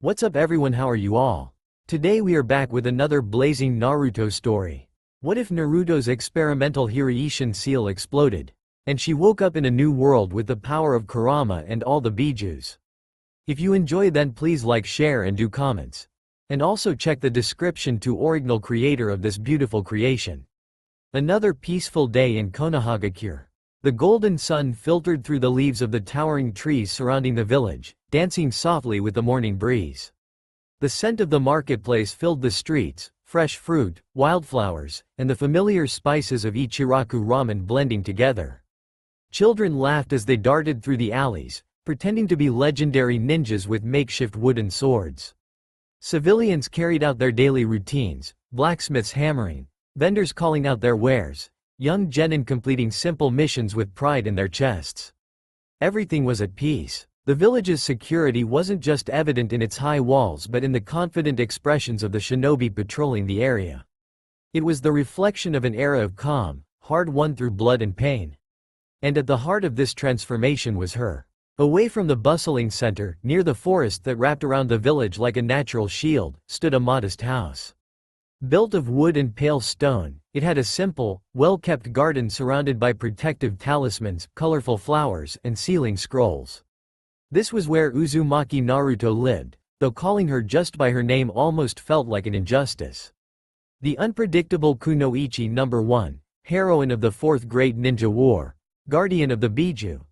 What's up everyone, how are you all? Today we are back with another blazing Naruto story. What if Naruto's experimental Hiraishin seal exploded, and she woke up in a new world with the power of Kurama and all the Bijuus? If you enjoy, then please like, share and do comments. And also check the description to original creator of this beautiful creation. Another peaceful day in Konoha. The golden sun filtered through the leaves of the towering trees surrounding the village, dancing softly with the morning breeze. The scent of the marketplace filled the streets, fresh fruit, wildflowers, and the familiar spices of Ichiraku ramen blending together. Children laughed as they darted through the alleys, pretending to be legendary ninjas with makeshift wooden swords. Civilians carried out their daily routines, blacksmiths hammering, vendors calling out their wares, young genin completing simple missions with pride in their chests. Everything was at peace. The village's security wasn't just evident in its high walls but in the confident expressions of the shinobi patrolling the area. It was the reflection of an era of calm, hard-won through blood and pain. And at the heart of this transformation was her. Away from the bustling center, near the forest that wrapped around the village like a natural shield, stood a modest house. Built of wood and pale stone, it had a simple, well-kept garden surrounded by protective talismans, colorful flowers, and sealing scrolls. This was where Uzumaki Naruto lived, though calling her just by her name almost felt like an injustice. The unpredictable Kunoichi No. 1, heroine of the 4th Great Ninja War, guardian of the Biju,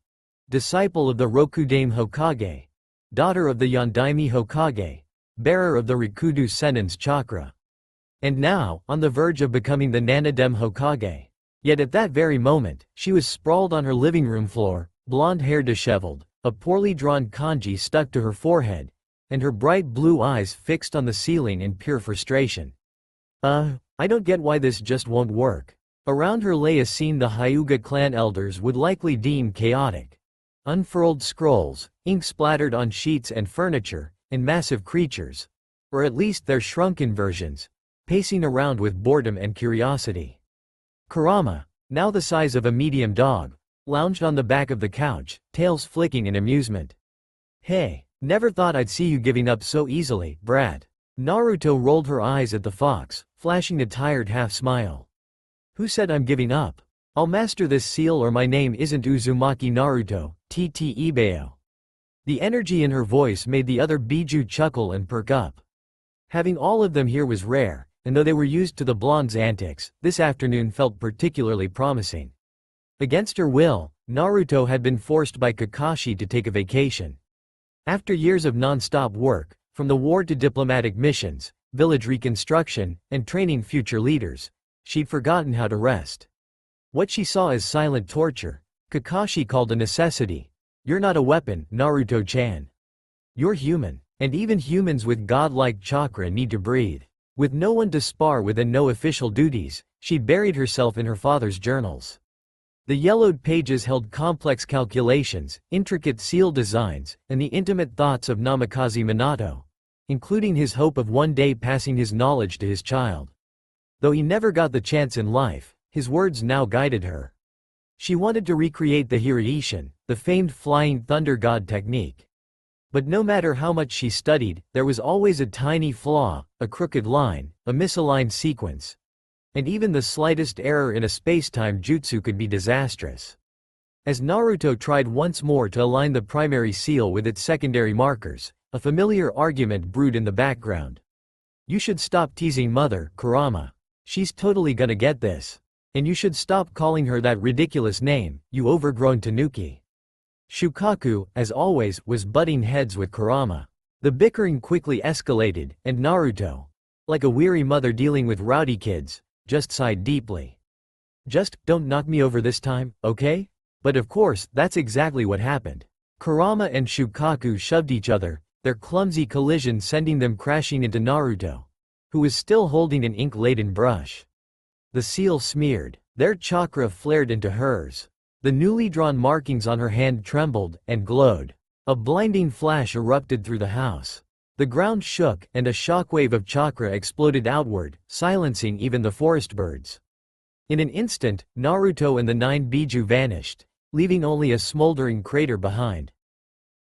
disciple of the Rokudame Hokage, daughter of the Yondaime Hokage, bearer of the Rikudo Sennin's chakra. And now, on the verge of becoming the Nanadem Hokage. Yet at that very moment, she was sprawled on her living room floor, blonde hair disheveled, a poorly drawn kanji stuck to her forehead, and her bright blue eyes fixed on the ceiling in pure frustration. I don't get why this just won't work. Around her lay a scene the Hyuga clan elders would likely deem chaotic. Unfurled scrolls, ink splattered on sheets and furniture, and massive creatures, or at least their shrunken versions, pacing around with boredom and curiosity. Kurama, now the size of a medium dog, lounged on the back of the couch, tails flicking in amusement. "Hey, never thought I'd see you giving up so easily, brat." Naruto rolled her eyes at the fox, flashing a tired half-smile. "Who said I'm giving up? I'll master this seal or my name isn't Uzumaki Naruto, TT Ibeo." The energy in her voice made the other Biju chuckle and perk up. Having all of them here was rare, and though they were used to the blonde's antics, this afternoon felt particularly promising. Against her will, Naruto had been forced by Kakashi to take a vacation. After years of non-stop work, from the war to diplomatic missions, village reconstruction, and training future leaders, she'd forgotten how to rest. What she saw as silent torture, Kakashi called a necessity. "You're not a weapon, Naruto-chan. You're human, and even humans with godlike chakra need to breathe." With no one to spar with and no official duties, she buried herself in her father's journals. The yellowed pages held complex calculations, intricate seal designs, and the intimate thoughts of Namikaze Minato, including his hope of one day passing his knowledge to his child. Though he never got the chance in life, his words now guided her. She wanted to recreate the Hiraishin, the famed flying thunder god technique. But no matter how much she studied, there was always a tiny flaw, a crooked line, a misaligned sequence. And even the slightest error in a space-time jutsu could be disastrous. As Naruto tried once more to align the primary seal with its secondary markers, a familiar argument brewed in the background. "You should stop teasing Mother, Kurama. She's totally gonna get this. And you should stop calling her that ridiculous name, you overgrown tanuki." Shukaku, as always, was butting heads with Kurama. The bickering quickly escalated, and Naruto, like a weary mother dealing with rowdy kids, just sighed deeply. "Just, don't knock me over this time, okay?" But of course, that's exactly what happened. Kurama and Shukaku shoved each other, their clumsy collision sending them crashing into Naruto, who was still holding an ink-laden brush. The seal smeared, their chakra flared into hers. The newly drawn markings on her hand trembled and glowed. A blinding flash erupted through the house. The ground shook, and a shockwave of chakra exploded outward, silencing even the forest birds. In an instant, Naruto and the 9 Biju vanished, leaving only a smoldering crater behind.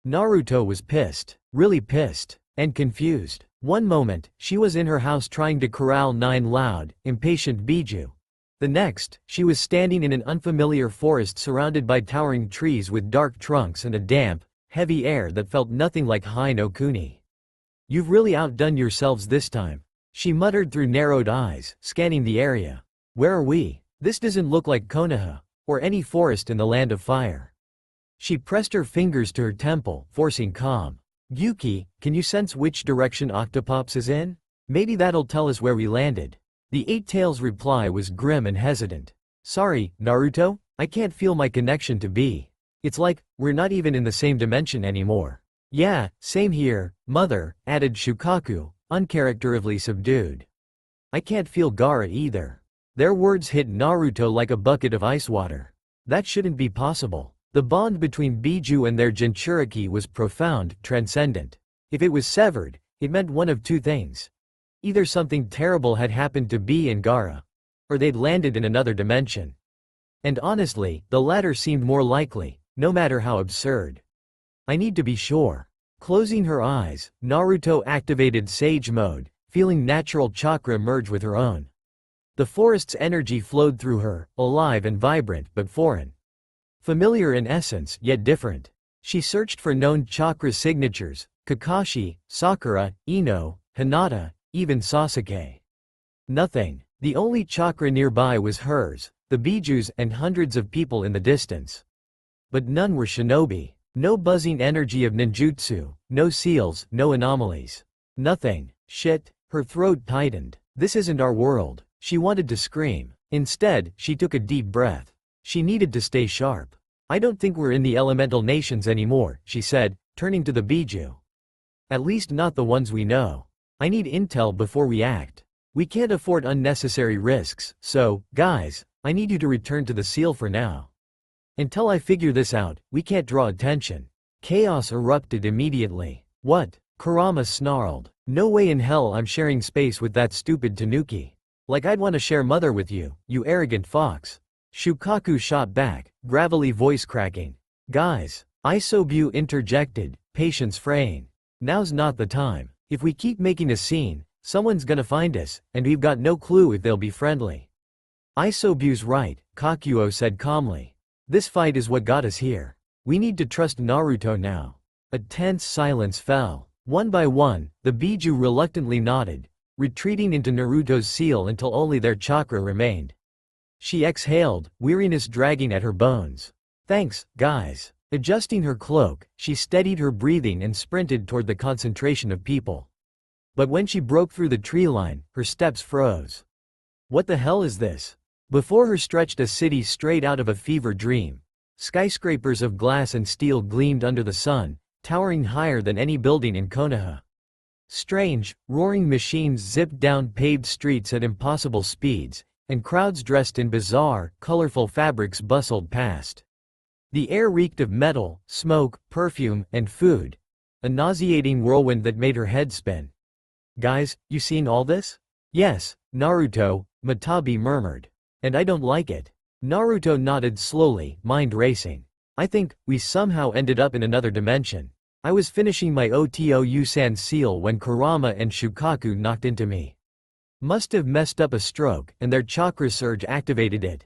Naruto was pissed, really pissed, and confused. One moment, she was in her house trying to corral 9 loud, impatient Bijuu. The next, she was standing in an unfamiliar forest surrounded by towering trees with dark trunks and a damp, heavy air that felt nothing like High no Kuni. "You've really outdone yourselves this time," she muttered through narrowed eyes, scanning the area. "Where are we? This doesn't look like Konoha, or any forest in the Land of Fire." She pressed her fingers to her temple, forcing calm. "Yuki, can you sense which direction Octopops is in? Maybe that'll tell us where we landed." The Eight-Tails' reply was grim and hesitant. "Sorry, Naruto, I can't feel my connection to B. It's like, we're not even in the same dimension anymore." "Yeah, same here, mother," added Shukaku, uncharacteristically subdued. "I can't feel Gaara either." Their words hit Naruto like a bucket of ice water. That shouldn't be possible. The bond between Bijuu and their Jinchuriki was profound, transcendent. If it was severed, it meant one of two things. Either something terrible had happened to B and Gaara, or they'd landed in another dimension. And honestly, the latter seemed more likely, no matter how absurd. "I need to be sure." Closing her eyes, Naruto activated Sage Mode, feeling natural chakra merge with her own. The forest's energy flowed through her, alive and vibrant but foreign. Familiar in essence, yet different. She searched for known chakra signatures: Kakashi, Sakura, Ino, Hinata, even Sasuke. Nothing. The only chakra nearby was hers, the Bijuus, and hundreds of people in the distance. But none were shinobi. No buzzing energy of ninjutsu, no seals, no anomalies. Nothing. Shit. Her throat tightened. This isn't our world. She wanted to scream. Instead, she took a deep breath. She needed to stay sharp. "I don't think we're in the elemental nations anymore," she said, turning to the Bijuu. "At least not the ones we know. I need intel before we act. We can't afford unnecessary risks, so, guys, I need you to return to the seal for now. Until I figure this out, we can't draw attention." Chaos erupted immediately. "What?" Kurama snarled. "No way in hell I'm sharing space with that stupid Tanuki. Like I'd want to share mother with you, you arrogant fox." Shukaku shot back, gravelly voice cracking. "Guys," Isobu interjected, patience fraying. "Now's not the time. If we keep making a scene, someone's gonna find us, and we've got no clue if they'll be friendly." "Isobu's right," Kakuo said calmly. "This fight is what got us here. We need to trust Naruto now." A tense silence fell. One by one, the Bijuu reluctantly nodded, retreating into Naruto's seal until only their chakra remained. She exhaled, weariness dragging at her bones. "Thanks, guys." Adjusting her cloak, she steadied her breathing and sprinted toward the concentration of people. But when she broke through the tree line, her steps froze. What the hell is this? Before her stretched a city straight out of a fever dream. Skyscrapers of glass and steel gleamed under the sun, towering higher than any building in Konoha. Strange, roaring machines zipped down paved streets at impossible speeds, and crowds dressed in bizarre, colorful fabrics bustled past. The air reeked of metal, smoke, perfume, and food, a nauseating whirlwind that made her head spin. "Guys, you seen all this?" "Yes, Naruto," Matabi murmured. "And I don't like it." Naruto nodded slowly, mind racing. "I think we somehow ended up in another dimension. I was finishing my Oto Yusan seal when Kurama and Shukaku knocked into me. Must have messed up a stroke, and their chakra surge activated it.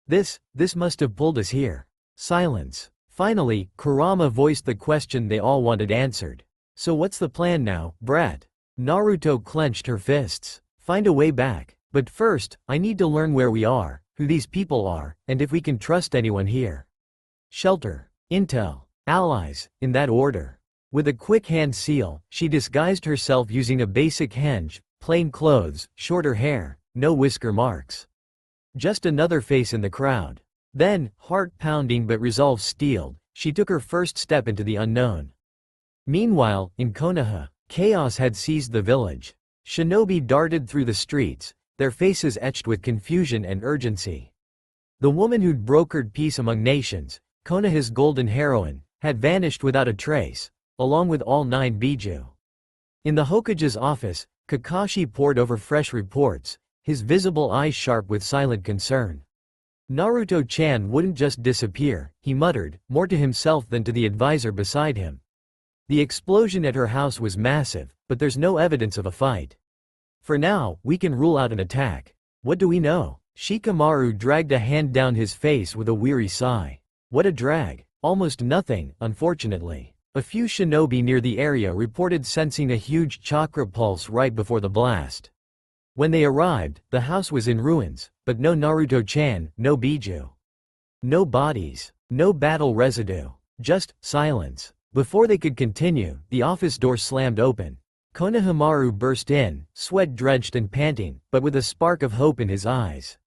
This must have pulled us here." Silence. Finally, Kurama voiced the question they all wanted answered. "So what's the plan now, brat?" Naruto clenched her fists. "Find a way back. But first, I need to learn where we are, who these people are, and if we can trust anyone here. Shelter, intel, allies, in that order." With a quick hand seal, she disguised herself using a basic henge, plain clothes, shorter hair, no whisker marks. Just another face in the crowd. Then, heart pounding but resolve steeled, she took her first step into the unknown. Meanwhile, in Konoha, chaos had seized the village. Shinobi darted through the streets, their faces etched with confusion and urgency. The woman who'd brokered peace among nations, Konoha's golden heroine, had vanished without a trace, along with all 9 Bijuu. In the Hokage's office, Kakashi pored over fresh reports, his visible eyes sharp with silent concern. Naruto-chan wouldn't just disappear, he muttered, more to himself than to the advisor beside him. The explosion at her house was massive, but there's no evidence of a fight. For now, we can rule out an attack. What do we know? Shikamaru dragged a hand down his face with a weary sigh. What a drag. Almost nothing, unfortunately. A few shinobi near the area reported sensing a huge chakra pulse right before the blast. When they arrived, the house was in ruins, but no Naruto-chan, no Biju. No bodies, no battle residue, just silence. Before they could continue, the office door slammed open. Konohamaru burst in, sweat-drenched and panting, but with a spark of hope in his eyes.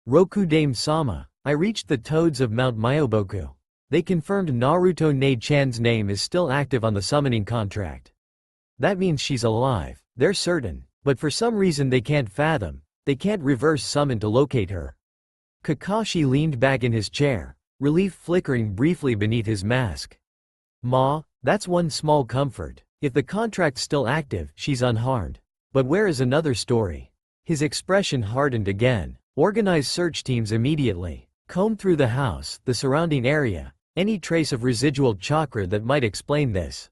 Rokudame-sama, I reached the toads of Mount Myoboku. They confirmed Naruto Nei-chan's name is still active on the summoning contract. That means she's alive, they're certain, but for some reason they can't fathom, they can't reverse summon to locate her. Kakashi leaned back in his chair, relief flickering briefly beneath his mask. Ma, that's one small comfort. If the contract's still active, she's unharmed. But where is another story? His expression hardened again. Organize search teams immediately. Comb through the house, the surrounding area, any trace of residual chakra that might explain this.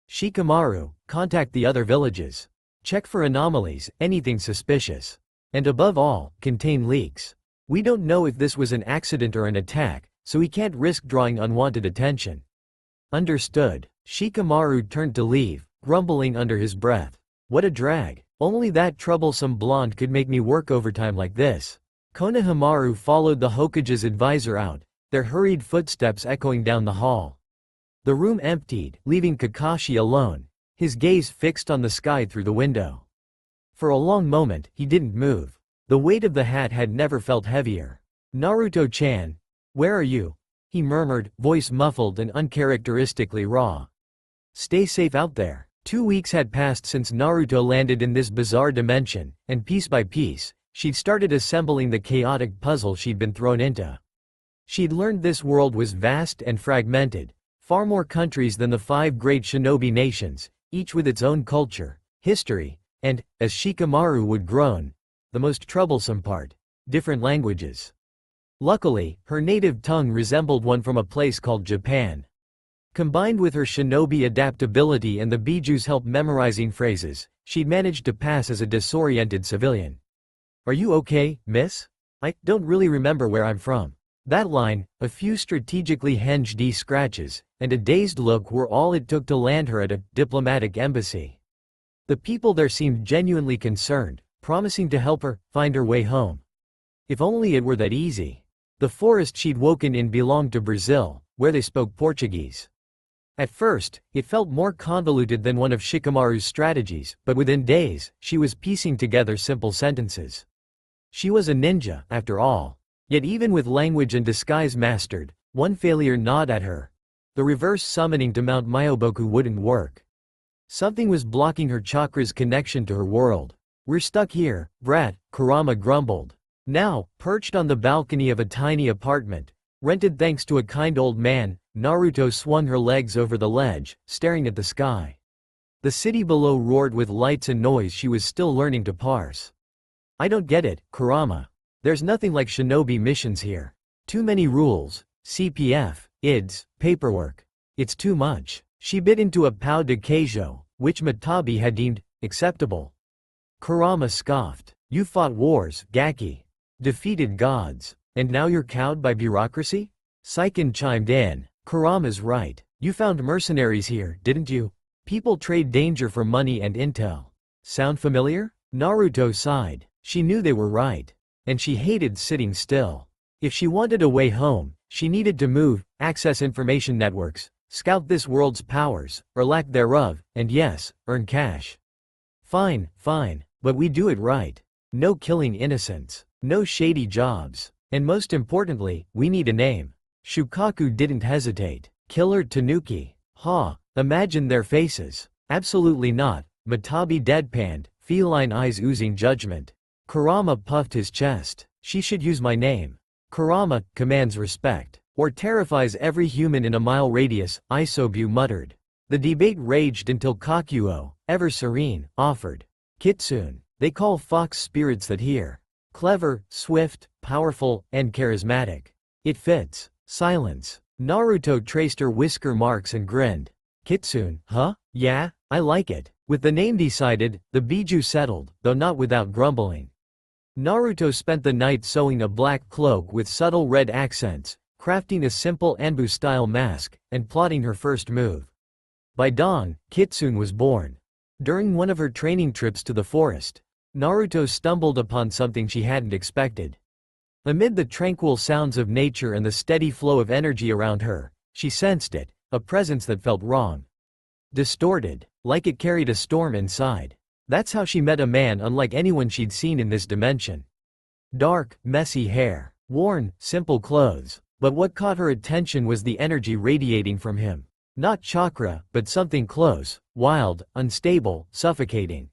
Shikamaru, contact the other villages. Check for anomalies, anything suspicious. And above all, contain leaks. We don't know if this was an accident or an attack, so we can't risk drawing unwanted attention. Understood. Shikamaru turned to leave, grumbling under his breath. What a drag. Only that troublesome blonde could make me work overtime like this. Konohamaru followed the Hokage's advisor out, their hurried footsteps echoing down the hall. The room emptied, leaving Kakashi alone, his gaze fixed on the sky through the window. For a long moment, he didn't move. The weight of the hat had never felt heavier. Naruto-chan, where are you? He murmured, voice muffled and uncharacteristically raw. Stay safe out there. 2 weeks had passed since Naruto landed in this bizarre dimension, and piece by piece, she'd started assembling the chaotic puzzle she'd been thrown into. She'd learned this world was vast and fragmented, far more countries than the 5 great shinobi nations, each with its own culture, history, and, as Shikamaru would groan, the most troublesome part, different languages. Luckily, her native tongue resembled one from a place called Japan. Combined with her shinobi adaptability and the Bijuus' help memorizing phrases, she'd managed to pass as a disoriented civilian. Are you okay, miss? I don't really remember where I'm from. That line, a few strategically hinged scratches, and a dazed look were all it took to land her at a diplomatic embassy. The people there seemed genuinely concerned, promising to help her find her way home. If only it were that easy. The forest she'd woken in belonged to Brazil, where they spoke Portuguese. At first, it felt more convoluted than one of Shikamaru's strategies, but within days, she was piecing together simple sentences. She was a ninja, after all. Yet even with language and disguise mastered, one failure gnawed at her. The reverse summoning to Mount Myoboku wouldn't work. Something was blocking her chakra's connection to her world. We're stuck here, brat, Kurama grumbled. Now, perched on the balcony of a tiny apartment, rented thanks to a kind old man, Naruto swung her legs over the ledge, staring at the sky. The city below roared with lights and noise she was still learning to parse. I don't get it, Kurama. There's nothing like shinobi missions here. Too many rules, CPF, IDs, paperwork. It's too much. She bit into a pão de queijo, which Matabi had deemed acceptable. Kurama scoffed. You fought wars, Gaki. Defeated gods. And now you're cowed by bureaucracy? Saiken chimed in. Kurama's right. You found mercenaries here, didn't you? People trade danger for money and intel. Sound familiar? Naruto sighed. She knew they were right. And she hated sitting still. If she wanted a way home, she needed to move, access information networks, scout this world's powers, or lack thereof, and yes, earn cash. Fine, but we do it right. No killing innocents. No shady jobs. And most importantly, we need a name. Shukaku didn't hesitate. Killer Tanuki. Ha, imagine their faces. Absolutely not. Matabi deadpanned, feline eyes oozing judgment. Kurama puffed his chest. She should use my name. Kurama commands respect, or terrifies every human in a mile radius, Isobu muttered. The debate raged until Kakuo, ever serene, offered. Kitsune. They call fox spirits that hear. Clever, swift, powerful, and charismatic. It fits. Silence. Naruto traced her whisker marks and grinned. Kitsune, huh? Yeah, I like it. With the name decided, the Bijuus settled, though not without grumbling. Naruto spent the night sewing a black cloak with subtle red accents, crafting a simple Anbu-style mask, and plotting her first move. By dawn, Kitsune was born. During one of her training trips to the forest, Naruto stumbled upon something she hadn't expected. Amid the tranquil sounds of nature and the steady flow of energy around her, she sensed it, a presence that felt wrong. Distorted, like it carried a storm inside. That's how she met a man unlike anyone she'd seen in this dimension. Dark, messy hair, worn, simple clothes, but what caught her attention was the energy radiating from him. Not chakra, but something close, wild, unstable, suffocating.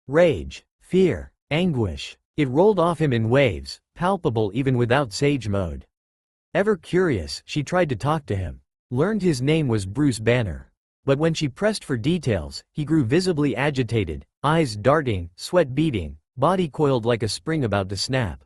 Rage, fear, anguish. It rolled off him in waves, palpable even without sage mode. Ever curious, she tried to talk to him. Learned his name was Bruce Banner. But when she pressed for details, he grew visibly agitated, eyes darting, sweat beading, body coiled like a spring about to snap.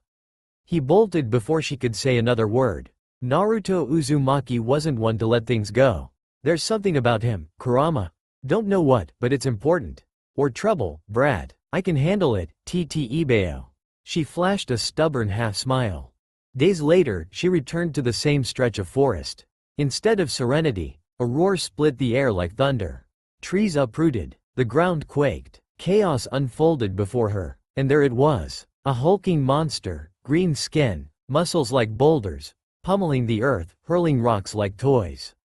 He bolted before she could say another word. Naruto Uzumaki wasn't one to let things go. There's something about him, kurama. Don't know what, but it's important. Or trouble, brat. I can handle it, Ibeo. She flashed a stubborn half-smile. Days later, she returned to the same stretch of forest. Instead of serenity, a roar split the air like thunder. Trees uprooted, the ground quaked, chaos unfolded before her, and there it was, a hulking monster, green skin, muscles like boulders, pummeling the earth, hurling rocks like toys.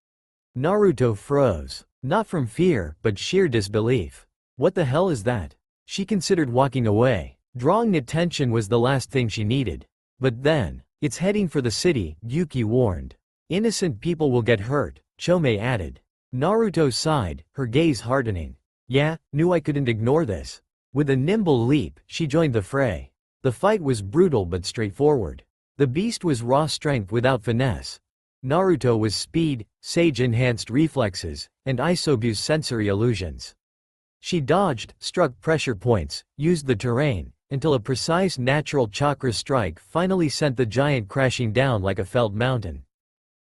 Naruto froze, not from fear, but sheer disbelief. What the hell is that? She considered walking away. Drawing attention was the last thing she needed. But then, it's heading for the city, Yuki warned. Innocent people will get hurt, Chome added. Naruto sighed, her gaze hardening. Yeah, knew I couldn't ignore this. With a nimble leap, she joined the fray. The fight was brutal but straightforward. The beast was raw strength without finesse. Naruto was speed, sage-enhanced reflexes, and Isobu's sensory illusions. She dodged, struck pressure points, used the terrain, until a precise natural chakra strike finally sent the giant crashing down like a felled mountain.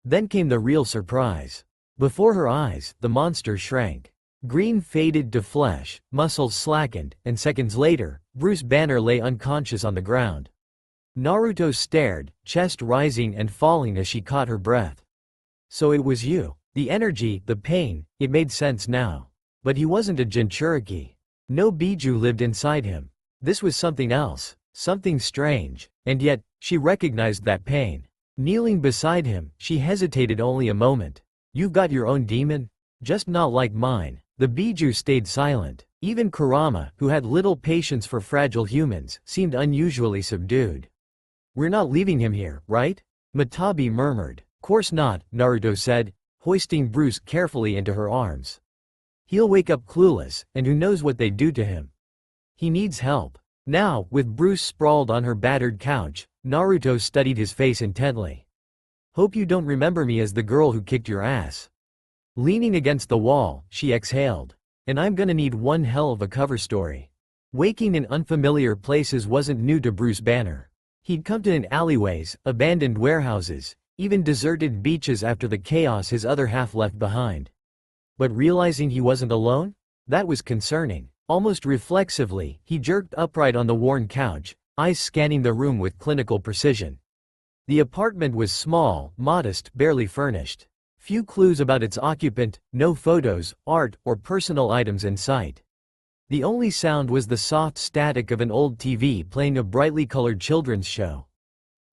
Then came the real surprise. Before her eyes, the monster shrank. Green faded to flesh, muscles slackened, and seconds later, Bruce Banner lay unconscious on the ground. Naruto stared, chest rising and falling as she caught her breath. So it was you. The energy, the pain, it made sense now. But he wasn't a Jinchuriki. No Biju lived inside him. This was something else, something strange, and yet, she recognized that pain. Kneeling beside him, she hesitated only a moment. You've got your own demon? Just not like mine. The Biju stayed silent. Even Kurama, who had little patience for fragile humans, seemed unusually subdued. We're not leaving him here, right? Matabi murmured. Course not, Naruto said, hoisting Bruce carefully into her arms. He'll wake up clueless, and who knows what they'd do to him. He needs help. Now, with Bruce sprawled on her battered couch, Naruto studied his face intently. Hope you don't remember me as the girl who kicked your ass. Leaning against the wall, she exhaled. And I'm gonna need one hell of a cover story. Waking in unfamiliar places wasn't new to Bruce Banner. He'd come to in alleyways, abandoned warehouses, even deserted beaches after the chaos his other half left behind. But realizing he wasn't alone? That was concerning. Almost reflexively, he jerked upright on the worn couch, eyes scanning the room with clinical precision. The apartment was small, modest, barely furnished. Few clues about its occupant, no photos, art, or personal items in sight. The only sound was the soft static of an old TV playing a brightly colored children's show.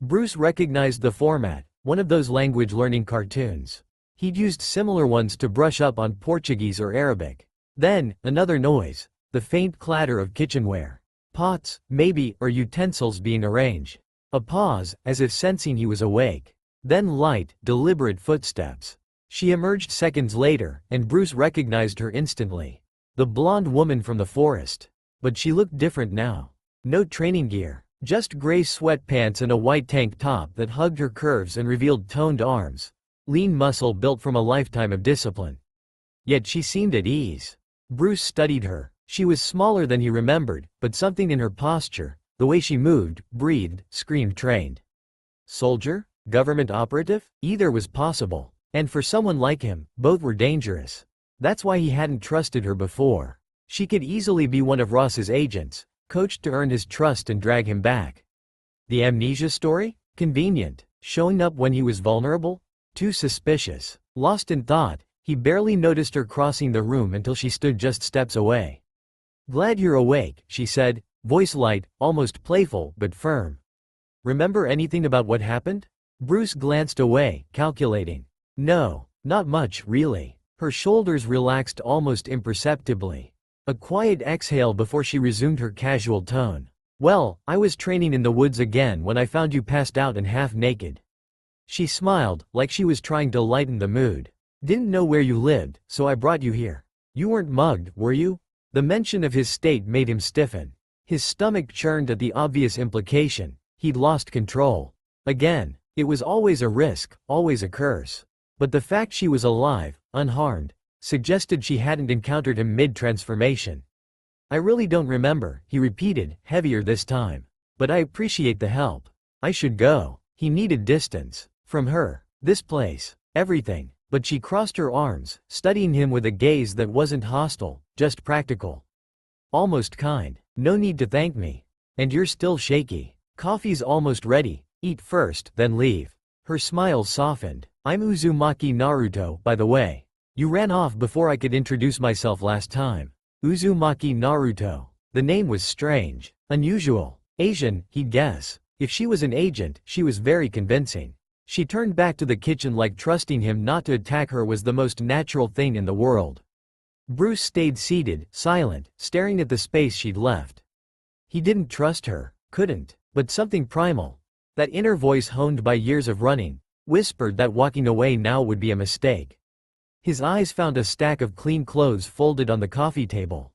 Bruce recognized the format, one of those language-learning cartoons. He'd used similar ones to brush up on Portuguese or Arabic. Then, another noise, the faint clatter of kitchenware. Pots, maybe, or utensils being arranged. A pause, as if sensing he was awake. Then light, deliberate footsteps. She emerged seconds later, and Bruce recognized her instantly. The blonde woman from the forest. But she looked different now. No training gear, just gray sweatpants and a white tank top that hugged her curves and revealed toned arms. Lean muscle built from a lifetime of discipline. Yet she seemed at ease. Bruce studied her. She was smaller than he remembered, but something in her posture, the way she moved, breathed, screamed trained. Soldier? Government operative? Either was possible. And for someone like him, both were dangerous. That's why he hadn't trusted her before. She could easily be one of Ross's agents, coached to earn his trust and drag him back. The amnesia story? Convenient. Showing up when he was vulnerable? Too suspicious. Lost in thought, he barely noticed her crossing the room until she stood just steps away. "Glad you're awake," she said, voice light, almost playful, but firm. "Remember anything about what happened?" Bruce glanced away, calculating. "No, not much, really." Her shoulders relaxed almost imperceptibly. A quiet exhale before she resumed her casual tone. "Well, I was training in the woods again when I found you passed out and half naked." She smiled, like she was trying to lighten the mood. "Didn't know where you lived, so I brought you here. You weren't mugged, were you?" The mention of his state made him stiffen. His stomach churned at the obvious implication. He'd lost control. Again, it was always a risk, always a curse. But the fact she was alive, unharmed, suggested she hadn't encountered him mid-transformation. "I really don't remember," he repeated, heavier this time. "But I appreciate the help. I should go." He needed distance. From her. This place. Everything. But she crossed her arms, studying him with a gaze that wasn't hostile, just practical. Almost kind. "No need to thank me. And you're still shaky. Coffee's almost ready. Eat first, then leave." Her smile softened. "I'm Uzumaki Naruto, by the way. You ran off before I could introduce myself last time." Uzumaki Naruto. The name was strange. Unusual. Asian, he'd guess. If she was an agent, she was very convincing. She turned back to the kitchen like trusting him not to attack her was the most natural thing in the world. Bruce stayed seated, silent, staring at the space she'd left. He didn't trust her, couldn't, but something primal, that inner voice honed by years of running, whispered that walking away now would be a mistake. His eyes found a stack of clean clothes folded on the coffee table.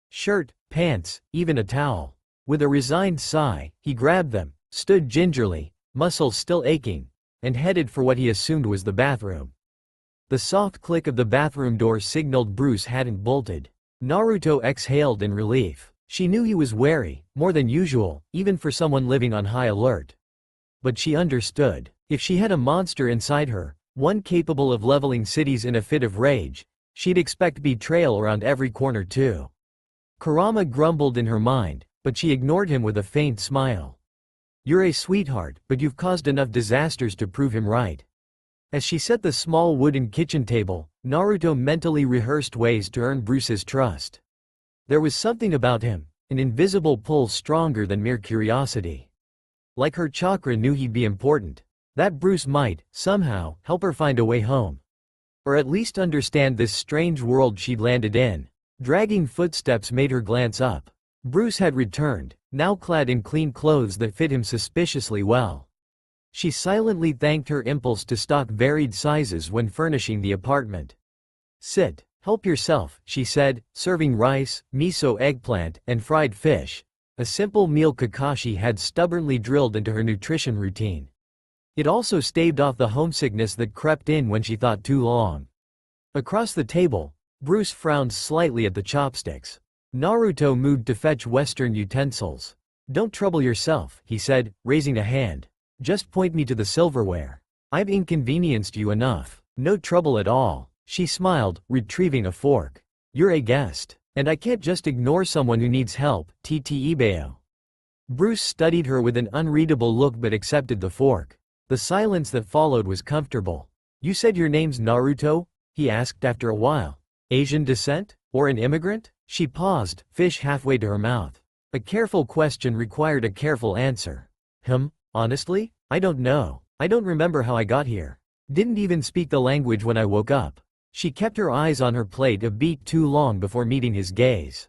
Shirt, pants, even a towel. With a resigned sigh, he grabbed them, stood gingerly, muscles still aching, and headed for what he assumed was the bathroom. The soft click of the bathroom door signaled Bruce hadn't bolted. Naruto exhaled in relief. She knew he was wary, more than usual, even for someone living on high alert. But she understood. If she had a monster inside her, one capable of leveling cities in a fit of rage, she'd expect betrayal around every corner too. Kurama grumbled in her mind, but she ignored him with a faint smile. "You're a sweetheart, but you've caused enough disasters to prove him right." As she set the small wooden kitchen table, Naruto mentally rehearsed ways to earn Bruce's trust. There was something about him, an invisible pull stronger than mere curiosity. Like her chakra knew he'd be important. That Bruce might, somehow, help her find a way home. Or at least understand this strange world she'd landed in. Dragging footsteps made her glance up. Bruce had returned, now clad in clean clothes that fit him suspiciously well. She silently thanked her impulse to stock varied sizes when furnishing the apartment. "Sit, help yourself," she said, serving rice, miso eggplant, and fried fish, a simple meal Kakashi had stubbornly drilled into her nutrition routine. It also staved off the homesickness that crept in when she thought too long. Across the table, Bruce frowned slightly at the chopsticks. Naruto moved to fetch Western utensils. "Don't trouble yourself," he said, raising a hand. "Just point me to the silverware. I've inconvenienced you enough." "No trouble at all." She smiled, retrieving a fork. "You're a guest, and I can't just ignore someone who needs help, Ibeo." Bruce studied her with an unreadable look but accepted the fork. The silence that followed was comfortable. "You said your name's Naruto?" he asked after a while. "Asian descent? Or an immigrant?" She paused, fish halfway to her mouth. A careful question required a careful answer. Honestly? I don't know. I don't remember how I got here. Didn't even speak the language when I woke up." She kept her eyes on her plate a beat too long before meeting his gaze.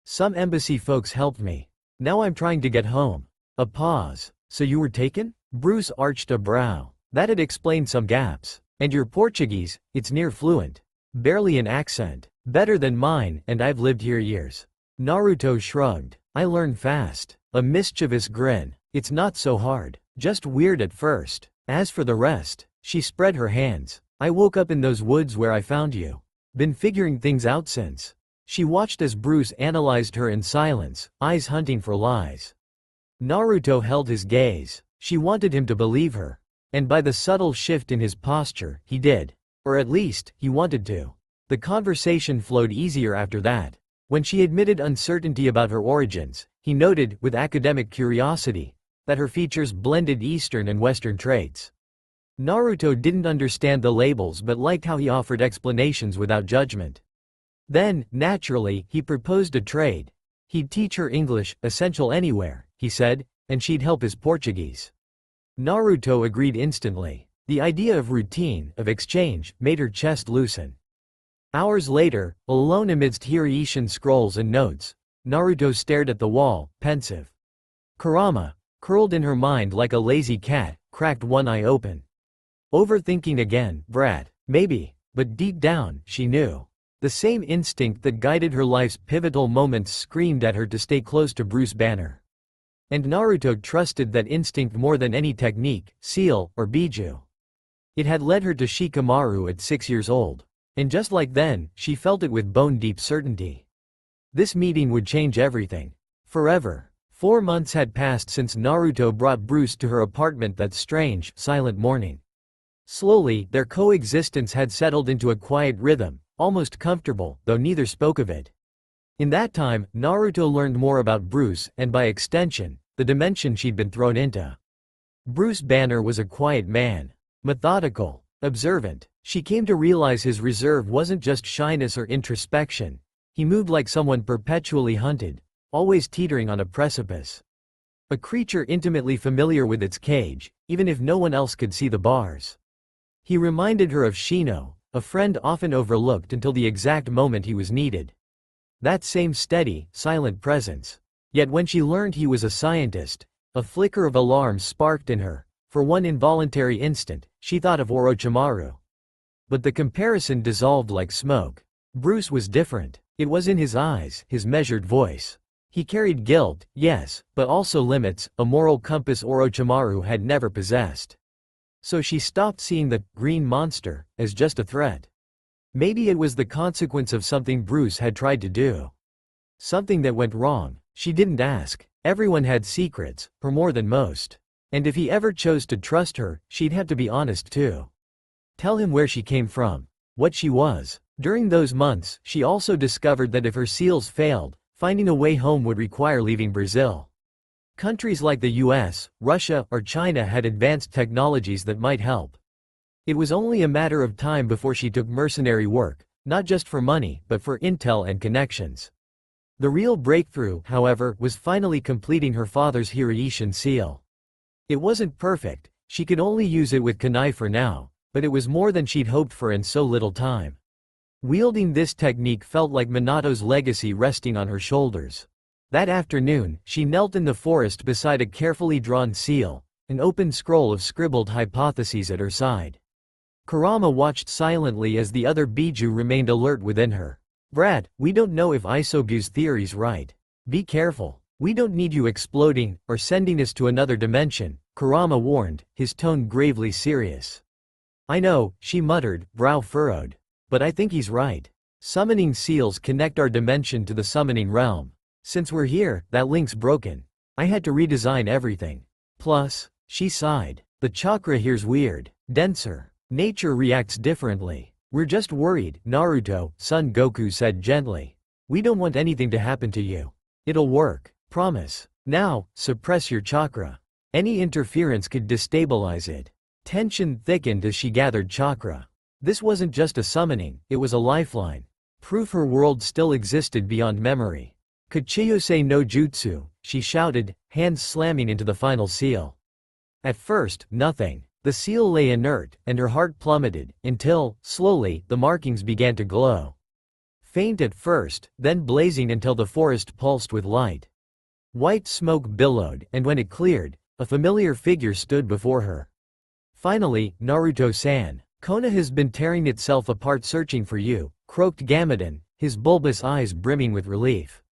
"Some embassy folks helped me. Now I'm trying to get home." A pause. "So you were taken?" Bruce arched a brow. That'd explain some gaps. "And your Portuguese, it's near fluent. Barely an accent. Better than mine, and I've lived here years." Naruto shrugged. "I learn fast." A mischievous grin. "It's not so hard. Just weird at first. As for the rest," she spread her hands. "I woke up in those woods where I found you. Been figuring things out since." She watched as Bruce analyzed her in silence, eyes hunting for lies. Naruto held his gaze. She wanted him to believe her. And by the subtle shift in his posture, he did. Or at least, he wanted to. The conversation flowed easier after that. When she admitted uncertainty about her origins, he noted, with academic curiosity, that her features blended Eastern and Western traits. Naruto didn't understand the labels but liked how he offered explanations without judgment. Then, naturally, he proposed a trade. He'd teach her English, essential anywhere, he said, and she'd help his Portuguese. Naruto agreed instantly. The idea of routine, of exchange, made her chest loosen. Hours later, alone amidst Hiraishin scrolls and notes, Naruto stared at the wall, pensive. Kurama, curled in her mind like a lazy cat, cracked one eye open. Overthinking again, brat, maybe, but deep down, she knew. The same instinct that guided her life's pivotal moments screamed at her to stay close to Bruce Banner. And Naruto trusted that instinct more than any technique, S.H.I.E.L.D, or Bijuus. It had led her to Shikamaru at 6 years old. And just like then, she felt it with bone-deep certainty. This meeting would change everything. Forever. 4 months had passed since Naruto brought Bruce to her apartment that strange, silent morning. Slowly, their coexistence had settled into a quiet rhythm, almost comfortable, though neither spoke of it. In that time, Naruto learned more about Bruce and, by extension, the dimension she'd been thrown into. Bruce Banner was a quiet man. Methodical. Observant. She came to realize his reserve wasn't just shyness or introspection. He moved like someone perpetually hunted, always teetering on a precipice. A creature intimately familiar with its cage, even if no one else could see the bars. He reminded her of Shino, a friend often overlooked until the exact moment he was needed. That same steady, silent presence. Yet when she learned he was a scientist, a flicker of alarm sparked in her. For one involuntary instant, she thought of Orochimaru. But the comparison dissolved like smoke. Bruce was different. It was in his eyes, his measured voice. He carried guilt, yes, but also limits, a moral compass Orochimaru had never possessed. So she stopped seeing the green monster as just a threat. Maybe it was the consequence of something Bruce had tried to do. Something that went wrong. She didn't ask. Everyone had secrets, her more than most. And if he ever chose to trust her, she'd have to be honest too. Tell him where she came from, what she was. During those months, she also discovered that if her seals failed, finding a way home would require leaving Brazil. Countries like the US, Russia, or China had advanced technologies that might help. It was only a matter of time before she took mercenary work, not just for money, but for intel and connections. The real breakthrough, however, was finally completing her father's Hiraishin seal. It wasn't perfect, she could only use it with kunai for now, but it was more than she'd hoped for in so little time. Wielding this technique felt like Minato's legacy resting on her shoulders. That afternoon, she knelt in the forest beside a carefully drawn seal, an open scroll of scribbled hypotheses at her side. Kurama watched silently as the other Bijuus remained alert within her. "Brad, we don't know if Isobu's theory's right. Be careful. We don't need you exploding, or sending us to another dimension," Kurama warned, his tone gravely serious. "I know," she muttered, brow furrowed. "But I think he's right. Summoning seals connect our dimension to the summoning realm. Since we're here, that link's broken. I had to redesign everything. Plus," she sighed, "the chakra here's weird, denser. Nature reacts differently. We're just worried, Naruto," Son Goku said gently. "We don't want anything to happen to you. It'll work. Promise. Now, suppress your chakra. Any interference could destabilize it." Tension thickened as she gathered chakra. This wasn't just a summoning, it was a lifeline. Proof her world still existed beyond memory. "Kuchiyose no jutsu," she shouted, hands slamming into the final seal. At first, nothing. The seal lay inert, and her heart plummeted, until, slowly, the markings began to glow. Faint at first, then blazing until the forest pulsed with light. White smoke billowed, and when it cleared, a familiar figure stood before her. "Finally, Naruto-san. Konoha has been tearing itself apart searching for you," croaked Gamiden, his bulbous eyes brimming with relief.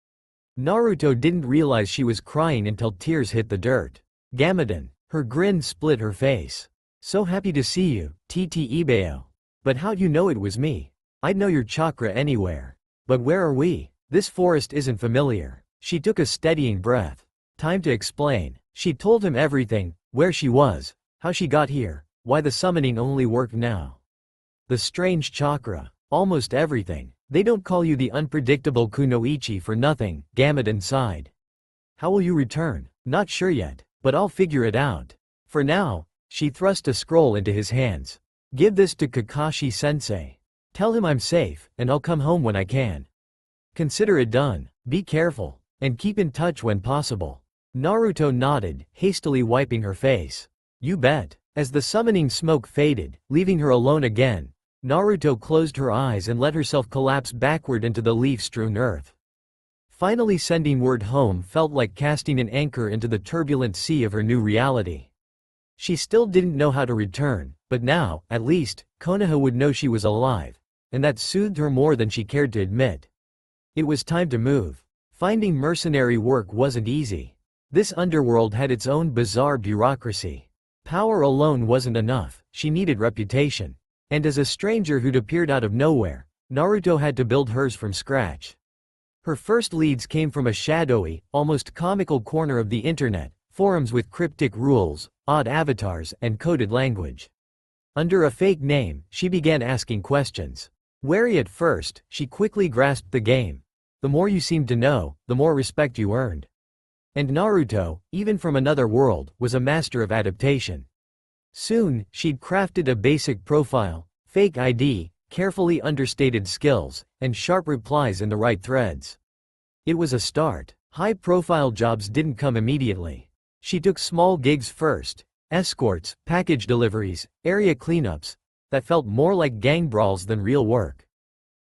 Naruto didn't realize she was crying until tears hit the dirt. "Gamiden." Her grin split her face. "So happy to see you, TT Ibeo. But how'd you know it was me? I'd know your chakra anywhere. But where are we? This forest isn't familiar." She took a steadying breath. Time to explain. She told him everything, where she was, how she got here, why the summoning only worked now. The strange chakra. almost everything. They don't call you the unpredictable Kunoichi for nothing, Gamut sighed. How will you return? Not sure yet, but I'll figure it out. For now, she thrust a scroll into his hands. Give this to Kakashi-sensei. Tell him I'm safe, and I'll come home when I can. Consider it done. Be careful, and keep in touch when possible. Naruto nodded, hastily wiping her face. You bet. As the summoning smoke faded, leaving her alone again, Naruto closed her eyes and let herself collapse backward into the leaf-strewn earth. Finally sending word home felt like casting an anchor into the turbulent sea of her new reality. She still didn't know how to return, but now, at least, Konoha would know she was alive, and that soothed her more than she cared to admit. It was time to move. Finding mercenary work wasn't easy. This underworld had its own bizarre bureaucracy. Power alone wasn't enough, she needed reputation. And as a stranger who'd appeared out of nowhere, Naruto had to build hers from scratch. Her first leads came from a shadowy, almost comical corner of the internet, forums with cryptic rules, odd avatars, and coded language. Under a fake name, she began asking questions. Wary at first, she quickly grasped the game. The more you seemed to know, the more respect you earned. And Naruto, even from another world, was a master of adaptation. Soon, she'd crafted a basic profile, fake ID, carefully understated skills, and sharp replies in the right threads. It was a start. High-profile jobs didn't come immediately. She took small gigs first, escorts, package deliveries, area cleanups, that felt more like gang brawls than real work.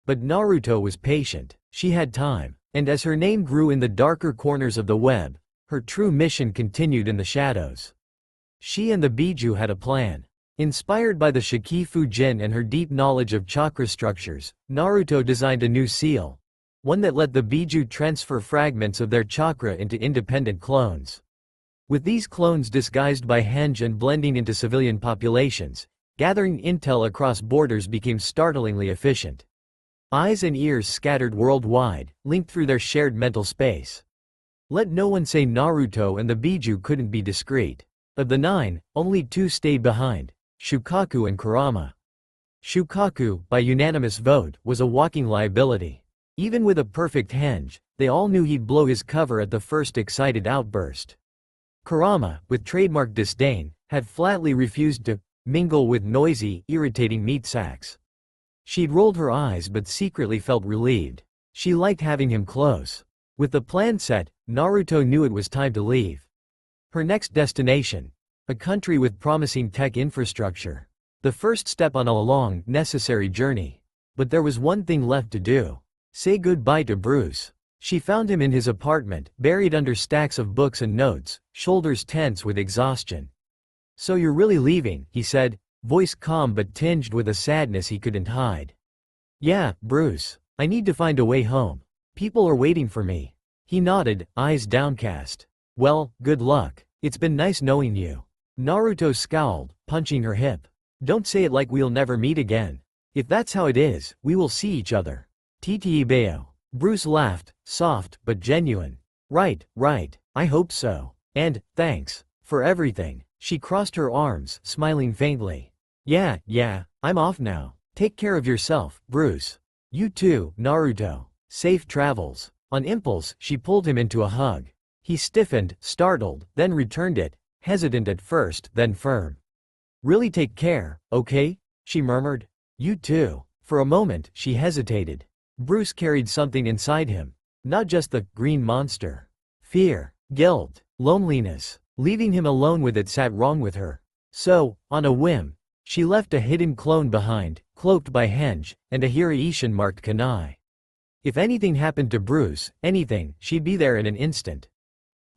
But Naruto was patient. She had time, and as her name grew in the darker corners of the web, her true mission continued in the shadows. She and the Bijuus had a plan. Inspired by the Shikifu Jin and her deep knowledge of chakra structures, Naruto designed a new seal. One that let the Bijuus transfer fragments of their chakra into independent clones. With these clones disguised by henge and blending into civilian populations, gathering intel across borders became startlingly efficient. Eyes and ears scattered worldwide, linked through their shared mental space. Let no one say Naruto and the Bijuus couldn't be discreet. Of the 9, only 2 stayed behind, Shukaku and Kurama. Shukaku, by unanimous vote, was a walking liability. Even with a perfect henge, they all knew he'd blow his cover at the first excited outburst. Kurama, with trademark disdain, had flatly refused to mingle with noisy, irritating meat sacks. She'd rolled her eyes but secretly felt relieved. She liked having him close. With the plan set, Naruto knew it was time to leave. Her next destination, a country with promising tech infrastructure. The first step on a long, necessary journey. But there was one thing left to do. Say goodbye to Bruce. She found him in his apartment, buried under stacks of books and notes, shoulders tense with exhaustion. So you're really leaving, he said, voice calm but tinged with a sadness he couldn't hide. Yeah, Bruce. I need to find a way home. People are waiting for me. He nodded, eyes downcast. Well, good luck. It's been nice knowing you. Naruto scowled, punching her hip. Don't say it like we'll never meet again. If that's how it is, we will see each other. Ttebeo. Bruce laughed, soft but genuine. Right, I hope so. And, thanks. For everything. She crossed her arms, smiling faintly. Yeah, I'm off now. Take care of yourself, Bruce. You too, Naruto. Safe travels. On impulse, she pulled him into a hug. He stiffened, startled, then returned it, hesitant at first, then firm. Really take care, okay? She murmured. You too. For a moment, she hesitated. Bruce carried something inside him. Not just the green monster. Fear, guilt, loneliness. Leaving him alone with it sat wrong with her. So, on a whim, she left a hidden clone behind, cloaked by henge, and a Hiraishin marked kunai. If anything happened to Bruce, anything, she'd be there in an instant.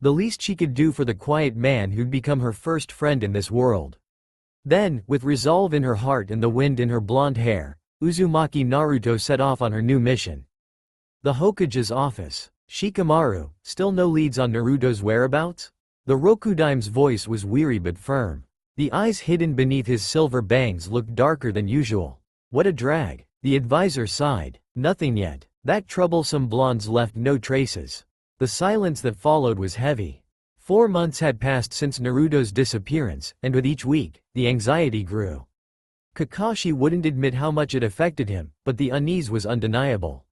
The least she could do for the quiet man who'd become her first friend in this world. Then, with resolve in her heart and the wind in her blonde hair, Uzumaki Naruto set off on her new mission. The Hokage's office. Shikamaru, still no leads on Naruto's whereabouts? The Rokudaim's voice was weary but firm. The eyes hidden beneath his silver bangs looked darker than usual. What a drag. The advisor sighed. Nothing yet. That troublesome blonde's left no traces. The silence that followed was heavy. 4 months had passed since Naruto's disappearance, and with each week, the anxiety grew. Kakashi wouldn't admit how much it affected him, but the unease was undeniable.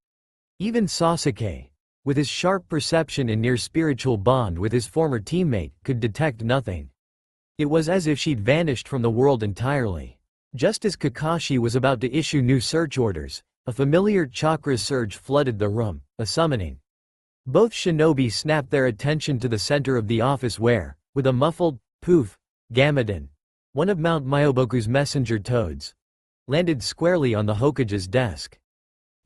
Even Sasuke, with his sharp perception and near-spiritual bond with his former teammate, could detect nothing. It was as if she'd vanished from the world entirely. Just as Kakashi was about to issue new search orders, a familiar chakra surge flooded the room, a summoning. Both shinobi snapped their attention to the center of the office where, with a muffled poof, Gamadon, one of Mount Myoboku's messenger toads, landed squarely on the Hokage's desk.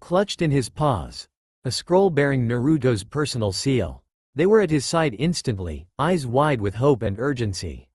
Clutched in his paws, a scroll bearing Naruto's personal seal. They were at his side instantly, eyes wide with hope and urgency.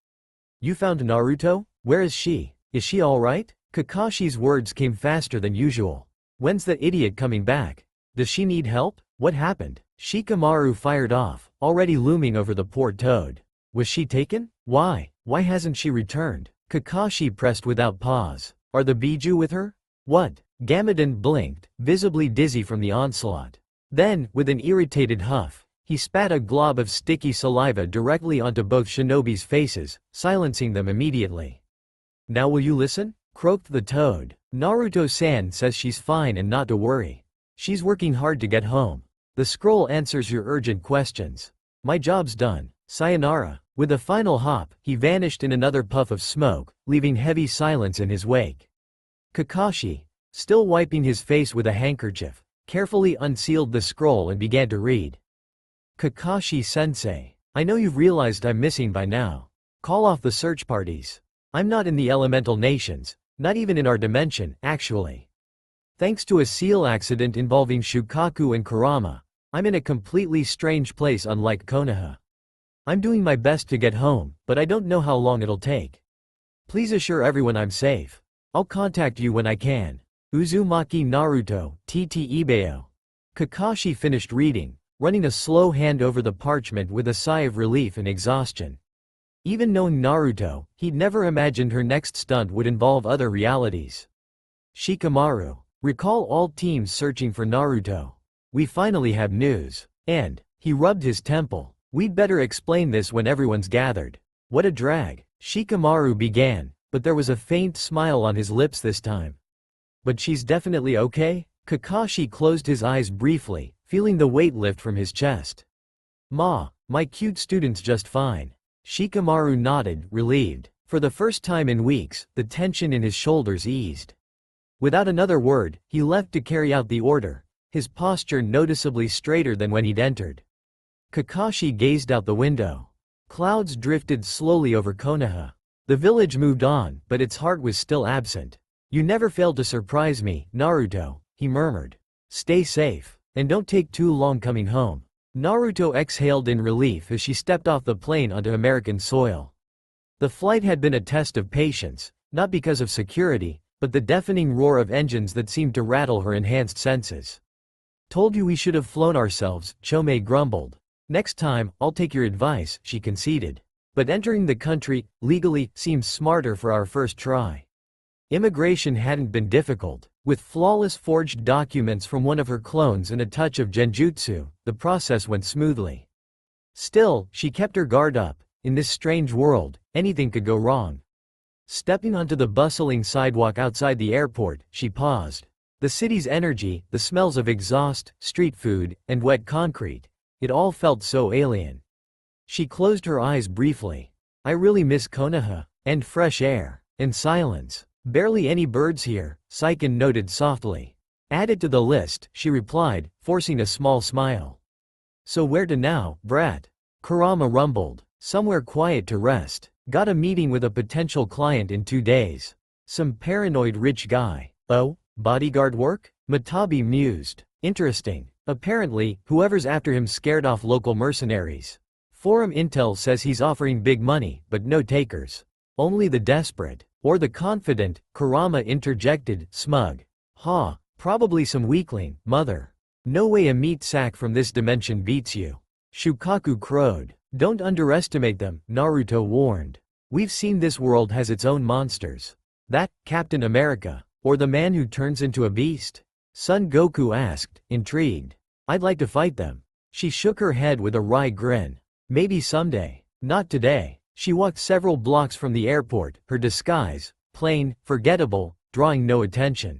"You found Naruto? Where is she? Is she alright?" Kakashi's words came faster than usual. "When's the idiot coming back? Does she need help? What happened?" Shikamaru fired off, already looming over the poor toad. "Was she taken? Why? Why hasn't she returned?" Kakashi pressed without pause. "Are the Bijuus with her?" "What?" Gamadon blinked, visibly dizzy from the onslaught. Then, with an irritated huff, he spat a glob of sticky saliva directly onto both shinobi's faces, silencing them immediately. "Now will you listen?" croaked the toad. "Naruto-san says she's fine and not to worry. She's working hard to get home. The scroll answers your urgent questions. My job's done. Sayonara." With a final hop, he vanished in another puff of smoke, leaving heavy silence in his wake. Kakashi, still wiping his face with a handkerchief, carefully unsealed the scroll and began to read. "Kakashi-sensei, I know you've realized I'm missing by now. Call off the search parties. I'm not in the elemental nations, not even in our dimension, actually. Thanks to a seal accident involving Shukaku and Kurama, I'm in a completely strange place unlike Konoha. I'm doing my best to get home, but I don't know how long it'll take. Please assure everyone I'm safe. I'll contact you when I can. Uzumaki Naruto, TT Ibeo." Kakashi finished reading, running a slow hand over the parchment with a sigh of relief and exhaustion. Even knowing Naruto, he'd never imagined her next stunt would involve other realities. "Shikamaru, recall all teams searching for Naruto. We finally have news. And," he rubbed his temple, "we'd better explain this when everyone's gathered." "What a drag," Shikamaru began, but there was a faint smile on his lips this time. "But she's definitely okay?" Kakashi closed his eyes briefly, feeling the weight lift from his chest. "Ma, my cute student's just fine." Shikamaru nodded, relieved. For the first time in weeks, the tension in his shoulders eased. Without another word, he left to carry out the order, his posture noticeably straighter than when he'd entered. Kakashi gazed out the window. Clouds drifted slowly over Konoha. The village moved on, but its heart was still absent. "You never failed to surprise me, Naruto," he murmured. "Stay safe, and don't take too long coming home." Naruto exhaled in relief as she stepped off the plane onto American soil. The flight had been a test of patience, not because of security, but the deafening roar of engines that seemed to rattle her enhanced senses. "Told you we should have flown ourselves," Chome grumbled. "Next time, I'll take your advice," she conceded. "But entering the country, legally, seems smarter for our first try." Immigration hadn't been difficult. With flawless forged documents from one of her clones and a touch of genjutsu, the process went smoothly. Still, she kept her guard up. In this strange world, anything could go wrong. Stepping onto the bustling sidewalk outside the airport, she paused. The city's energy, the smells of exhaust, street food, and wet concrete, it all felt so alien. She closed her eyes briefly. "I really miss Konoha, and fresh air, and silence. Barely any birds here," Saiken noted softly. "Added to the list," she replied, forcing a small smile. "So where to now, brat?" Kurama rumbled. "Somewhere quiet to rest. Got a meeting with a potential client in 2 days. Some paranoid rich guy." "Oh, bodyguard work?" Matabi mused. "Interesting. Apparently, whoever's after him scared off local mercenaries. Forum intel says he's offering big money, but no takers. Only the desperate. Or the confident," Kurama interjected, smug. "Ha, probably some weakling, mother. No way a meat sack from this dimension beats you." Shukaku crowed. "Don't underestimate them," Naruto warned. "We've seen this world has its own monsters." "That, Captain America? Or the man who turns into a beast?" Son Goku asked, intrigued. "I'd like to fight them." She shook her head with a wry grin. "Maybe someday. Not today." She walked several blocks from the airport, her disguise, plain, forgettable, drawing no attention.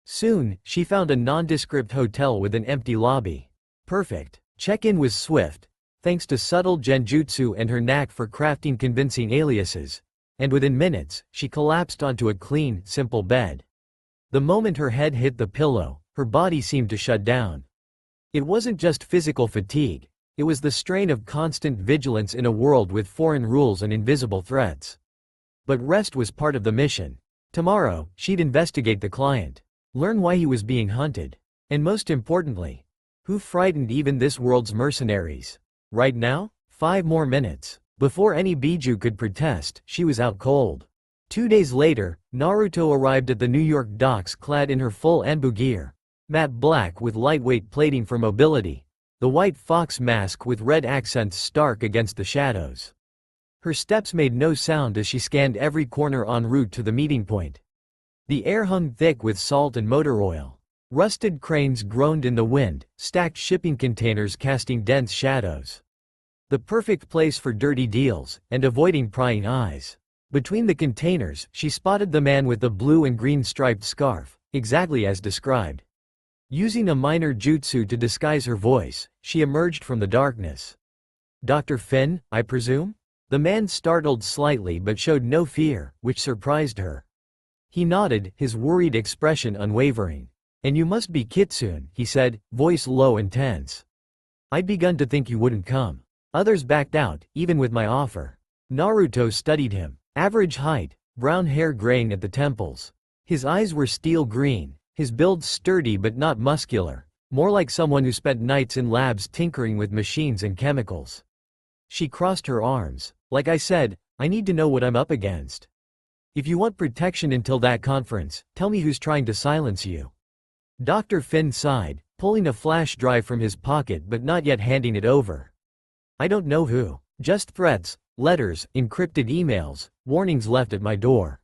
Soon, she found a nondescript hotel with an empty lobby. Perfect. Check-in was swift, thanks to subtle genjutsu and her knack for crafting convincing aliases, and within minutes, she collapsed onto a clean, simple bed. The moment her head hit the pillow, her body seemed to shut down. It wasn't just physical fatigue, it was the strain of constant vigilance in a world with foreign rules and invisible threats. But rest was part of the mission. Tomorrow, she'd investigate the client, learn why he was being hunted, and most importantly, who frightened even this world's mercenaries. Right now, 5 more minutes. Before any Bijuu could protest, she was out cold. 2 days later, Naruto arrived at the New York docks clad in her full Anbu gear, matte black with lightweight plating for mobility, the white fox mask with red accents stark against the shadows. Her steps made no sound as she scanned every corner en route to the meeting point. The air hung thick with salt and motor oil. Rusted cranes groaned in the wind, stacked shipping containers casting dense shadows. The perfect place for dirty deals, and avoiding prying eyes. Between the containers, she spotted the man with the blue and green striped scarf, exactly as described. Using a minor jutsu to disguise her voice, she emerged from the darkness. "Dr. Finn, I presume?" The man startled slightly but showed no fear, which surprised her. He nodded, his worried expression unwavering. "And you must be Kitsune," he said, voice low and tense. "I'd begun to think you wouldn't come. Others backed out, even with my offer." Naruto studied him. Average height, brown hair graying at the temples. His eyes were steel green, his build sturdy but not muscular, more like someone who spent nights in labs tinkering with machines and chemicals. She crossed her arms. "Like I said, I need to know what I'm up against. If you want protection until that conference, tell me who's trying to silence you." Dr. Finn sighed, pulling a flash drive from his pocket but not yet handing it over. "I don't know who. Just threats, letters, encrypted emails, warnings left at my door.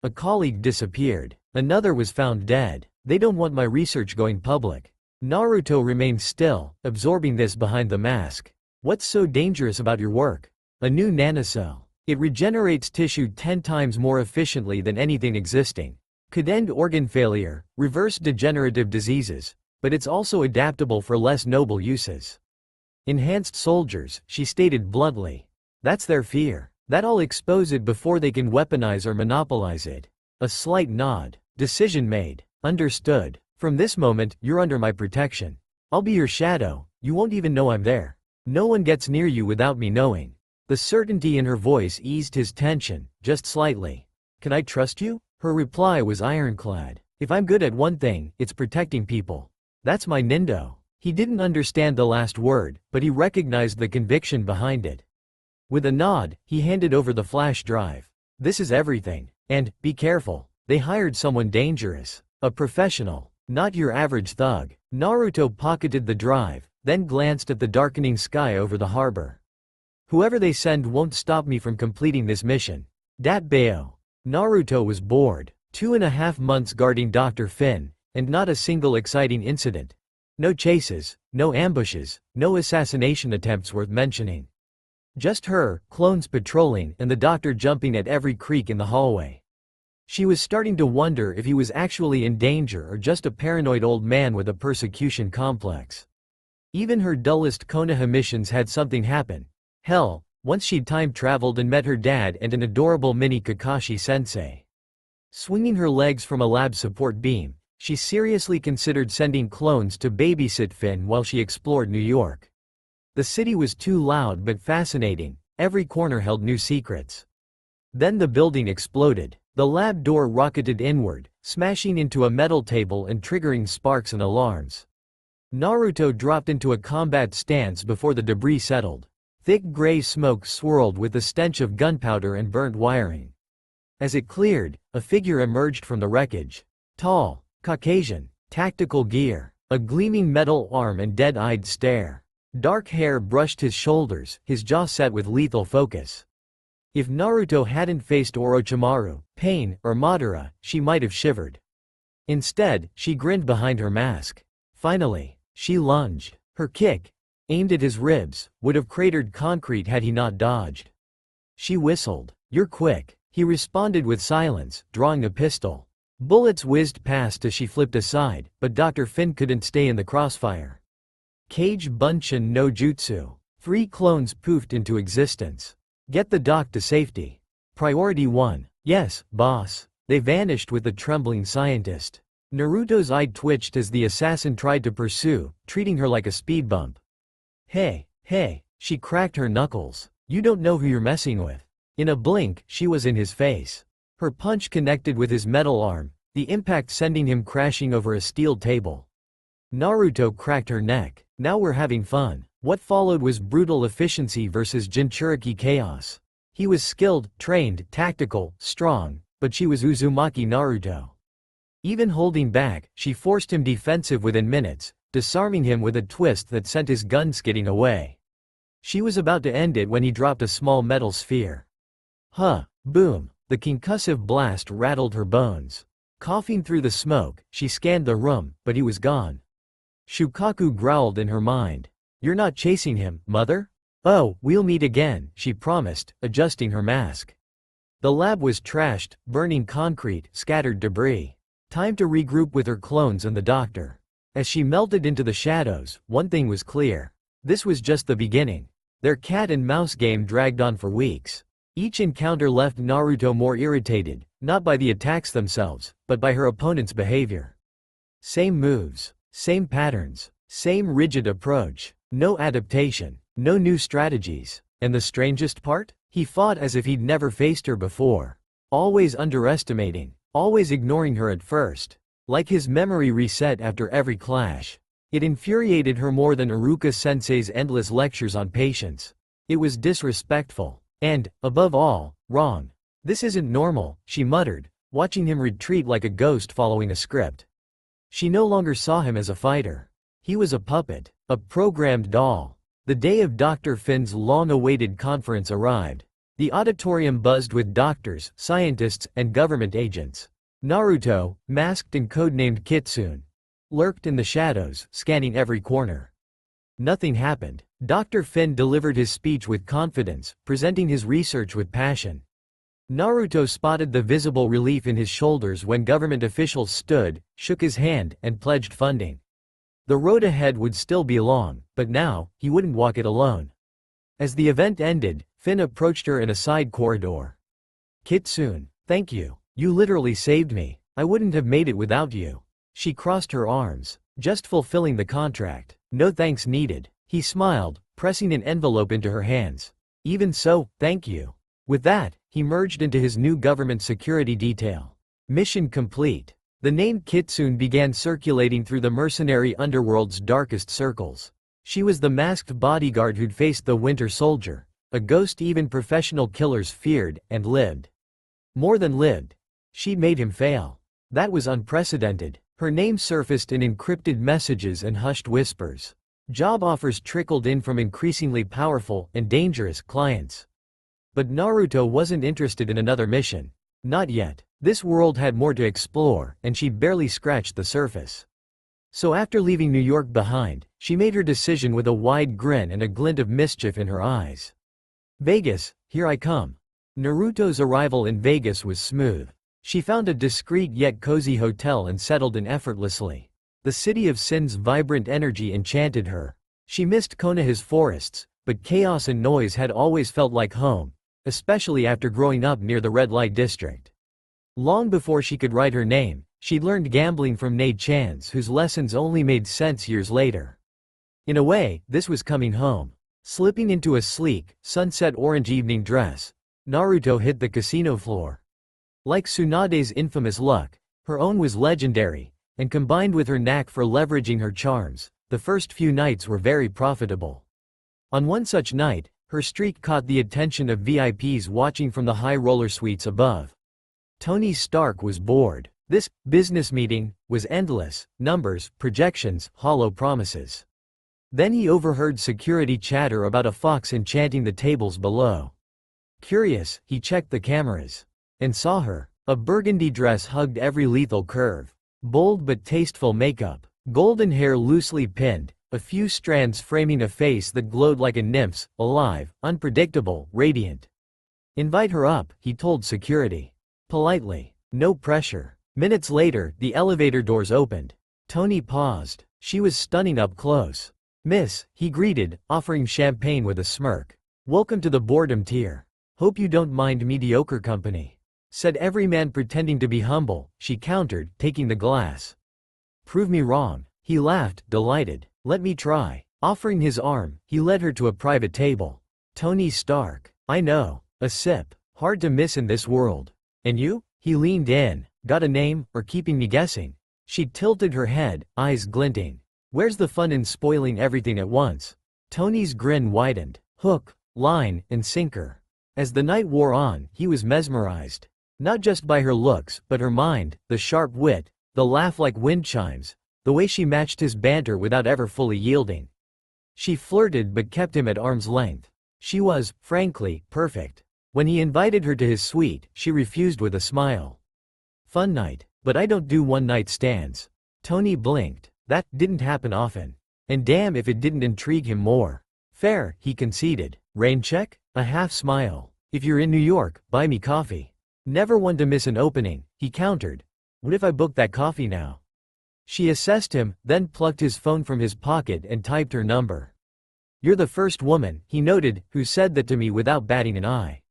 A colleague disappeared. Another was found dead. They don't want my research going public." Naruto remained still, absorbing this behind the mask. "What's so dangerous about your work?" "A new nanocell. It regenerates tissue 10 times more efficiently than anything existing. Could end organ failure, reverse degenerative diseases, but it's also adaptable for less noble uses. Enhanced soldiers," she stated bluntly. "That's their fear. That I'll expose it before they can weaponize or monopolize it." A slight nod. "Decision made. Understood. From this moment, you're under my protection. I'll be your shadow, you won't even know I'm there. No one gets near you without me knowing." The certainty in her voice eased his tension, just slightly. "Can I trust you?" Her reply was ironclad. "If I'm good at one thing, it's protecting people. That's my nindo." He didn't understand the last word, but he recognized the conviction behind it. With a nod, he handed over the flash drive. "This is everything. And, be careful, they hired someone dangerous. A professional, not your average thug." Naruto pocketed the drive, then glanced at the darkening sky over the harbor. "Whoever they send won't stop me from completing this mission. Dat Bayo." Naruto was bored. 2.5 months guarding Dr. Finn, and not a single exciting incident. No chases, no ambushes, no assassination attempts worth mentioning. Just her, clones patrolling, and the doctor jumping at every creak in the hallway. She was starting to wonder if he was actually in danger or just a paranoid old man with a persecution complex. Even her dullest Konoha missions had something happen. Hell, once she'd time-traveled and met her dad and an adorable mini Kakashi-sensei. Swinging her legs from a lab support beam, she seriously considered sending clones to babysit Finn while she explored New York. The city was too loud but fascinating, every corner held new secrets. Then the building exploded. The lab door rocketed inward, smashing into a metal table and triggering sparks and alarms. Naruto dropped into a combat stance before the debris settled. Thick gray smoke swirled with the stench of gunpowder and burnt wiring. As it cleared, a figure emerged from the wreckage. Tall, Caucasian, tactical gear, a gleaming metal arm and dead-eyed stare. Dark hair brushed his shoulders, his jaw set with lethal focus. If Naruto hadn't faced Orochimaru, Pain, or Madara, she might have shivered. Instead, she grinned behind her mask. Finally, she lunged. Her kick, aimed at his ribs, would have cratered concrete had he not dodged. She whistled. "You're quick." He responded with silence, drawing a pistol. Bullets whizzed past as she flipped aside, but Dr. Finn couldn't stay in the crossfire. Kage Bunshin no Jutsu. 3 clones poofed into existence. Get the doc to safety. Priority 1. Yes, boss. They vanished with the trembling scientist. Naruto's eye twitched as the assassin tried to pursue, treating her like a speed bump. Hey, she cracked her knuckles. You don't know who you're messing with. In a blink, she was in his face. Her punch connected with his metal arm, the impact sending him crashing over a steel table. Naruto cracked her neck. Now we're having fun. What followed was brutal efficiency versus Jinchuriki chaos. He was skilled, trained, tactical, strong, but she was Uzumaki Naruto. Even holding back, she forced him defensive within minutes, disarming him with a twist that sent his gun skidding away. She was about to end it when he dropped a small metal sphere. Boom. The concussive blast rattled her bones. Coughing through the smoke, she scanned the room, but he was gone. Shukaku growled in her mind. You're not chasing him, mother? Oh, we'll meet again, she promised, adjusting her mask. The lab was trashed, burning concrete, scattered debris. Time to regroup with her clones and the doctor. As she melted into the shadows, one thing was clear. This was just the beginning. Their cat and mouse game dragged on for weeks. Each encounter left Naruto more irritated, not by the attacks themselves, but by her opponent's behavior. Same moves, same patterns, same rigid approach, no adaptation, no new strategies. And the strangest part? He fought as if he'd never faced her before. Always underestimating, always ignoring her at first. Like his memory reset after every clash. It infuriated her more than Iruka-sensei's endless lectures on patience. It was disrespectful. And, above all, wrong. This isn't normal, she muttered, watching him retreat like a ghost following a script. She no longer saw him as a fighter. He was a puppet, a programmed doll. The day of Dr. Finn's long-awaited conference arrived. The auditorium buzzed with doctors, scientists, and government agents. Naruto, masked and codenamed Kitsune, lurked in the shadows, scanning every corner. Nothing happened. Dr. Finn delivered his speech with confidence, presenting his research with passion. Naruto spotted the visible relief in his shoulders when government officials stood, shook his hand, and pledged funding. The road ahead would still be long, but now, he wouldn't walk it alone. As the event ended, Finn approached her in a side corridor. Kitsune, thank you. You literally saved me. I wouldn't have made it without you. She crossed her arms. Just fulfilling the contract. No thanks needed. He smiled, pressing an envelope into her hands. Even so, thank you. With that, he merged into his new government security detail. Mission complete. The name Kitsune began circulating through the mercenary underworld's darkest circles. She was the masked bodyguard who'd faced the Winter Soldier, a ghost even professional killers feared, and lived. More than lived. She'd made him fail. That was unprecedented. Her name surfaced in encrypted messages and hushed whispers. Job offers trickled in from increasingly powerful and dangerous clients. But Naruto wasn't interested in another mission. Not yet. This world had more to explore, and she'd barely scratched the surface. So after leaving New York behind, she made her decision with a wide grin and a glint of mischief in her eyes. Vegas, here I come. Naruto's arrival in Vegas was smooth. She found a discreet yet cozy hotel and settled in effortlessly. The city of sin's vibrant energy enchanted her. She missed Konoha's forests, but chaos and noise had always felt like home, especially after growing up near the red light district. Long before she could write her name, she'd learned gambling from Nei-chan's whose lessons only made sense years later. In a way, this was coming home. Slipping into a sleek, sunset orange evening dress, Naruto hit the casino floor. Like Tsunade's infamous luck, her own was legendary, and combined with her knack for leveraging her charms, the first few nights were very profitable. On one such night, her streak caught the attention of VIPs watching from the high roller suites above. Tony Stark was bored. This business meeting was endless, numbers, projections, hollow promises. Then he overheard security chatter about a fox enchanting the tables below. Curious, he checked the cameras. And saw her. A burgundy dress hugged every lethal curve. Bold but tasteful makeup. Golden hair loosely pinned, a few strands framing a face that glowed like a nymph's, alive, unpredictable, radiant. Invite her up, he told security. Politely. No pressure. Minutes later, the elevator doors opened. Tony paused. She was stunning up close. Miss, he greeted, offering champagne with a smirk. Welcome to the boredom tier. Hope you don't mind mediocre company. Said every man pretending to be humble, she countered, taking the glass. Prove me wrong. He laughed, delighted. Let me try. Offering his arm, he led her to a private table. Tony Stark. I know. A sip. Hard to miss in this world. And you? He leaned in. Got a name, or keeping me guessing? She tilted her head, eyes glinting. Where's the fun in spoiling everything at once? Tony's grin widened. Hook, line, and sinker. As the night wore on, he was mesmerized. Not just by her looks, but her mind, the sharp wit, the laugh like wind chimes, the way she matched his banter without ever fully yielding. She flirted but kept him at arm's length. She was, frankly, perfect. When he invited her to his suite, she refused with a smile. Fun night, but I don't do one-night stands. Tony blinked. That didn't happen often. And damn if it didn't intrigue him more. Fair, he conceded. Rain check? A half smile. If you're in New York, buy me coffee. Never one to miss an opening, he countered. What if I book that coffee now? She assessed him, then plucked his phone from his pocket and typed her number. You're the first woman, he noted, who said that to me without batting an eye.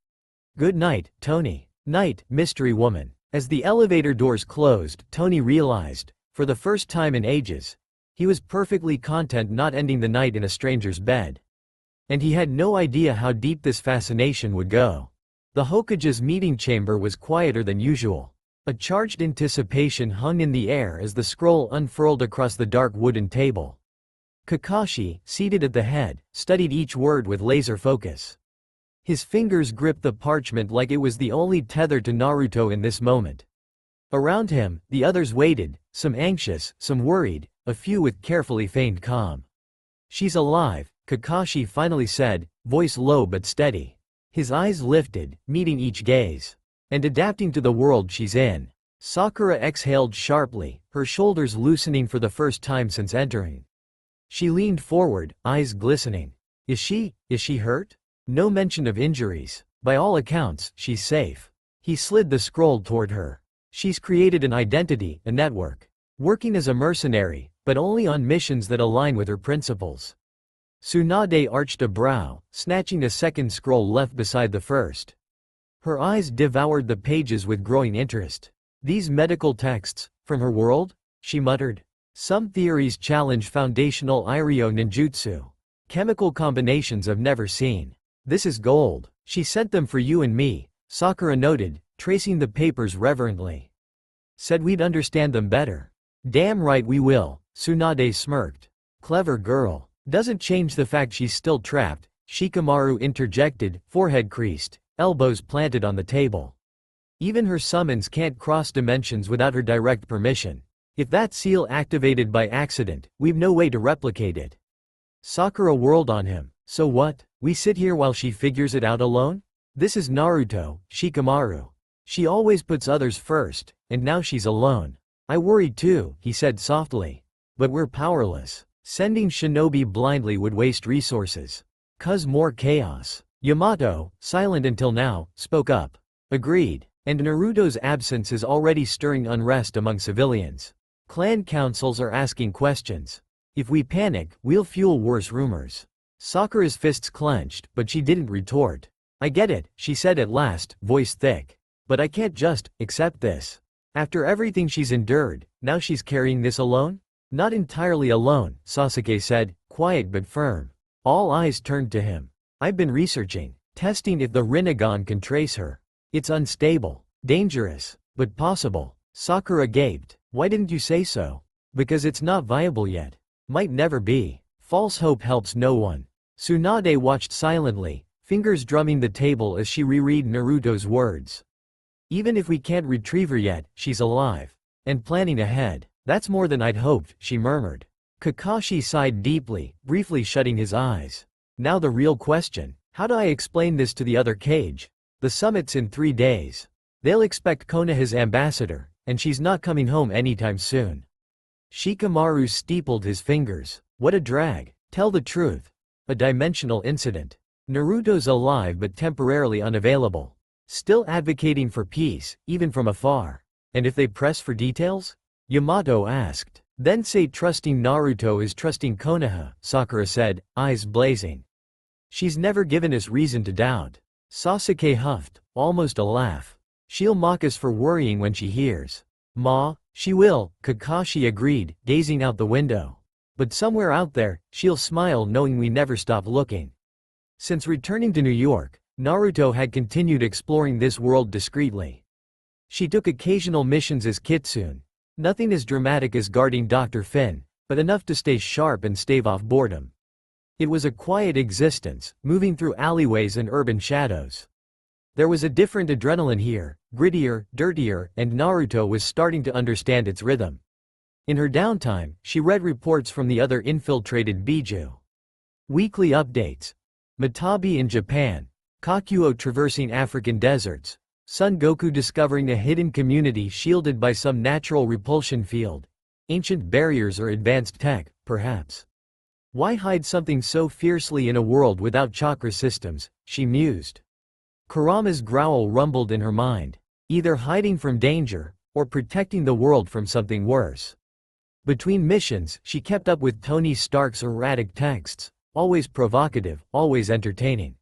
Good night, Tony. Night, mystery woman. As the elevator doors closed, Tony realized, for the first time in ages, he was perfectly content not ending the night in a stranger's bed. And he had no idea how deep this fascination would go. The Hokage's meeting chamber was quieter than usual. A charged anticipation hung in the air as the scroll unfurled across the dark wooden table. Kakashi, seated at the head, studied each word with laser focus. His fingers gripped the parchment like it was the only tether to Naruto in this moment. Around him, the others waited, some anxious, some worried, a few with carefully feigned calm. She's alive, Kakashi finally said, voice low but steady. His eyes lifted, meeting each gaze. And adapting to the world she's in. Sakura exhaled sharply, her shoulders loosening for the first time since entering. She leaned forward, eyes glistening. Is she hurt? No mention of injuries. By all accounts, she's safe. He slid the scroll toward her. She's created an identity, a network. Working as a mercenary, but only on missions that align with her principles. Tsunade arched a brow, snatching a second scroll left beside the first. Her eyes devoured the pages with growing interest. These medical texts, from her world? She muttered. Some theories challenge foundational Iryo ninjutsu. Chemical combinations I've never seen. This is gold. She sent them for you and me, Sakura noted, tracing the papers reverently. Said we'd understand them better. Damn right we will, Tsunade smirked. Clever girl. Doesn't change the fact she's still trapped, Shikamaru interjected, forehead creased, elbows planted on the table. Even her summons can't cross dimensions without her direct permission. If that seal activated by accident, we've no way to replicate it. Sakura whirled on him. So what? We sit here while she figures it out alone? This is Naruto, Shikamaru. She always puts others first, and now she's alone. I worry too, he said softly. But we're powerless. Sending shinobi blindly would waste resources. Cause more chaos. Yamato, silent until now, spoke up. Agreed. And Naruto's absence is already stirring unrest among civilians. Clan councils are asking questions. If we panic, we'll fuel worse rumors. Sakura's fists clenched, but she didn't retort. I get it, she said at last, voice thick. But I can't just accept this. After everything she's endured, now she's carrying this alone? Not entirely alone, Sasuke said, quiet but firm. All eyes turned to him. I've been researching, testing if the Rinnegan can trace her. It's unstable, dangerous, but possible. Sakura gaped. Why didn't you say so? Because it's not viable yet. Might never be. False hope helps no one. Tsunade watched silently, fingers drumming the table as she reread Naruto's words. Even if we can't retrieve her yet, she's alive. And planning ahead. That's more than I'd hoped, she murmured. Kakashi sighed deeply, briefly shutting his eyes. Now the real question. How do I explain this to the other cage? The summit's in 3 days. They'll expect Konoha's ambassador, and she's not coming home anytime soon. Shikamaru steepled his fingers. What a drag. Tell the truth. A dimensional incident. Naruto's alive but temporarily unavailable. Still advocating for peace, even from afar. And if they press for details? Yamato asked. Then say trusting Naruto is trusting Konoha, Sakura said, eyes blazing. She's never given us reason to doubt. Sasuke huffed, almost a laugh. She'll mock us for worrying when she hears. Ma, she will, Kakashi agreed, gazing out the window. But somewhere out there, she'll smile knowing we never stop looking. Since returning to New York, Naruto had continued exploring this world discreetly. She took occasional missions as Kitsune. Nothing as dramatic as guarding Dr. Finn, but enough to stay sharp and stave off boredom. It was a quiet existence, moving through alleyways and urban shadows. There was a different adrenaline here, grittier, dirtier, and Naruto was starting to understand its rhythm. In her downtime, she read reports from the other infiltrated Biju. Weekly updates. Matabi in Japan, Kakuo traversing African deserts, Son Goku discovering a hidden community shielded by some natural repulsion field. Ancient barriers or advanced tech, perhaps. Why hide something so fiercely in a world without chakra systems, she mused. Kurama's growl rumbled in her mind, either hiding from danger, or protecting the world from something worse. Between missions, she kept up with Tony Stark's erratic texts, always provocative, always entertaining.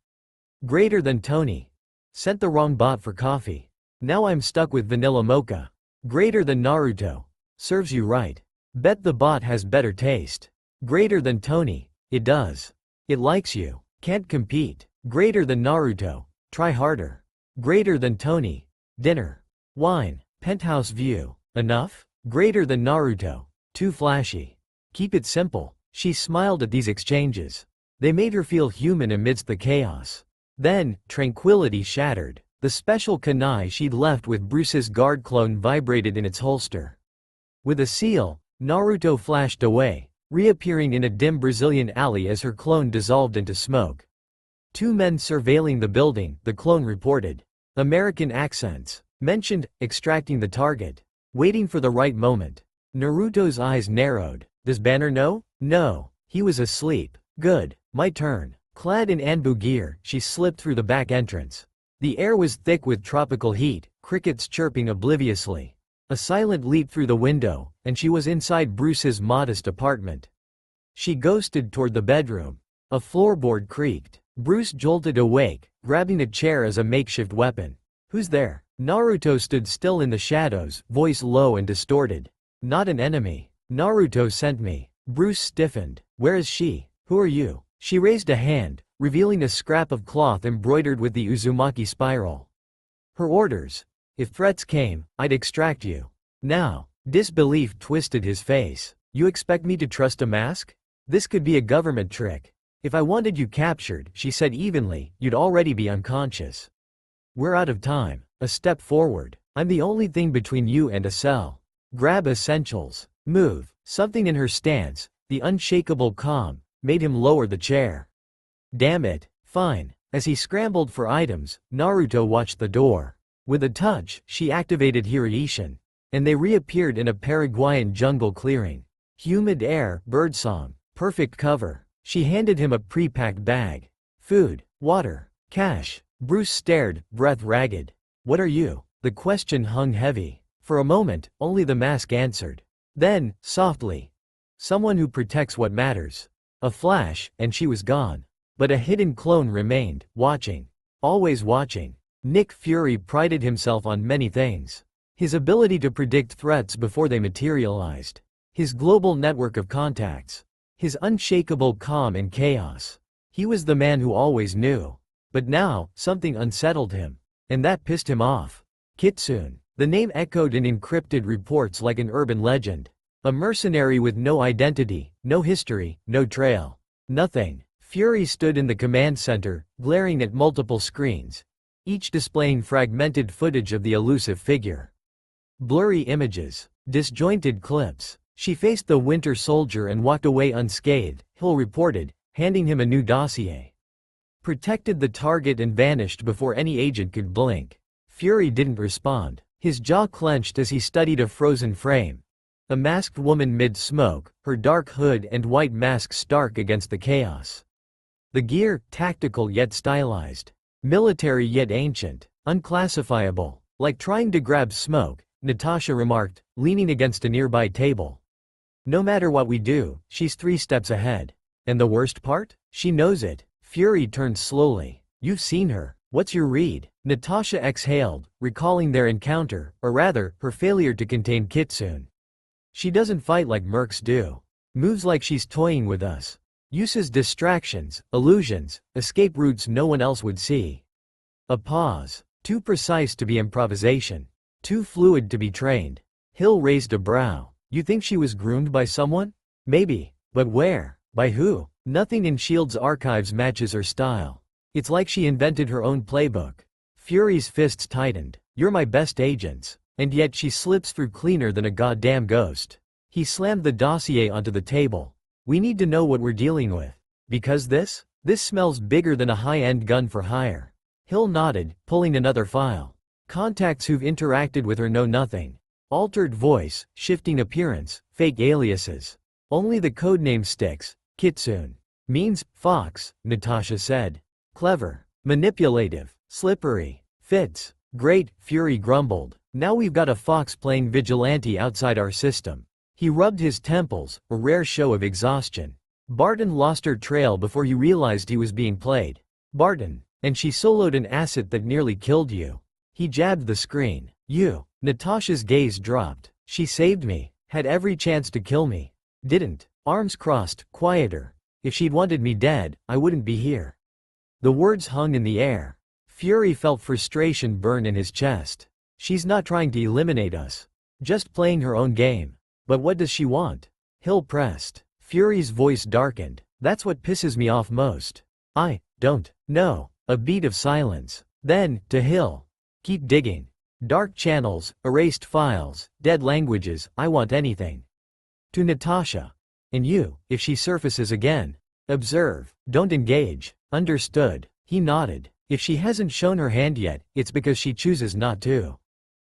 Greater than Tony. Sent the wrong bot for coffee. Now I'm stuck with vanilla mocha. Greater than Naruto. Serves you right. Bet the bot has better taste. Greater than Tony. It does. It likes you. Can't compete. Greater than Naruto. Try harder. Greater than Tony. Dinner. Wine. Penthouse view. Enough? Greater than Naruto. Too flashy. Keep it simple. She smiled at these exchanges. They made her feel human amidst the chaos. Then, tranquility shattered. The special kunai she'd left with Bruce's guard clone vibrated in its holster. With a seal, Naruto flashed away, reappearing in a dim Brazilian alley as her clone dissolved into smoke. Two men surveilling the building, the clone reported. American accents. Mentioned, extracting the target. Waiting for the right moment. Naruto's eyes narrowed. Does Banner know? No. He was asleep. Good. My turn. Clad in Anbu gear, she slipped through the back entrance. The air was thick with tropical heat, crickets chirping obliviously. A silent leap through the window, and she was inside Bruce's modest apartment. She ghosted toward the bedroom. A floorboard creaked. Bruce jolted awake, grabbing a chair as a makeshift weapon. Who's there? Naruto stood still in the shadows, voice low and distorted. Not an enemy. Naruto sent me. Bruce stiffened. Where is she? Who are you? She raised a hand, revealing a scrap of cloth embroidered with the Uzumaki spiral. Her orders. If threats came, I'd extract you. Now. Disbelief twisted his face. You expect me to trust a mask? This could be a government trick. If I wanted you captured, she said evenly, you'd already be unconscious. We're out of time. A step forward. I'm the only thing between you and a cell. Grab essentials. Move. Something in her stance, the unshakable calm, made him lower the chair. Damn it, fine. As he scrambled for items, Naruto watched the door. With a touch, she activated Hiraishin. And they reappeared in a Paraguayan jungle clearing. Humid air, birdsong, perfect cover. She handed him a pre-packed bag. Food, water, cash. Bruce stared, breath ragged. What are you? The question hung heavy. For a moment, only the mask answered. Then, softly. Someone who protects what matters. A flash, and she was gone. But a hidden clone remained, watching. Always watching. Nick Fury prided himself on many things. His ability to predict threats before they materialized. His global network of contacts. His unshakable calm in chaos. He was the man who always knew. But now, something unsettled him. And that pissed him off. Kitsune. The name echoed in encrypted reports like an urban legend. A mercenary with no identity, no history, no trail. Nothing. Fury stood in the command center, glaring at multiple screens, each displaying fragmented footage of the elusive figure. Blurry images. Disjointed clips. She faced the Winter Soldier and walked away unscathed, Hill reported, handing him a new dossier. Protected the target and vanished before any agent could blink. Fury didn't respond. His jaw clenched as he studied a frozen frame. A masked woman mid-smoke, her dark hood and white mask stark against the chaos. The gear, tactical yet stylized. Military yet ancient. Unclassifiable. Like trying to grab smoke, Natasha remarked, leaning against a nearby table. No matter what we do, she's 3 steps ahead. And the worst part? She knows it. Fury turned slowly. You've seen her. What's your read? Natasha exhaled, recalling their encounter, or rather, her failure to contain Kitsune. She doesn't fight like mercs do. Moves like she's toying with us. Uses distractions, illusions, escape routes no one else would see. A pause. Too precise to be improvisation. Too fluid to be trained. Hill raised a brow. You think she was groomed by someone? Maybe. But where? By who? Nothing in S.H.I.E.L.D's archives matches her style. It's like she invented her own playbook. Fury's fists tightened. You're my best agents. And yet she slips through cleaner than a goddamn ghost. He slammed the dossier onto the table. We need to know what we're dealing with. Because this smells bigger than a high-end gun for hire. Hill nodded, pulling another file. Contacts who've interacted with her know nothing. Altered voice, shifting appearance, fake aliases. Only the codename sticks. Kitsune. Means fox, Natasha said. Clever. Manipulative. Slippery. Fits. Great, Fury grumbled. Now we've got a fox playing vigilante outside our system. He rubbed his temples, a rare show of exhaustion. Barton lost her trail before he realized he was being played. Barton. And she soloed an asset that nearly killed you. He jabbed the screen. You. Natasha's gaze dropped. She saved me. Had every chance to kill me. Didn't. Arms crossed, quieter. If she'd wanted me dead, I wouldn't be here. The words hung in the air. Fury felt frustration burn in his chest. She's not trying to eliminate us. Just playing her own game. But what does she want? Hill pressed. Fury's voice darkened. That's what pisses me off most. I don't know. A beat of silence. Then, to Hill. Keep digging. Dark channels, erased files, dead languages, I want anything. To Natasha. And you, if she surfaces again. Observe. Don't engage. Understood. He nodded. If she hasn't shown her hand yet, it's because she chooses not to.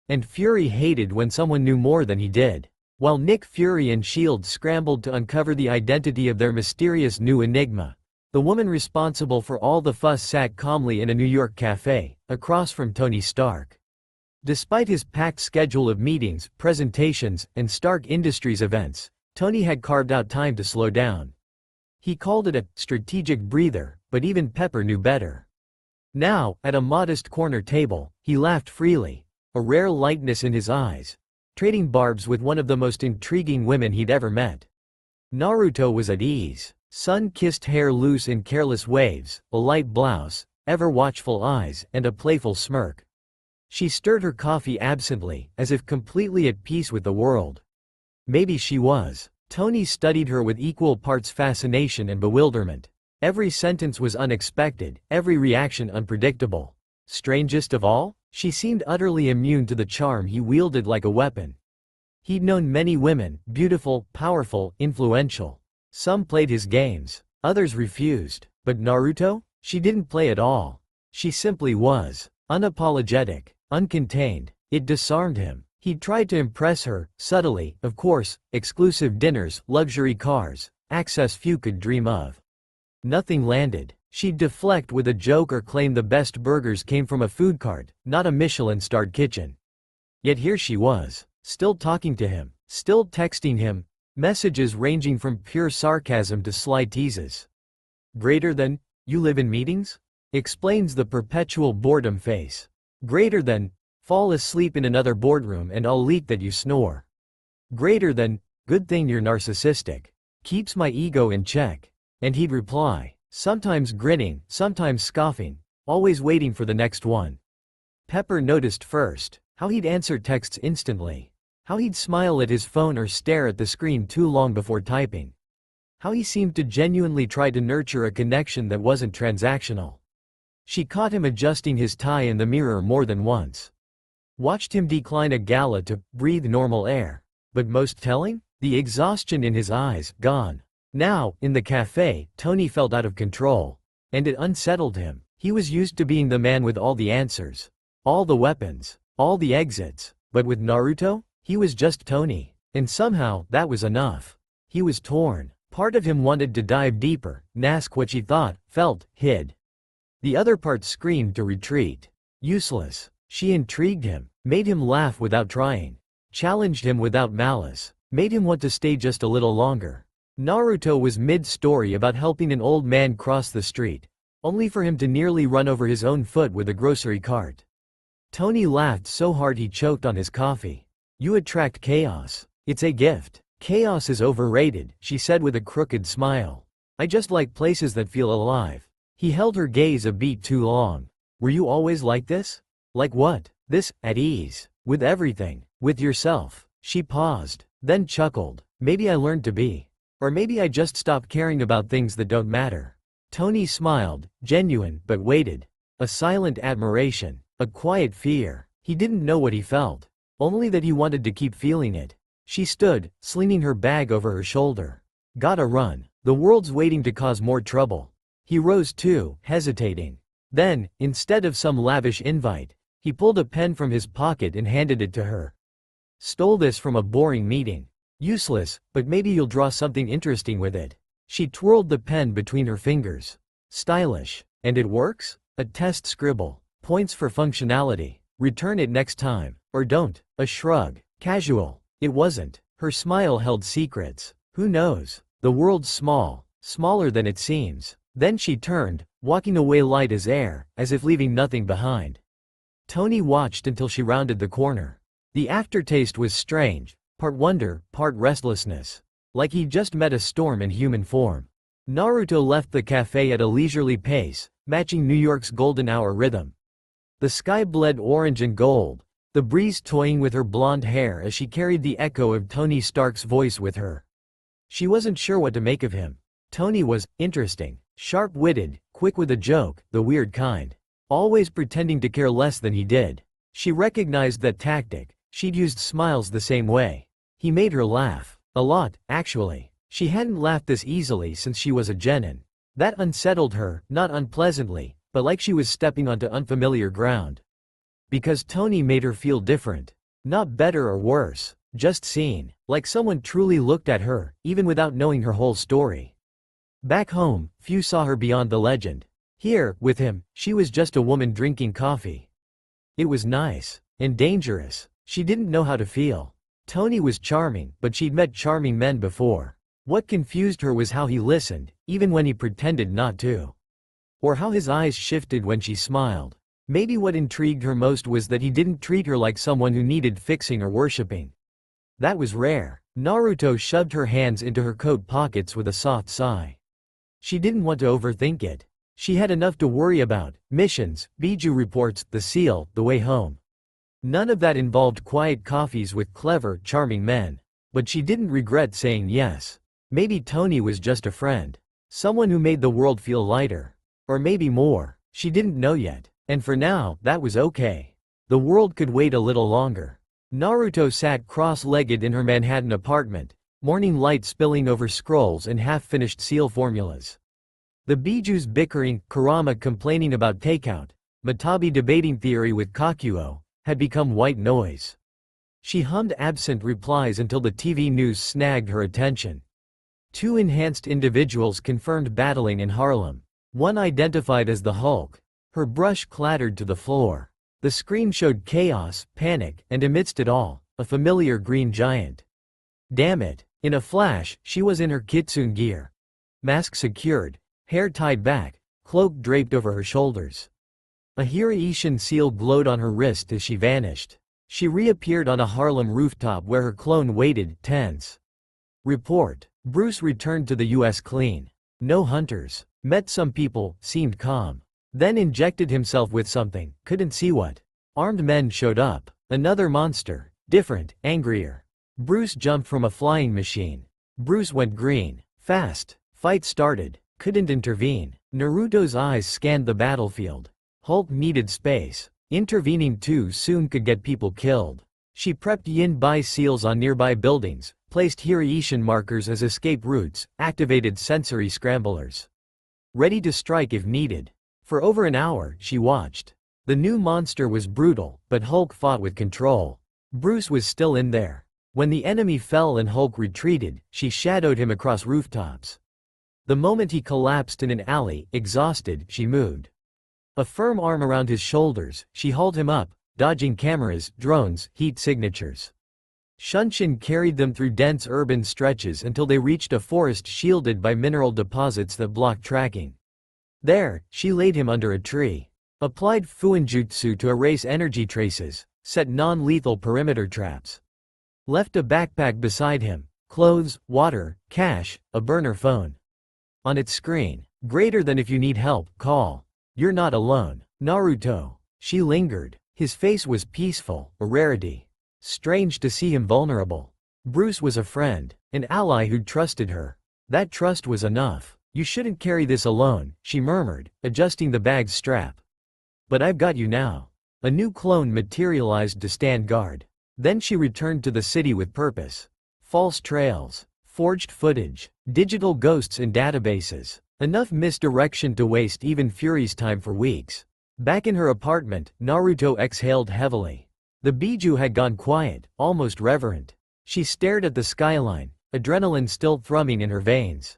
And Fury hated when someone knew more than he did. While Nick Fury and S.H.I.E.L.D. scrambled to uncover the identity of their mysterious new enigma, the woman responsible for all the fuss sat calmly in a New York cafe, across from Tony Stark. Despite his packed schedule of meetings, presentations, and Stark Industries events, Tony had carved out time to slow down. He called it a strategic breather, but even Pepper knew better. Now, at a modest corner table, he laughed freely, a rare lightness in his eyes, trading barbs with one of the most intriguing women he'd ever met. Naruto was at ease. Sun-kissed hair loose in careless waves, a light blouse, ever-watchful eyes, and a playful smirk. She stirred her coffee absently, as if completely at peace with the world. Maybe she was. Tony studied her with equal parts fascination and bewilderment. Every sentence was unexpected, every reaction unpredictable. Strangest of all, she seemed utterly immune to the charm he wielded like a weapon. He'd known many women, beautiful, powerful, influential. Some played his games, others refused. But Naruto? She didn't play at all. She simply was. Unapologetic, uncontained. It disarmed him. He'd tried to impress her, subtly, of course, exclusive dinners, luxury cars, access few could dream of. Nothing landed. She'd deflect with a joke or claim the best burgers came from a food cart, not a Michelin-starred kitchen. Yet here she was, still talking to him, still texting him, messages ranging from pure sarcasm to sly teases. Greater than, you live in meetings? Explains the perpetual boredom face. Greater than, fall asleep in another boardroom and I'll leak that you snore. Greater than, good thing you're narcissistic. Keeps my ego in check. And he'd reply, sometimes grinning, sometimes scoffing, always waiting for the next one. Pepper noticed first, how he'd answer texts instantly. How he'd smile at his phone or stare at the screen too long before typing. How he seemed to genuinely try to nurture a connection that wasn't transactional. She caught him adjusting his tie in the mirror more than once. Watched him decline a gala to breathe normal air. But most telling? The exhaustion in his eyes, gone. Now, in the cafe, Tony felt out of control. And it unsettled him. He was used to being the man with all the answers. All the weapons. All the exits. But with Naruto? He was just Tony. And somehow, that was enough. He was torn. Part of him wanted to dive deeper, ask what she thought, felt, hid. The other part screamed to retreat. Useless. She intrigued him, made him laugh without trying, challenged him without malice, made him want to stay just a little longer. Naruto was mid-story about helping an old man cross the street, only for him to nearly run over his own foot with a grocery cart. Tony laughed so hard he choked on his coffee. You attract chaos. It's a gift. Chaos is overrated, she said with a crooked smile. I just like places that feel alive. He held her gaze a beat too long. Were you always like this? Like what? This, at ease. With everything. With yourself. She paused, then chuckled. Maybe I learned to be. Or maybe I just stopped caring about things that don't matter. Tony smiled, genuine, but waited. A silent admiration. A quiet fear. He didn't know what he felt. Only that he wanted to keep feeling it. She stood, slinging her bag over her shoulder. Gotta run. The world's waiting to cause more trouble. He rose too, hesitating. Then, instead of some lavish invite, he pulled a pen from his pocket and handed it to her. Stole this from a boring meeting. Useless, but maybe you'll draw something interesting with it. She twirled the pen between her fingers. Stylish. And it works? A test scribble. Points for functionality. Return it next time. Or don't. A shrug. Casual. It wasn't. Her smile held secrets. Who knows? The world's small. Smaller than it seems. Then she turned, walking away light as air, as if leaving nothing behind. Tony watched until she rounded the corner. The aftertaste was strange, part wonder, part restlessness. Like he'd just met a storm in human form. Naruto left the cafe at a leisurely pace, matching New York's golden hour rhythm. The sky bled orange and gold, the breeze toying with her blonde hair as she carried the echo of Tony Stark's voice with her. She wasn't sure what to make of him. Tony was interesting, sharp-witted, quick with a joke, the weird kind. Always pretending to care less than he did. She recognized that tactic. She'd used smiles the same way. He made her laugh. A lot, actually. She hadn't laughed this easily since she was a genin. That unsettled her, not unpleasantly, but like she was stepping onto unfamiliar ground. Because Tony made her feel different. Not better or worse, just seen, like someone truly looked at her, even without knowing her whole story. Back home, few saw her beyond the legend. Here, with him, she was just a woman drinking coffee. It was nice. And dangerous. She didn't know how to feel. Tony was charming, but she'd met charming men before. What confused her was how he listened, even when he pretended not to. Or how his eyes shifted when she smiled. Maybe what intrigued her most was that he didn't treat her like someone who needed fixing or worshipping. That was rare. Naruto shoved her hands into her coat pockets with a soft sigh. She didn't want to overthink it. She had enough to worry about: missions, Bijuus reports, the seal, the way home. None of that involved quiet coffees with clever, charming men. But she didn't regret saying yes. Maybe Tony was just a friend. Someone who made the world feel lighter. Or maybe more. She didn't know yet. And for now, that was okay. The world could wait a little longer. Naruto sat cross-legged in her Manhattan apartment, morning light spilling over scrolls and half-finished seal formulas. The Bijuus bickering, Kurama complaining about takeout, Matabi debating theory with Kakuo, had become white noise. She hummed absent replies until the TV news snagged her attention. Two enhanced individuals confirmed battling in Harlem. One identified as the Hulk. Her brush clattered to the floor. The screen showed chaos, panic, and amidst it all, a familiar green giant. Damn it. In a flash, she was in her Kitsune gear. Mask secured, hair tied back, cloak draped over her shoulders. A Hiraishin seal glowed on her wrist as she vanished. She reappeared on a Harlem rooftop where her clone waited, tense. Report. Bruce returned to the US clean. No hunters. Met some people, seemed calm. Then injected himself with something, couldn't see what. Armed men showed up. Another monster. Different, angrier. Bruce jumped from a flying machine. Bruce went green. Fast. Fight started. Couldn't intervene. Naruto's eyes scanned the battlefield. Hulk needed space. Intervening too soon could get people killed. She prepped Yin-Bai seals on nearby buildings, placed Hiraishin markers as escape routes, activated sensory scramblers. Ready to strike if needed. For over an hour, she watched. The new monster was brutal, but Hulk fought with control. Bruce was still in there. When the enemy fell and Hulk retreated, she shadowed him across rooftops. The moment he collapsed in an alley, exhausted, she moved. A firm arm around his shoulders, she hauled him up, dodging cameras, drones, heat signatures. Shunshin carried them through dense urban stretches until they reached a forest shielded by mineral deposits that blocked tracking. There, she laid him under a tree. Applied Fuinjutsu to erase energy traces, set non-lethal perimeter traps. Left a backpack beside him, clothes, water, cash, a burner phone. On its screen, greater than if you need help, call. You're not alone. Naruto. She lingered. His face was peaceful, a rarity. Strange to see him vulnerable. Bruce was a friend, an ally who'd trusted her. That trust was enough. You shouldn't carry this alone, she murmured, adjusting the bag's strap. But I've got you now. A new clone materialized to stand guard. Then she returned to the city with purpose. False trails, forged footage, digital ghosts in databases. Enough misdirection to waste even Fury's time for weeks. Back in her apartment, Naruto exhaled heavily. The Bijuu had gone quiet, almost reverent. She stared at the skyline, adrenaline still thrumming in her veins.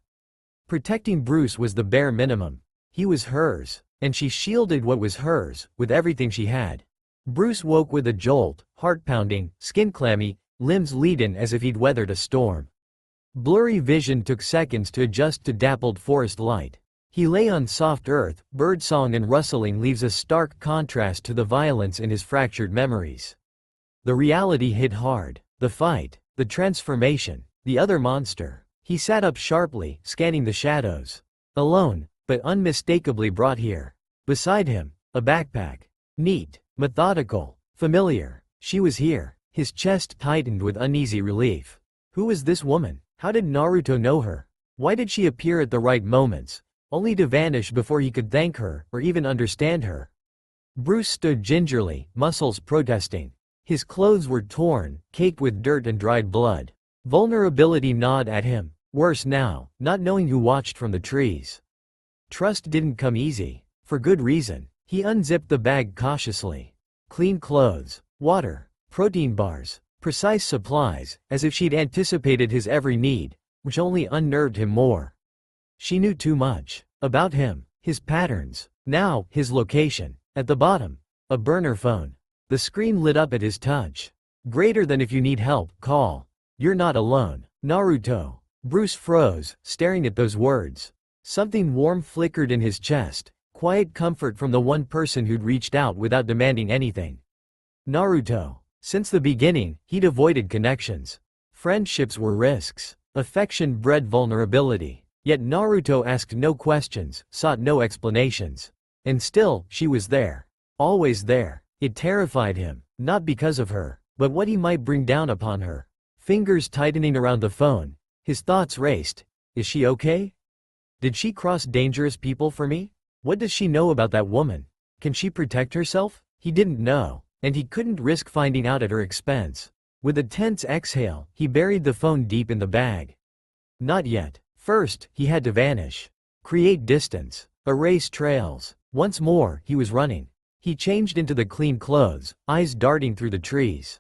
Protecting Bruce was the bare minimum. He was hers, and she shielded what was hers, with everything she had. Bruce woke with a jolt, heart pounding, skin clammy, limbs leaden as if he'd weathered a storm. Blurry vision took seconds to adjust to dappled forest light. He lay on soft earth, birdsong and rustling leaves a stark contrast to the violence in his fractured memories. The reality hit hard. The fight, the transformation, the other monster. He sat up sharply, scanning the shadows. Alone, but unmistakably brought here. Beside him, a backpack. Neat, methodical, familiar. She was here. His chest tightened with uneasy relief. Who was this woman? How did Naruto know her? Why did she appear at the right moments, only to vanish before he could thank her or even understand her? Bruce stood gingerly, muscles protesting. His clothes were torn, caked with dirt and dried blood. Vulnerability gnawed at him, worse now, not knowing who watched from the trees. Trust didn't come easy, for good reason. He unzipped the bag cautiously. Clean clothes, water, protein bars, precise supplies, as if she'd anticipated his every need, which only unnerved him more. She knew too much. About him, his patterns, now, his location. At the bottom, a burner phone. The screen lit up at his touch. Greater than if you need help, call. You're not alone. Naruto. Bruce froze, staring at those words. Something warm flickered in his chest, quiet comfort from the one person who'd reached out without demanding anything. Naruto. Since the beginning, he'd avoided connections. Friendships were risks. Affection bred vulnerability. Yet Naruto asked no questions, sought no explanations. And still, she was there. Always there. It terrified him, not because of her, but what he might bring down upon her. Fingers tightening around the phone, his thoughts raced. Is she okay? Did she cross dangerous people for me? What does she know about that woman? Can she protect herself? He didn't know, and he couldn't risk finding out at her expense. With a tense exhale, he buried the phone deep in the bag. Not yet. First, he had to vanish. Create distance. Erase trails. Once more, he was running. He changed into the clean clothes, eyes darting through the trees.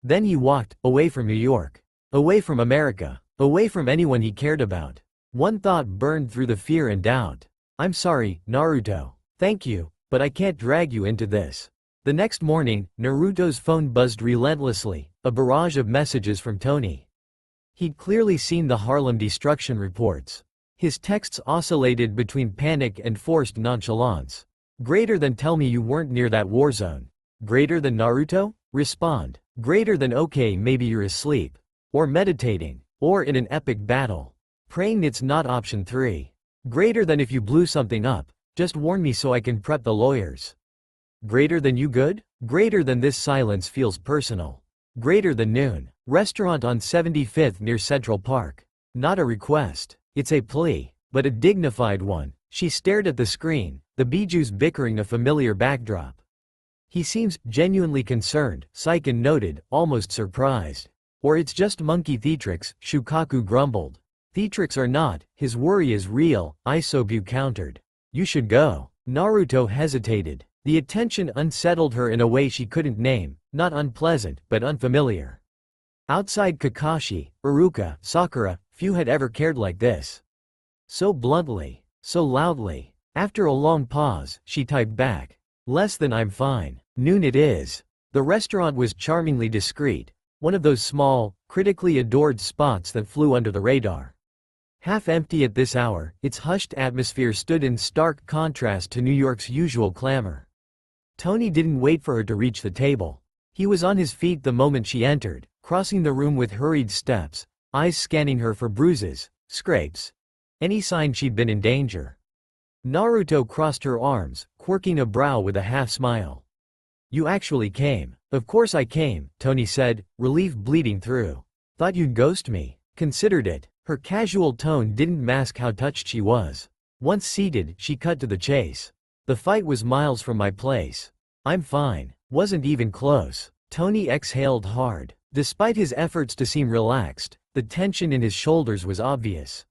Then he walked, away from New York. Away from America. Away from anyone he cared about. One thought burned through the fear and doubt. I'm sorry, Naruto. Thank you, but I can't drag you into this. The next morning, Naruto's phone buzzed relentlessly, a barrage of messages from Tony. He'd clearly seen the Harlem destruction reports. His texts oscillated between panic and forced nonchalance. Greater than tell me you weren't near that war zone. Greater than Naruto? Respond. Greater than okay maybe you're asleep. Or meditating. Or in an epic battle. Praying it's not option 3. Greater than if you blew something up. Just warn me so I can prep the lawyers. Greater than you good? Greater than this silence feels personal. Greater than noon. Restaurant on 75th near Central Park. Not a request. It's a plea. But a dignified one. She stared at the screen, the Bijuus bickering a familiar backdrop. He seems genuinely concerned, Saiken noted, almost surprised. Or it's just monkey theatrics, Shukaku grumbled. Theatrics or not, his worry is real, Isobu countered. You should go. Naruto hesitated. The attention unsettled her in a way she couldn't name, not unpleasant, but unfamiliar. Outside Kakashi, Iruka, Sakura, few had ever cared like this. So bluntly, so loudly. After a long pause, she typed back. Less than I'm fine. Noon it is. The restaurant was charmingly discreet, one of those small, critically adored spots that flew under the radar. Half empty at this hour, its hushed atmosphere stood in stark contrast to New York's usual clamor. Tony didn't wait for her to reach the table. He was on his feet the moment she entered, crossing the room with hurried steps, eyes scanning her for bruises, scrapes, any sign she'd been in danger. Naruto crossed her arms, quirking a brow with a half-smile. You actually came. Of course I came, Tony said, relief bleeding through. Thought you'd ghost me. Considered it. Her casual tone didn't mask how touched she was. Once seated, she cut to the chase. The fight was miles from my place. I'm fine. Wasn't even close. Tony exhaled hard. Despite his efforts to seem relaxed, the tension in his shoulders was obvious.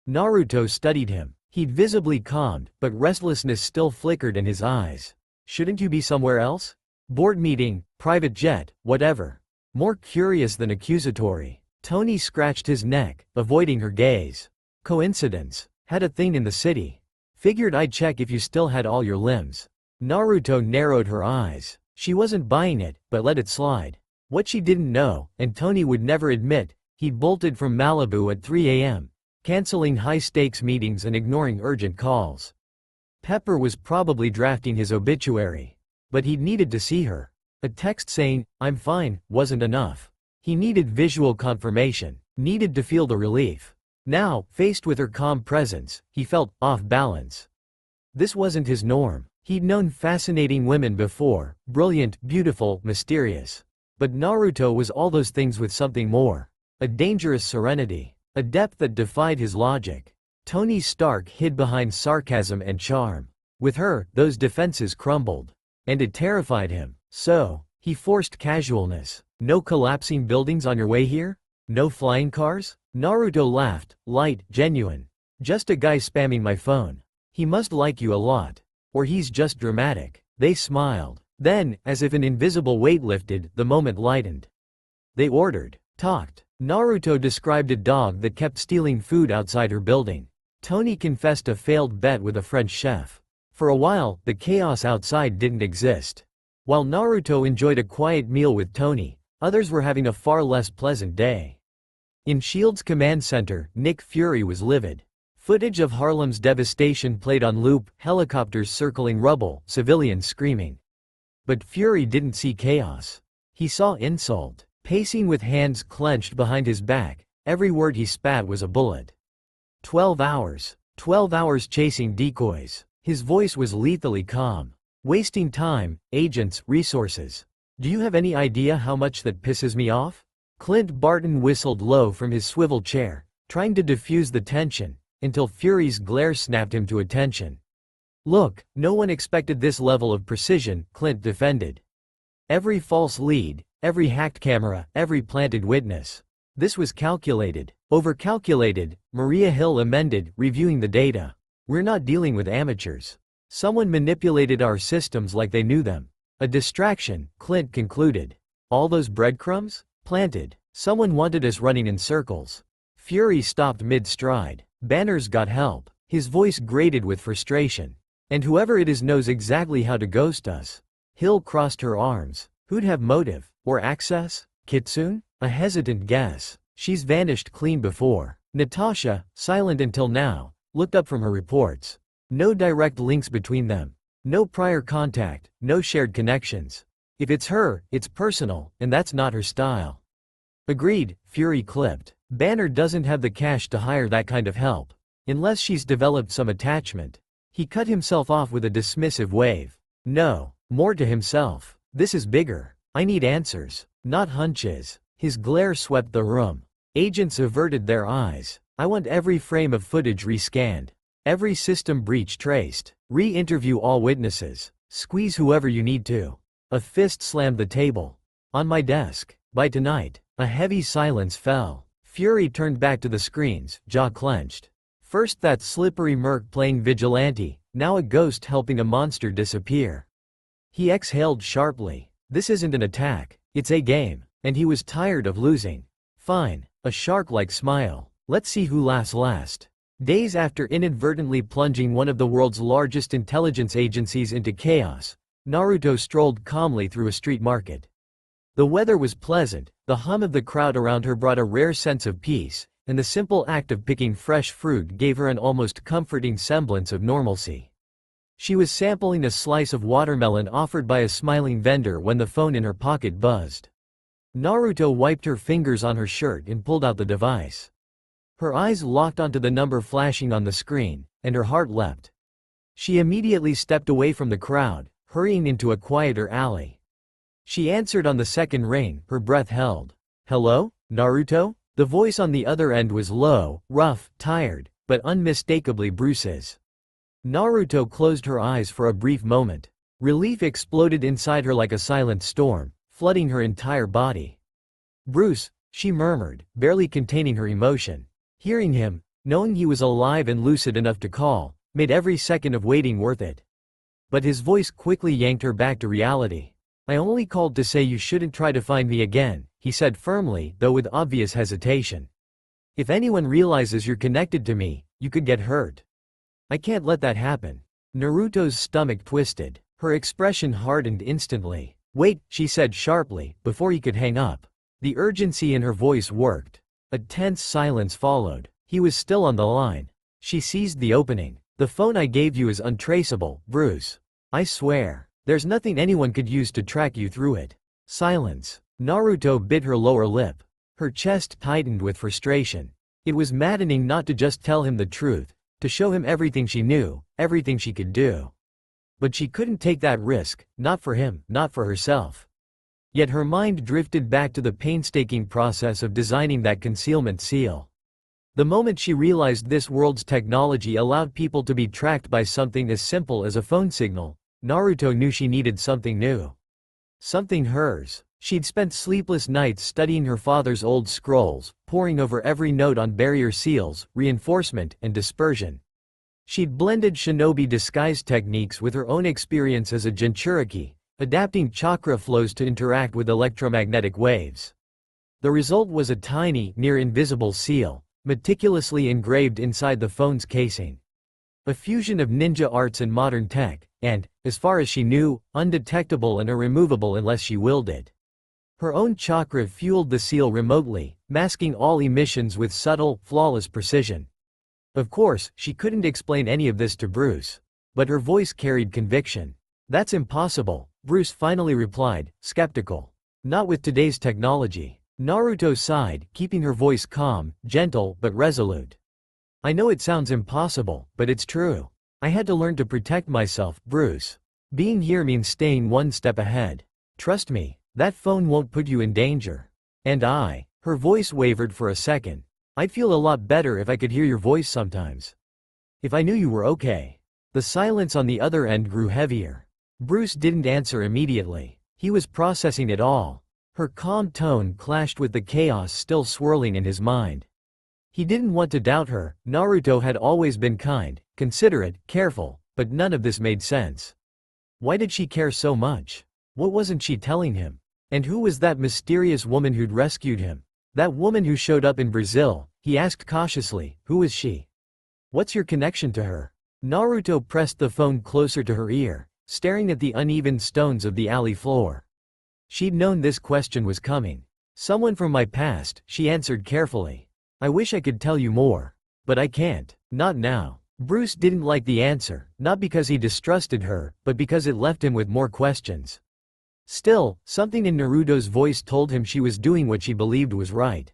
Naruto studied him. He'd visibly calmed, but restlessness still flickered in his eyes. Shouldn't you be somewhere else? Board meeting, private jet, whatever. More curious than accusatory. Tony scratched his neck, avoiding her gaze. Coincidence. Had a thing in the city. Figured I'd check if you still had all your limbs. Naruto narrowed her eyes. She wasn't buying it, but let it slide. What she didn't know, and Tony would never admit, he'd bolted from Malibu at 3 a.m., canceling high-stakes meetings and ignoring urgent calls. Pepper was probably drafting his obituary. But he'd needed to see her. A text saying, I'm fine, wasn't enough. He needed visual confirmation, needed to feel the relief. Now, faced with her calm presence, he felt off balance. This wasn't his norm. He'd known fascinating women before, brilliant, beautiful, mysterious. But Naruto was all those things with something more. A dangerous serenity. A depth that defied his logic. Tony Stark hid behind sarcasm and charm. With her, those defenses crumbled. And it terrified him. So, he forced casualness. No collapsing buildings on your way here? No flying cars? Naruto laughed, light, genuine. Just a guy spamming my phone. He must like you a lot. Or he's just dramatic. They smiled. Then, as if an invisible weight lifted, the moment lightened. They ordered, talked. Naruto described a dog that kept stealing food outside her building. Tony confessed a failed bet with a French chef. For a while, the chaos outside didn't exist. While Naruto enjoyed a quiet meal with Tony, others were having a far less pleasant day. In S.H.I.E.L.D's command center, Nick Fury was livid. Footage of Harlem's devastation played on loop, helicopters circling rubble, civilians screaming. But Fury didn't see chaos. He saw insult. Pacing with hands clenched behind his back, every word he spat was a bullet. 12 hours. 12 hours chasing decoys. His voice was lethally calm. Wasting time, agents, resources. Do you have any idea how much that pisses me off? Clint Barton whistled low from his swivel chair, trying to diffuse the tension, until Fury's glare snapped him to attention. Look, no one expected this level of precision, Clint defended. Every false lead, every hacked camera, every planted witness. This was calculated. Overcalculated, Maria Hill amended, reviewing the data. We're not dealing with amateurs. Someone manipulated our systems like they knew them. A distraction, Clint concluded. All those breadcrumbs? Planted. Someone wanted us running in circles. Fury stopped mid-stride. Banners got help. His voice grated with frustration. And whoever it is knows exactly how to ghost us. Hill crossed her arms. Who'd have motive? Or access? Kitsune? A hesitant guess. She's vanished clean before. Natasha, silent until now, looked up from her reports. No direct links between them. No prior contact, no shared connections. If it's her, it's personal, and that's not her style. Agreed, Fury clipped. Banner doesn't have the cash to hire that kind of help. Unless she's developed some attachment. He cut himself off with a dismissive wave. No, more to himself. This is bigger. I need answers, not hunches. His glare swept the room. Agents averted their eyes. I want every frame of footage rescanned. Every system breach traced. Re-interview all witnesses. Squeeze whoever you need to. A fist slammed the table. On my desk. By tonight. A heavy silence fell. Fury turned back to the screens, jaw clenched. First that slippery merc playing vigilante, now a ghost helping a monster disappear. He exhaled sharply. This isn't an attack. It's a game. And he was tired of losing. Fine. A shark-like smile. Let's see who laughs last. Days after inadvertently plunging one of the world's largest intelligence agencies into chaos, Naruto strolled calmly through a street market. The weather was pleasant, the hum of the crowd around her brought a rare sense of peace, and the simple act of picking fresh fruit gave her an almost comforting semblance of normalcy. She was sampling a slice of watermelon offered by a smiling vendor when the phone in her pocket buzzed. Naruto wiped her fingers on her shirt and pulled out the device. Her eyes locked onto the number flashing on the screen, and her heart leapt. She immediately stepped away from the crowd, hurrying into a quieter alley. She answered on the second ring, her breath held. "Hello, Naruto?" The voice on the other end was low, rough, tired, but unmistakably Bruce's. Naruto closed her eyes for a brief moment. Relief exploded inside her like a silent storm, flooding her entire body. "Bruce," she murmured, barely containing her emotion. Hearing him, knowing he was alive and lucid enough to call, made every second of waiting worth it. But his voice quickly yanked her back to reality. "I only called to say you shouldn't try to find me again," he said firmly, though with obvious hesitation. "If anyone realizes you're connected to me, you could get hurt. I can't let that happen." Naruto's stomach twisted. Her expression hardened instantly. "Wait," she said sharply, before he could hang up. The urgency in her voice worked. A tense silence followed. He was still on the line. She seized the opening. "The phone I gave you is untraceable, Bruce. I swear. There's nothing anyone could use to track you through it." Silence. Naruto bit her lower lip. Her chest tightened with frustration. It was maddening not to just tell him the truth, to show him everything she knew, everything she could do. But she couldn't take that risk, not for him, not for herself. Yet her mind drifted back to the painstaking process of designing that concealment seal. The moment she realized this world's technology allowed people to be tracked by something as simple as a phone signal, Naruto knew she needed something new. Something hers. She'd spent sleepless nights studying her father's old scrolls, poring over every note on barrier seals, reinforcement, and dispersion. She'd blended shinobi disguise techniques with her own experience as a Jinchuriki, adapting chakra flows to interact with electromagnetic waves. The result was a tiny, near-invisible seal, meticulously engraved inside the phone's casing. A fusion of ninja arts and modern tech, and, as far as she knew, undetectable and irremovable unless she willed it. Her own chakra fueled the seal remotely, masking all emissions with subtle, flawless precision. Of course, she couldn't explain any of this to Bruce. But her voice carried conviction. "That's impossible," Bruce finally replied, skeptical. "Not with today's technology." Naruto sighed, keeping her voice calm, gentle, but resolute. "I know it sounds impossible, but it's true. I had to learn to protect myself, Bruce. Being here means staying one step ahead. Trust me, that phone won't put you in danger. And her voice wavered for a second. "I'd feel a lot better if I could hear your voice sometimes. If I knew you were okay." The silence on the other end grew heavier. Bruce didn't answer immediately. He was processing it all. Her calm tone clashed with the chaos still swirling in his mind. He didn't want to doubt her. Naruto had always been kind, considerate, careful, but none of this made sense. Why did she care so much? What wasn't she telling him? And who was that mysterious woman who'd rescued him? That woman who showed up in Brazil, he asked cautiously. Who is she? What's your connection to her? Naruto pressed the phone closer to her ear, staring at the uneven stones of the alley floor. She'd known this question was coming. "Someone from my past," she answered carefully. "I wish I could tell you more. But I can't. Not now." Bruce didn't like the answer, not because he distrusted her, but because it left him with more questions. Still, something in Naruto's voice told him she was doing what she believed was right.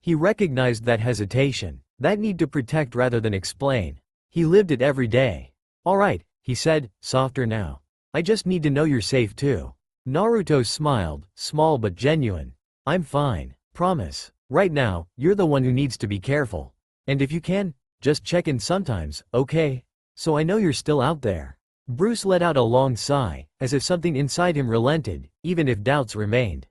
He recognized that hesitation, that need to protect rather than explain. He lived it every day. "All right," he said, softer now. "I just need to know you're safe too." Naruto smiled, small but genuine. "I'm fine. Promise. Right now, you're the one who needs to be careful. And if you can, just check in sometimes, okay? So I know you're still out there." Bruce let out a long sigh, as if something inside him relented, even if doubts remained.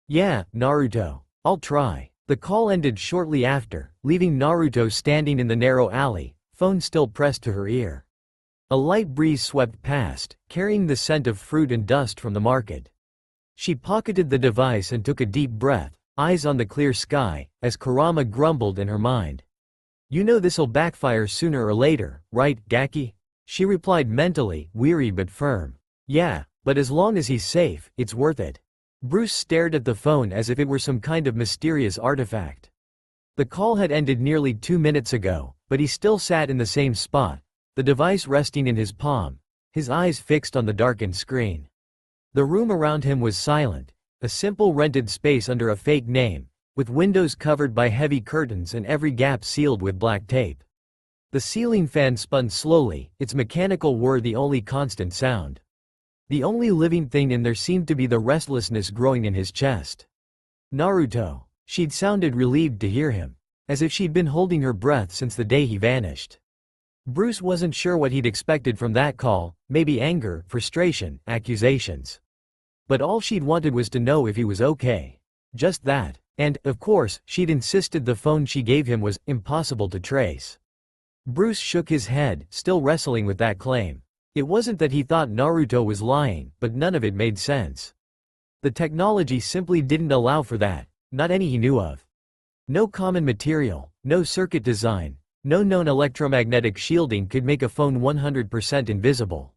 "Yeah, Naruto. I'll try." The call ended shortly after, leaving Naruto standing in the narrow alley, phone still pressed to her ear. A light breeze swept past, carrying the scent of fruit and dust from the market. She pocketed the device and took a deep breath, eyes on the clear sky, as Kurama grumbled in her mind. You know this'll backfire sooner or later, right, Gaki? She replied mentally, weary but firm. Yeah, but as long as he's safe, it's worth it. Bruce stared at the phone as if it were some kind of mysterious artifact. The call had ended nearly 2 minutes ago, but he still sat in the same spot, the device resting in his palm, his eyes fixed on the darkened screen. The room around him was silent, a simple rented space under a fake name, with windows covered by heavy curtains and every gap sealed with black tape. The ceiling fan spun slowly, its mechanical whir the only constant sound. The only living thing in there seemed to be the restlessness growing in his chest. Naruto. She'd sounded relieved to hear him, as if she'd been holding her breath since the day he vanished. Bruce wasn't sure what he'd expected from that call, maybe anger, frustration, accusations. But all she'd wanted was to know if he was okay. Just that, and, of course, she'd insisted the phone she gave him was impossible to trace. Bruce shook his head, still wrestling with that claim. It wasn't that he thought Naruto was lying, but none of it made sense. The technology simply didn't allow for that, not any he knew of. No common material, no circuit design, no known electromagnetic shielding could make a phone 100% invisible.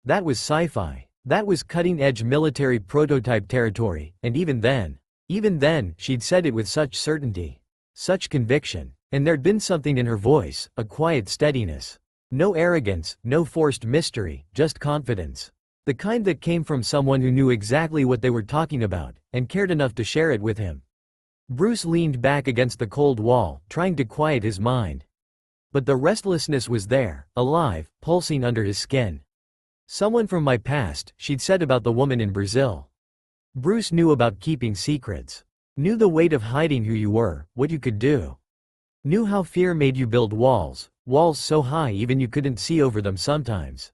That was sci-fi. That was cutting-edge military prototype territory, and even then, she'd said it with such certainty, such conviction, and there'd been something in her voice, a quiet steadiness. No arrogance, no forced mystery, just confidence. The kind that came from someone who knew exactly what they were talking about, and cared enough to share it with him. Bruce leaned back against the cold wall, trying to quiet his mind. But the restlessness was there, alive, pulsing under his skin. Someone from my past, she'd said about the woman in Brazil. Bruce knew about keeping secrets. Knew the weight of hiding who you were, what you could do. Knew how fear made you build walls so high even you couldn't see over them sometimes.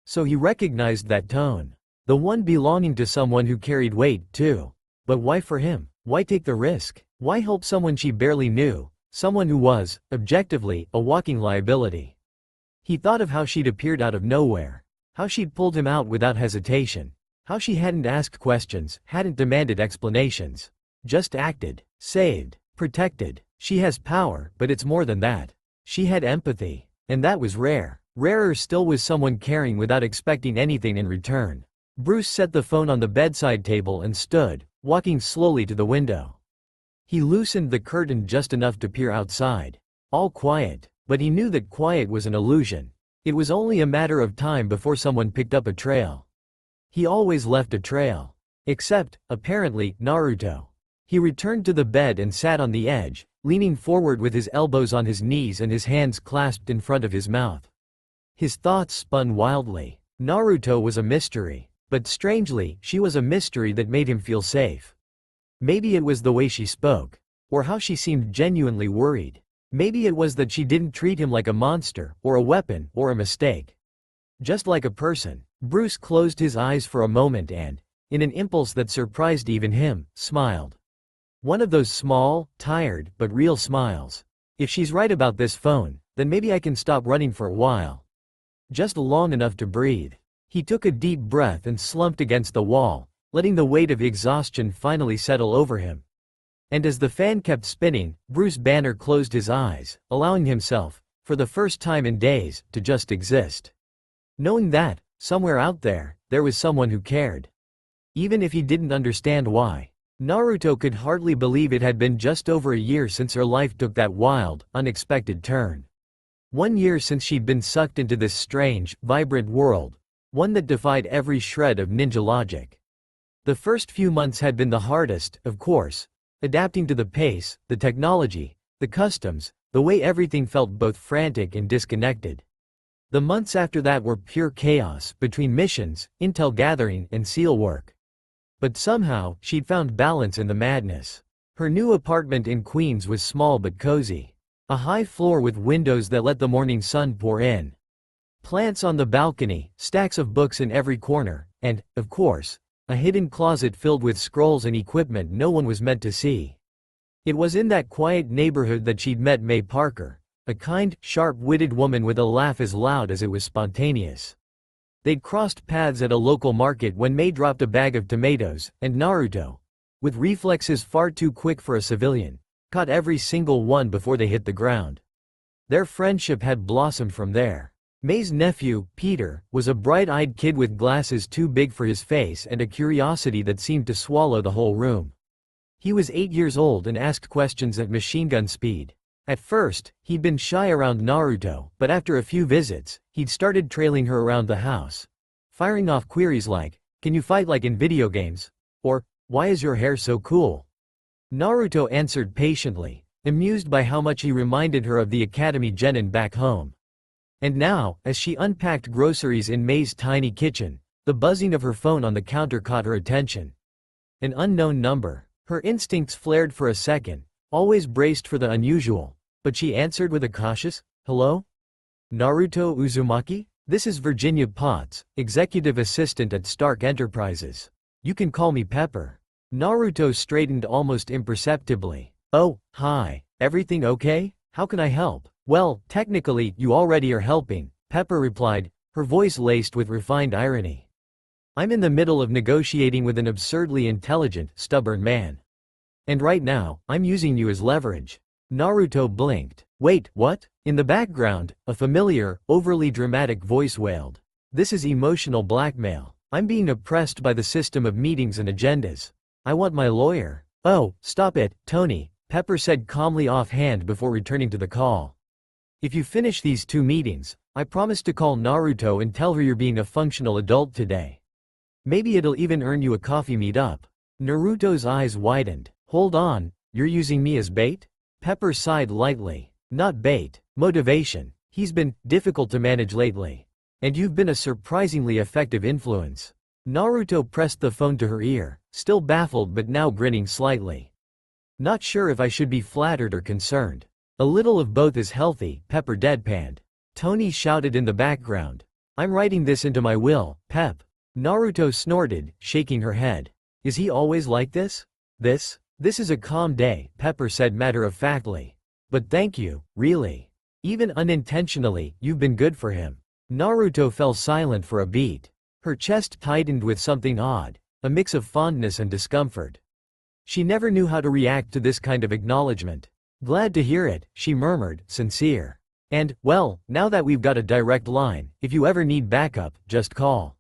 So he recognized that tone. The one belonging to someone who carried weight, too. But why for him? Why take the risk? Why help someone she barely knew? Someone who was, objectively, a walking liability. He thought of how she'd appeared out of nowhere. How she'd pulled him out without hesitation. How she hadn't asked questions, hadn't demanded explanations. Just acted. Saved. Protected. She has power, but it's more than that. She had empathy. And that was rare. Rarer still was someone caring without expecting anything in return. Bruce set the phone on the bedside table and stood, walking slowly to the window. He loosened the curtain just enough to peer outside. All quiet, but he knew that quiet was an illusion. It was only a matter of time before someone picked up a trail. He always left a trail. Except, apparently, Naruto. He returned to the bed and sat on the edge, leaning forward with his elbows on his knees and his hands clasped in front of his mouth. His thoughts spun wildly. Naruto was a mystery, but strangely, she was a mystery that made him feel safe. Maybe it was the way she spoke, or how she seemed genuinely worried. Maybe it was that she didn't treat him like a monster, or a weapon, or a mistake. Just like a person. Bruce closed his eyes for a moment and, in an impulse that surprised even him, smiled. One of those small, tired, but real smiles. If she's right about this phone, then maybe I can stop running for a while. Just long enough to breathe. He took a deep breath and slumped against the wall, letting the weight of exhaustion finally settle over him. And as the fan kept spinning, Bruce Banner closed his eyes, allowing himself, for the first time in days, to just exist. Knowing that, somewhere out there, there was someone who cared. Even if he didn't understand why. Naruto could hardly believe it had been just over a year since her life took that wild, unexpected turn. 1 year since she'd been sucked into this strange, vibrant world, one that defied every shred of ninja logic. The first few months had been the hardest, of course, adapting to the pace, the technology, the customs, the way everything felt both frantic and disconnected. The months after that were pure chaos between missions, intel gathering, and SEAL work. But somehow, she'd found balance in the madness. Her new apartment in Queens was small but cozy. A high floor with windows that let the morning sun pour in. Plants on the balcony, stacks of books in every corner, and, of course, a hidden closet filled with scrolls and equipment no one was meant to see. It was in that quiet neighborhood that she'd met May Parker, a kind, sharp-witted woman with a laugh as loud as it was spontaneous. They'd crossed paths at a local market when May dropped a bag of tomatoes, and Naruto, with reflexes far too quick for a civilian, caught every single one before they hit the ground. Their friendship had blossomed from there. May's nephew, Peter, was a bright-eyed kid with glasses too big for his face and a curiosity that seemed to swallow the whole room. He was 8 years old and asked questions at machine gun speed. At first, he'd been shy around Naruto, but after a few visits, he'd started trailing her around the house, firing off queries like, "Can you fight like in video games?" Or, "Why is your hair so cool?" Naruto answered patiently, amused by how much he reminded her of the academy genin back home. And now, as she unpacked groceries in May's tiny kitchen, the buzzing of her phone on the counter caught her attention. An unknown number. Her instincts flared for a second, always braced for the unusual, but she answered with a cautious, "Hello? Naruto Uzumaki? This is Virginia Potts, executive assistant at Stark Enterprises. You can call me Pepper." Naruto straightened almost imperceptibly. "Oh, hi. Everything okay? How can I help?" "Well, technically, you already are helping," Pepper replied, her voice laced with refined irony. "I'm in the middle of negotiating with an absurdly intelligent, stubborn man. And right now, I'm using you as leverage." Naruto blinked. "Wait, what?" In the background, a familiar, overly dramatic voice wailed. "This is emotional blackmail. I'm being oppressed by the system of meetings and agendas. I want my lawyer." "Oh, stop it, Tony," Pepper said calmly offhand before returning to the call. "If you finish these 2 meetings, I promise to call Naruto and tell her you're being a functional adult today. Maybe it'll even earn you a coffee meet-up." Naruto's eyes widened. "Hold on, you're using me as bait?" Pepper sighed lightly. "Not bait, motivation. He's been difficult to manage lately. And you've been a surprisingly effective influence." Naruto pressed the phone to her ear, still baffled but now grinning slightly. "Not sure if I should be flattered or concerned. A little of both is healthy," Pepper deadpanned. Tony shouted in the background. "I'm writing this into my will, Pep." Naruto snorted, shaking her head. "Is he always like this?" This is a calm day," Pepper said matter-of-factly. "But thank you, really. Even unintentionally, you've been good for him." Naruto fell silent for a beat. Her chest tightened with something odd, a mix of fondness and discomfort. She never knew how to react to this kind of acknowledgement. "Glad to hear it," she murmured, sincere. "And, well, now that we've got a direct line, if you ever need backup, just call.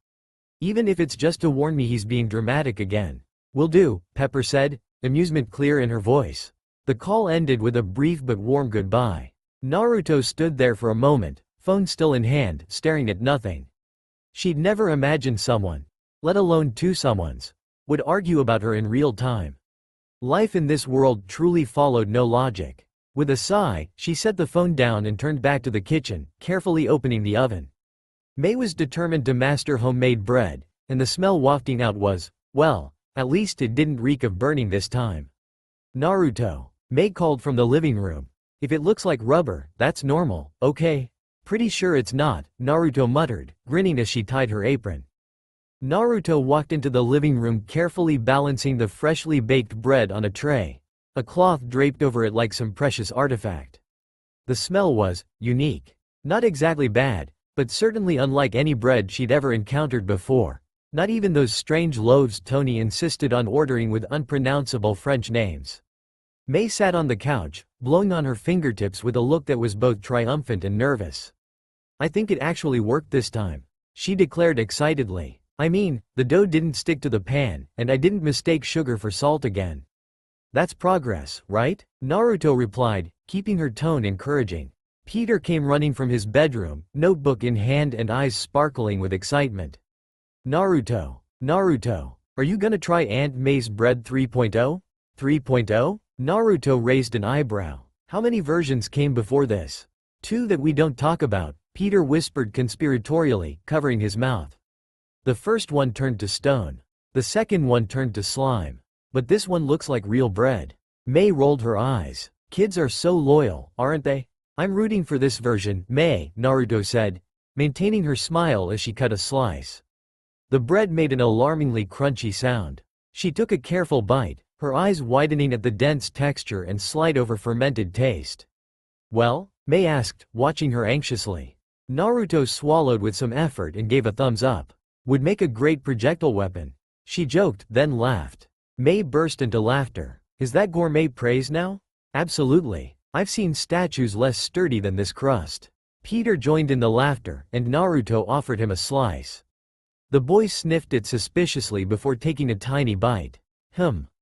Even if it's just to warn me he's being dramatic again." "Will do," Pepper said, amusement clear in her voice. The call ended with a brief but warm goodbye. Naruto stood there for a moment, phone still in hand, staring at nothing. She'd never imagined someone, let alone 2 someones, would argue about her in real time. Life in this world truly followed no logic. With a sigh, she set the phone down and turned back to the kitchen, carefully opening the oven. May was determined to master homemade bread, and the smell wafting out was, well, at least it didn't reek of burning this time. "Naruto," May called from the living room. "If it looks like rubber, that's normal, okay?" "Pretty sure it's not," Naruto muttered, grinning as she tied her apron. Naruto walked into the living room, carefully balancing the freshly baked bread on a tray, a cloth draped over it like some precious artifact. The smell was unique. Not exactly bad, but certainly unlike any bread she'd ever encountered before. Not even those strange loaves Tony insisted on ordering with unpronounceable French names. May sat on the couch, blowing on her fingertips with a look that was both triumphant and nervous. "I think it actually worked this time," she declared excitedly. "I mean, the dough didn't stick to the pan, and I didn't mistake sugar for salt again." "That's progress, right?" Naruto replied, keeping her tone encouraging. Peter came running from his bedroom, notebook in hand and eyes sparkling with excitement. Naruto, are you gonna try Aunt May's bread 3.0? 3.0? Naruto raised an eyebrow. "How many versions came before this?" "2 that we don't talk about," Peter whispered conspiratorially, covering his mouth. "The first one turned to stone. The second one turned to slime. But this one looks like real bread." May rolled her eyes. "Kids are so loyal, aren't they?" "I'm rooting for this version, May," Naruto said, maintaining her smile as she cut a slice. The bread made an alarmingly crunchy sound. She took a careful bite, her eyes widening at the dense texture and slight over-fermented taste. "Well?" May asked, watching her anxiously. Naruto swallowed with some effort and gave a thumbs up. "Would make a great projectile weapon," she joked, then laughed. May burst into laughter. "Is that gourmet praise now?" "Absolutely. I've seen statues less sturdy than this crust. Peter joined in the laughter, and Naruto offered him a slice. The boy sniffed it suspiciously before taking a tiny bite.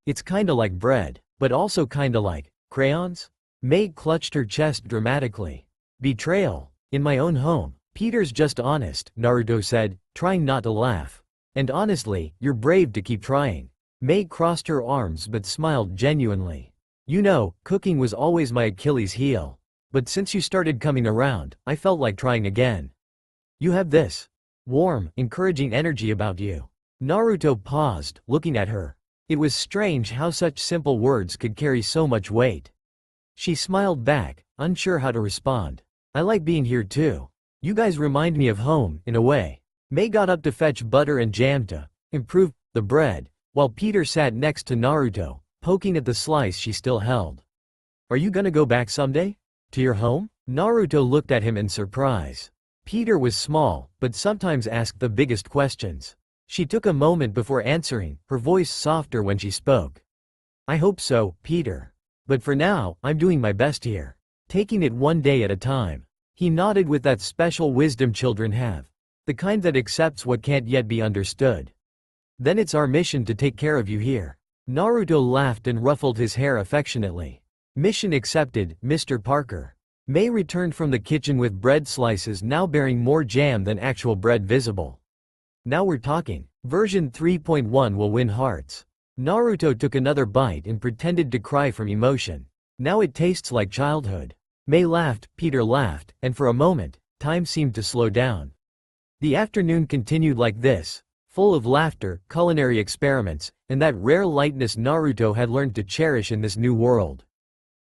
It's kinda like bread, but also kinda like crayons? May clutched her chest dramatically. Betrayal. In my own home. Peter's just honest, Naruto said, trying not to laugh. And honestly, you're brave to keep trying. May crossed her arms but smiled genuinely. You know, cooking was always my Achilles heel. But since you started coming around, I felt like trying again. You have this warm, encouraging energy about you. Naruto paused, looking at her. It was strange how such simple words could carry so much weight. She smiled back, unsure how to respond. I like being here too. You guys remind me of home, in a way. May got up to fetch butter and jam to improve the bread, while Peter sat next to Naruto, poking at the slice she still held. Are you gonna go back someday? To your home? Naruto looked at him in surprise. Peter was small, but sometimes asked the biggest questions. She took a moment before answering, her voice softer when she spoke. I hope so, Peter. But for now, I'm doing my best here. Taking it one day at a time. He nodded with that special wisdom children have. The kind that accepts what can't yet be understood. Then it's our mission to take care of you here. Naruto laughed and ruffled his hair affectionately. Mission accepted, Mr. Parker. May returned from the kitchen with bread slices now bearing more jam than actual bread visible. Now we're talking. Version 3.1 will win hearts. Naruto took another bite and pretended to cry from emotion. Now it tastes like childhood. May laughed, Peter laughed, and for a moment, time seemed to slow down. The afternoon continued like this, full of laughter, culinary experiments, and that rare lightness Naruto had learned to cherish in this new world.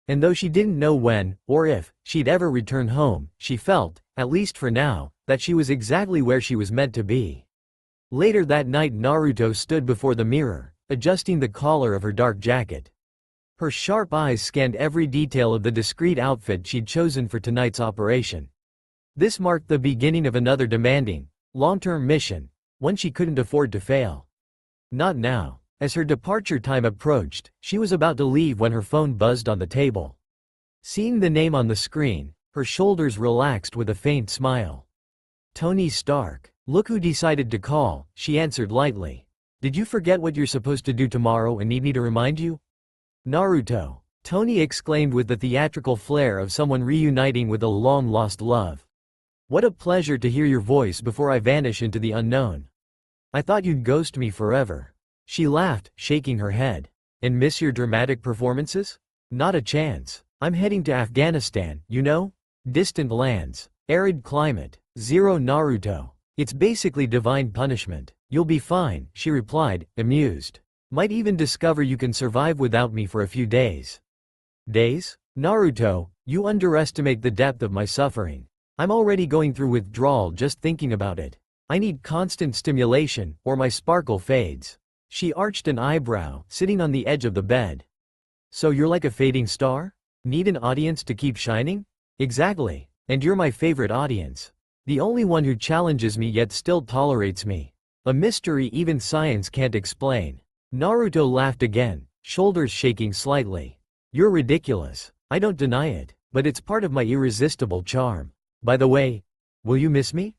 And though she didn't know when, or if, she'd ever return home, she felt, at least for now, that she was exactly where she was meant to be. Later that night Naruto stood before the mirror, adjusting the collar of her dark jacket. Her sharp eyes scanned every detail of the discreet outfit she'd chosen for tonight's operation. This marked the beginning of another demanding, long-term mission, one she couldn't afford to fail. Not now. As her departure time approached, she was about to leave when her phone buzzed on the table. Seeing the name on the screen, her shoulders relaxed with a faint smile. Tony Stark. Look who decided to call, she answered lightly. Did you forget what you're supposed to do tomorrow and need me to remind you? Naruto. Tony exclaimed with the theatrical flair of someone reuniting with a long-lost love. What a pleasure to hear your voice before I vanish into the unknown. I thought you'd ghost me forever. She laughed, shaking her head. And miss your dramatic performances? Not a chance. I'm heading to Afghanistan, you know? Distant lands. Arid climate. Zero Naruto. It's basically divine punishment. You'll be fine, she replied, amused. Might even discover you can survive without me for a few days. Days? Naruto, you underestimate the depth of my suffering. I'm already going through withdrawal just thinking about it. I need constant stimulation, or my sparkle fades. She arched an eyebrow, sitting on the edge of the bed. So you're like a fading star? Need an audience to keep shining? Exactly. And you're my favorite audience. The only one who challenges me yet still tolerates me. A mystery even science can't explain. Naruto laughed again, shoulders shaking slightly. You're ridiculous. I don't deny it, but it's part of my irresistible charm. By the way, will you miss me?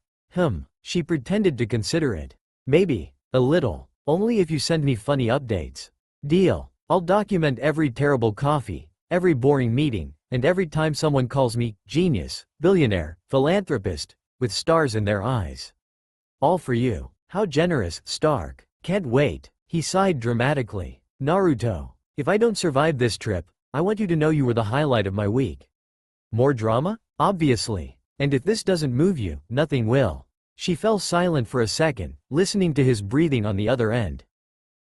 She pretended to consider it. Maybe. A little. Only if you send me funny updates. Deal. I'll document every terrible coffee, every boring meeting, and every time someone calls me genius, billionaire, philanthropist, with stars in their eyes. All for you. How generous, Stark. Can't wait. He sighed dramatically. Naruto, if I don't survive this trip, I want you to know you were the highlight of my week. More drama? Obviously. And if this doesn't move you, nothing will. She fell silent for a second, listening to his breathing on the other end.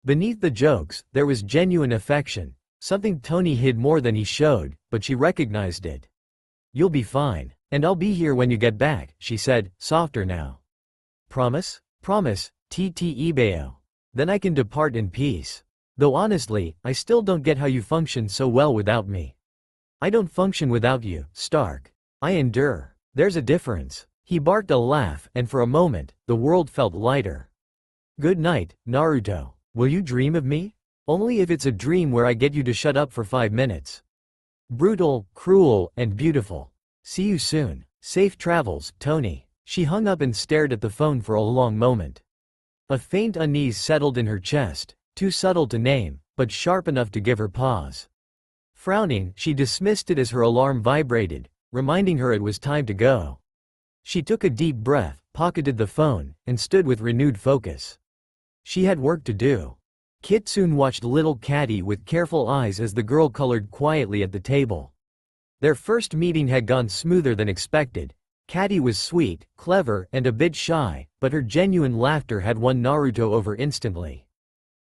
Beneath the jokes, there was genuine affection, something Tony hid more than he showed, but she recognized it. You'll be fine, and I'll be here when you get back, she said, softer now. Promise? Promise, Ibeo. Then I can depart in peace. Though honestly, I still don't get how you function so well without me. I don't function without you, Stark. I endure. There's a difference. He barked a laugh, and for a moment, the world felt lighter. Good night, Naruto. Will you dream of me? Only if it's a dream where I get you to shut up for 5 minutes. Brutal, cruel, and beautiful. See you soon. Safe travels, Tony. She hung up and stared at the phone for a long moment. A faint unease settled in her chest, too subtle to name, but sharp enough to give her pause. Frowning, she dismissed it as her alarm vibrated, reminding her it was time to go. She took a deep breath, pocketed the phone, and stood with renewed focus. She had work to do. Kitsune watched little Caddy with careful eyes as the girl colored quietly at the table. Their first meeting had gone smoother than expected. Caddy was sweet, clever, and a bit shy, but her genuine laughter had won Naruto over instantly.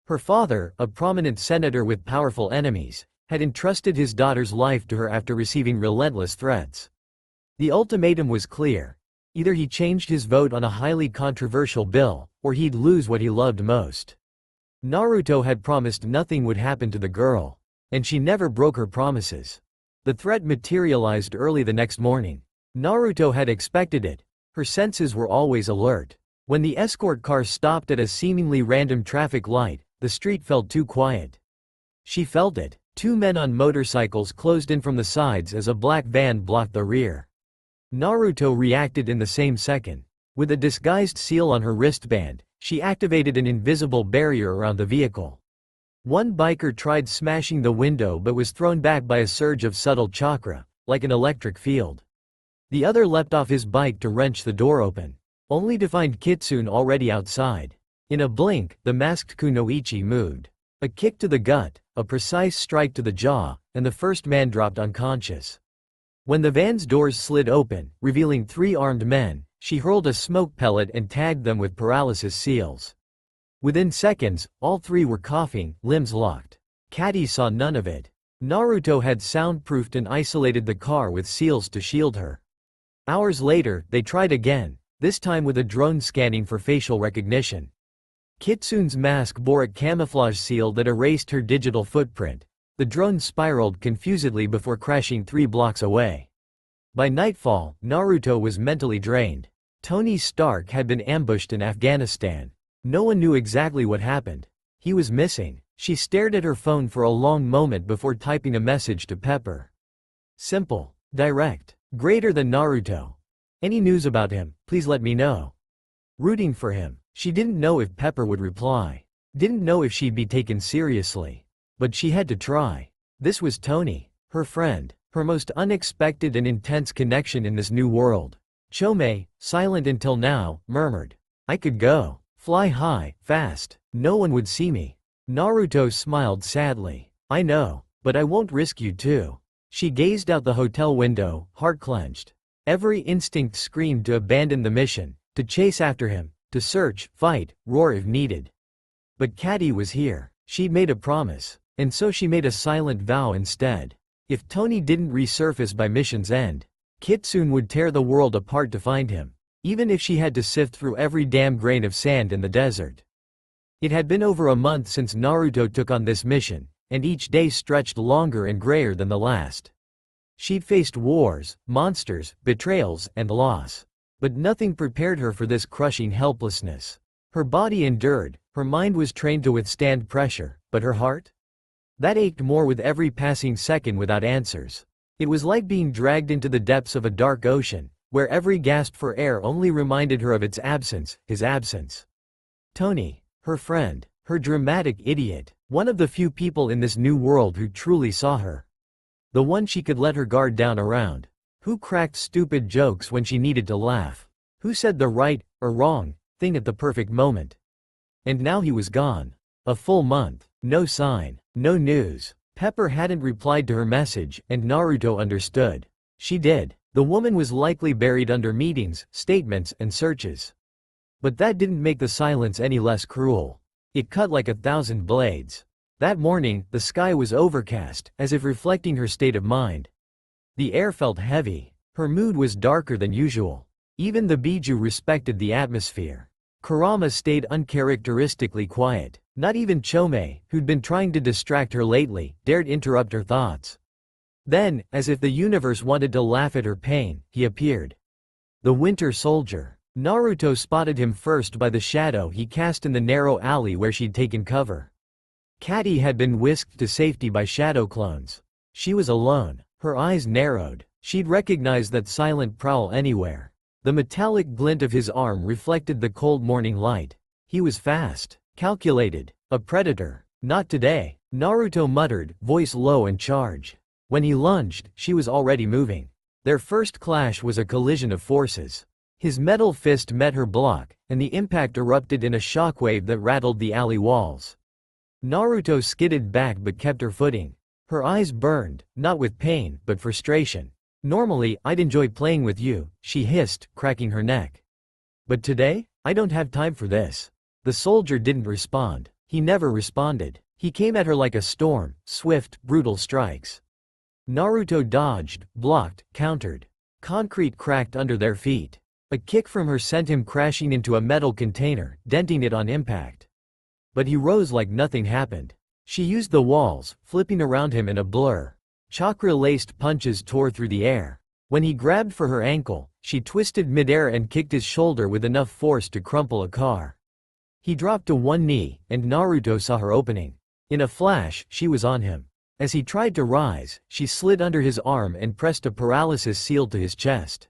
Her father, a prominent senator with powerful enemies, had entrusted his daughter's life to her after receiving relentless threats. The ultimatum was clear. Either he changed his vote on a highly controversial bill, or he'd lose what he loved most. Naruto had promised nothing would happen to the girl, and she never broke her promises. The threat materialized early the next morning. Naruto had expected it. Her senses were always alert. When the escort car stopped at a seemingly random traffic light, the street felt too quiet. She felt it. Two men on motorcycles closed in from the sides as a black van blocked the rear. Naruto reacted in the same second. With a disguised seal on her wristband, she activated an invisible barrier around the vehicle. One biker tried smashing the window but was thrown back by a surge of subtle chakra, like an electric field. The other leapt off his bike to wrench the door open, only to find Kitsune already outside. In a blink, the masked kunoichi moved. A kick to the gut, a precise strike to the jaw, and the first man dropped unconscious. When the van's doors slid open, revealing three armed men, she hurled a smoke pellet and tagged them with paralysis seals. Within seconds, all three were coughing, limbs locked. Caddy saw none of it. Naruto had soundproofed and isolated the car with seals to shield her. Hours later, they tried again, this time with a drone scanning for facial recognition. Kitsune's mask bore a camouflage seal that erased her digital footprint. The drone spiraled confusedly before crashing 3 blocks away. By nightfall, Naruto was mentally drained. Tony Stark had been ambushed in Afghanistan. No one knew exactly what happened. He was missing. She stared at her phone for a long moment before typing a message to Pepper. Simple. Direct. Greater than Naruto. Any news about him, please let me know. Rooting for him. She didn't know if Pepper would reply. Didn't know if she'd be taken seriously. But she had to try. This was Tony, her friend, her most unexpected and intense connection in this new world. Chome, silent until now, murmured, I could go. Fly high, fast. No one would see me. Naruto smiled sadly. I know, but I won't risk you too. She gazed out the hotel window, heart clenched. Every instinct screamed to abandon the mission, to chase after him, to search, fight, roar if needed. But Caddy was here. She'd made a promise. And so she made a silent vow instead. If Tony didn't resurface by mission's end, Kitsune would tear the world apart to find him, even if she had to sift through every damn grain of sand in the desert. It had been over a month since Naruto took on this mission, and each day stretched longer and grayer than the last. She'd faced wars, monsters, betrayals, and loss. But nothing prepared her for this crushing helplessness. Her body endured, her mind was trained to withstand pressure, but her heart? That ached more with every passing second without answers. It was like being dragged into the depths of a dark ocean, where every gasp for air only reminded her of its absence, his absence. Tony, her friend, her dramatic idiot, one of the few people in this new world who truly saw her. The one she could let her guard down around. Who cracked stupid jokes when she needed to laugh. Who said the right, or wrong, thing at the perfect moment. And now he was gone. A full month. No sign. No news. Pepper hadn't replied to her message, and Naruto understood. She did. The woman was likely buried under meetings, statements, and searches. But that didn't make the silence any less cruel. It cut like 1,000 blades. That morning, the sky was overcast, as if reflecting her state of mind. The air felt heavy. Her mood was darker than usual. Even the Bijuu respected the atmosphere. Kurama stayed uncharacteristically quiet. Not even Chome, who'd been trying to distract her lately, dared interrupt her thoughts. Then, as if the universe wanted to laugh at her pain, he appeared. The Winter Soldier. Naruto spotted him first by the shadow he cast in the narrow alley where she'd taken cover. Caddy had been whisked to safety by shadow clones. She was alone. Her eyes narrowed. She'd recognize that silent prowl anywhere. The metallic glint of his arm reflected the cold morning light. He was fast, calculated, a predator. Not today, Naruto muttered, voice low and charged. When he lunged, she was already moving. Their first clash was a collision of forces. His metal fist met her block, and the impact erupted in a shockwave that rattled the alley walls. Naruto skidded back but kept her footing. Her eyes burned, not with pain, but frustration. Normally, I'd enjoy playing with you, she hissed, cracking her neck. But today? I don't have time for this. The soldier didn't respond. He never responded. He came at her like a storm, swift, brutal strikes. Naruto dodged, blocked, countered. Concrete cracked under their feet. A kick from her sent him crashing into a metal container, denting it on impact. But he rose like nothing happened. She used the walls, flipping around him in a blur. Chakra-laced punches tore through the air. When he grabbed for her ankle, she twisted midair and kicked his shoulder with enough force to crumple a car. He dropped to one knee, and Naruto saw her opening. In a flash, she was on him. As he tried to rise, she slid under his arm and pressed a paralysis seal to his chest.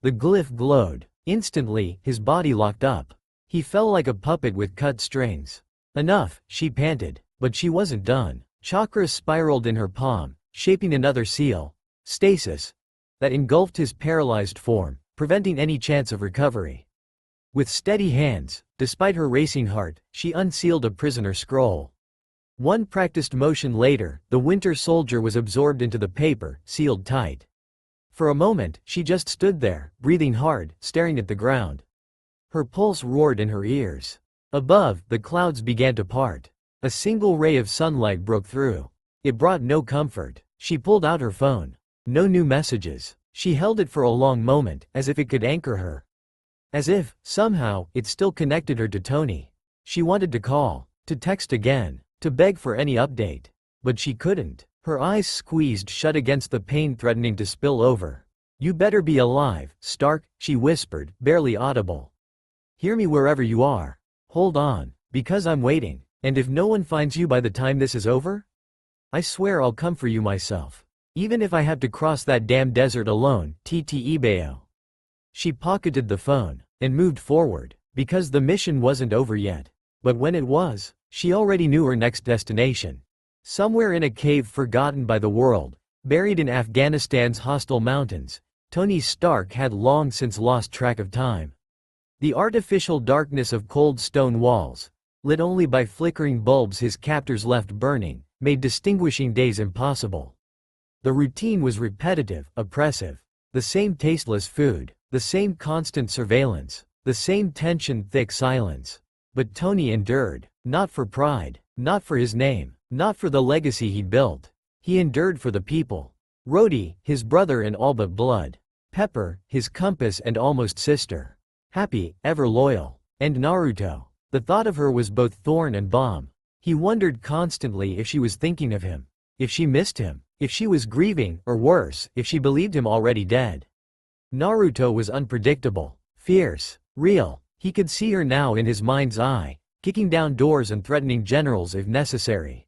The glyph glowed. Instantly, his body locked up. He fell like a puppet with cut strings. Enough, she panted. But she wasn't done. Chakra spiraled in her palm, shaping another seal, stasis, that engulfed his paralyzed form, preventing any chance of recovery. With steady hands, despite her racing heart, she unsealed a prisoner scroll. One practiced motion later, the Winter Soldier was absorbed into the paper, sealed tight. For a moment, she just stood there, breathing hard, staring at the ground. Her pulse roared in her ears. Above, the clouds began to part. A single ray of sunlight broke through. It brought no comfort. She pulled out her phone. No new messages. She held it for a long moment, as if it could anchor her. As if, somehow, it still connected her to Tony. She wanted to call, to text again, to beg for any update. But she couldn't. Her eyes squeezed shut against the pain threatening to spill over. "You better be alive, Stark," she whispered, barely audible. "Hear me wherever you are. Hold on, because I'm waiting. And if no one finds you by the time this is over? I swear I'll come for you myself. Even if I have to cross that damn desert alone, Ttebao." She pocketed the phone, and moved forward, because the mission wasn't over yet. But when it was, she already knew her next destination. Somewhere in a cave forgotten by the world, buried in Afghanistan's hostile mountains, Tony Stark had long since lost track of time. The artificial darkness of cold stone walls, lit only by flickering bulbs his captors left burning, made distinguishing days impossible. The routine was repetitive, oppressive. The same tasteless food, the same constant surveillance, the same tension-thick silence. But Tony endured, not for pride, not for his name, not for the legacy he'd built. He endured for the people. Rhodey, his brother in all but blood. Pepper, his compass and almost sister. Happy, ever loyal. And Naruto. The thought of her was both thorn and balm. He wondered constantly if she was thinking of him, if she missed him, if she was grieving, or worse, if she believed him already dead. Naruto was unpredictable, fierce, real. He could see her now in his mind's eye, kicking down doors and threatening generals if necessary.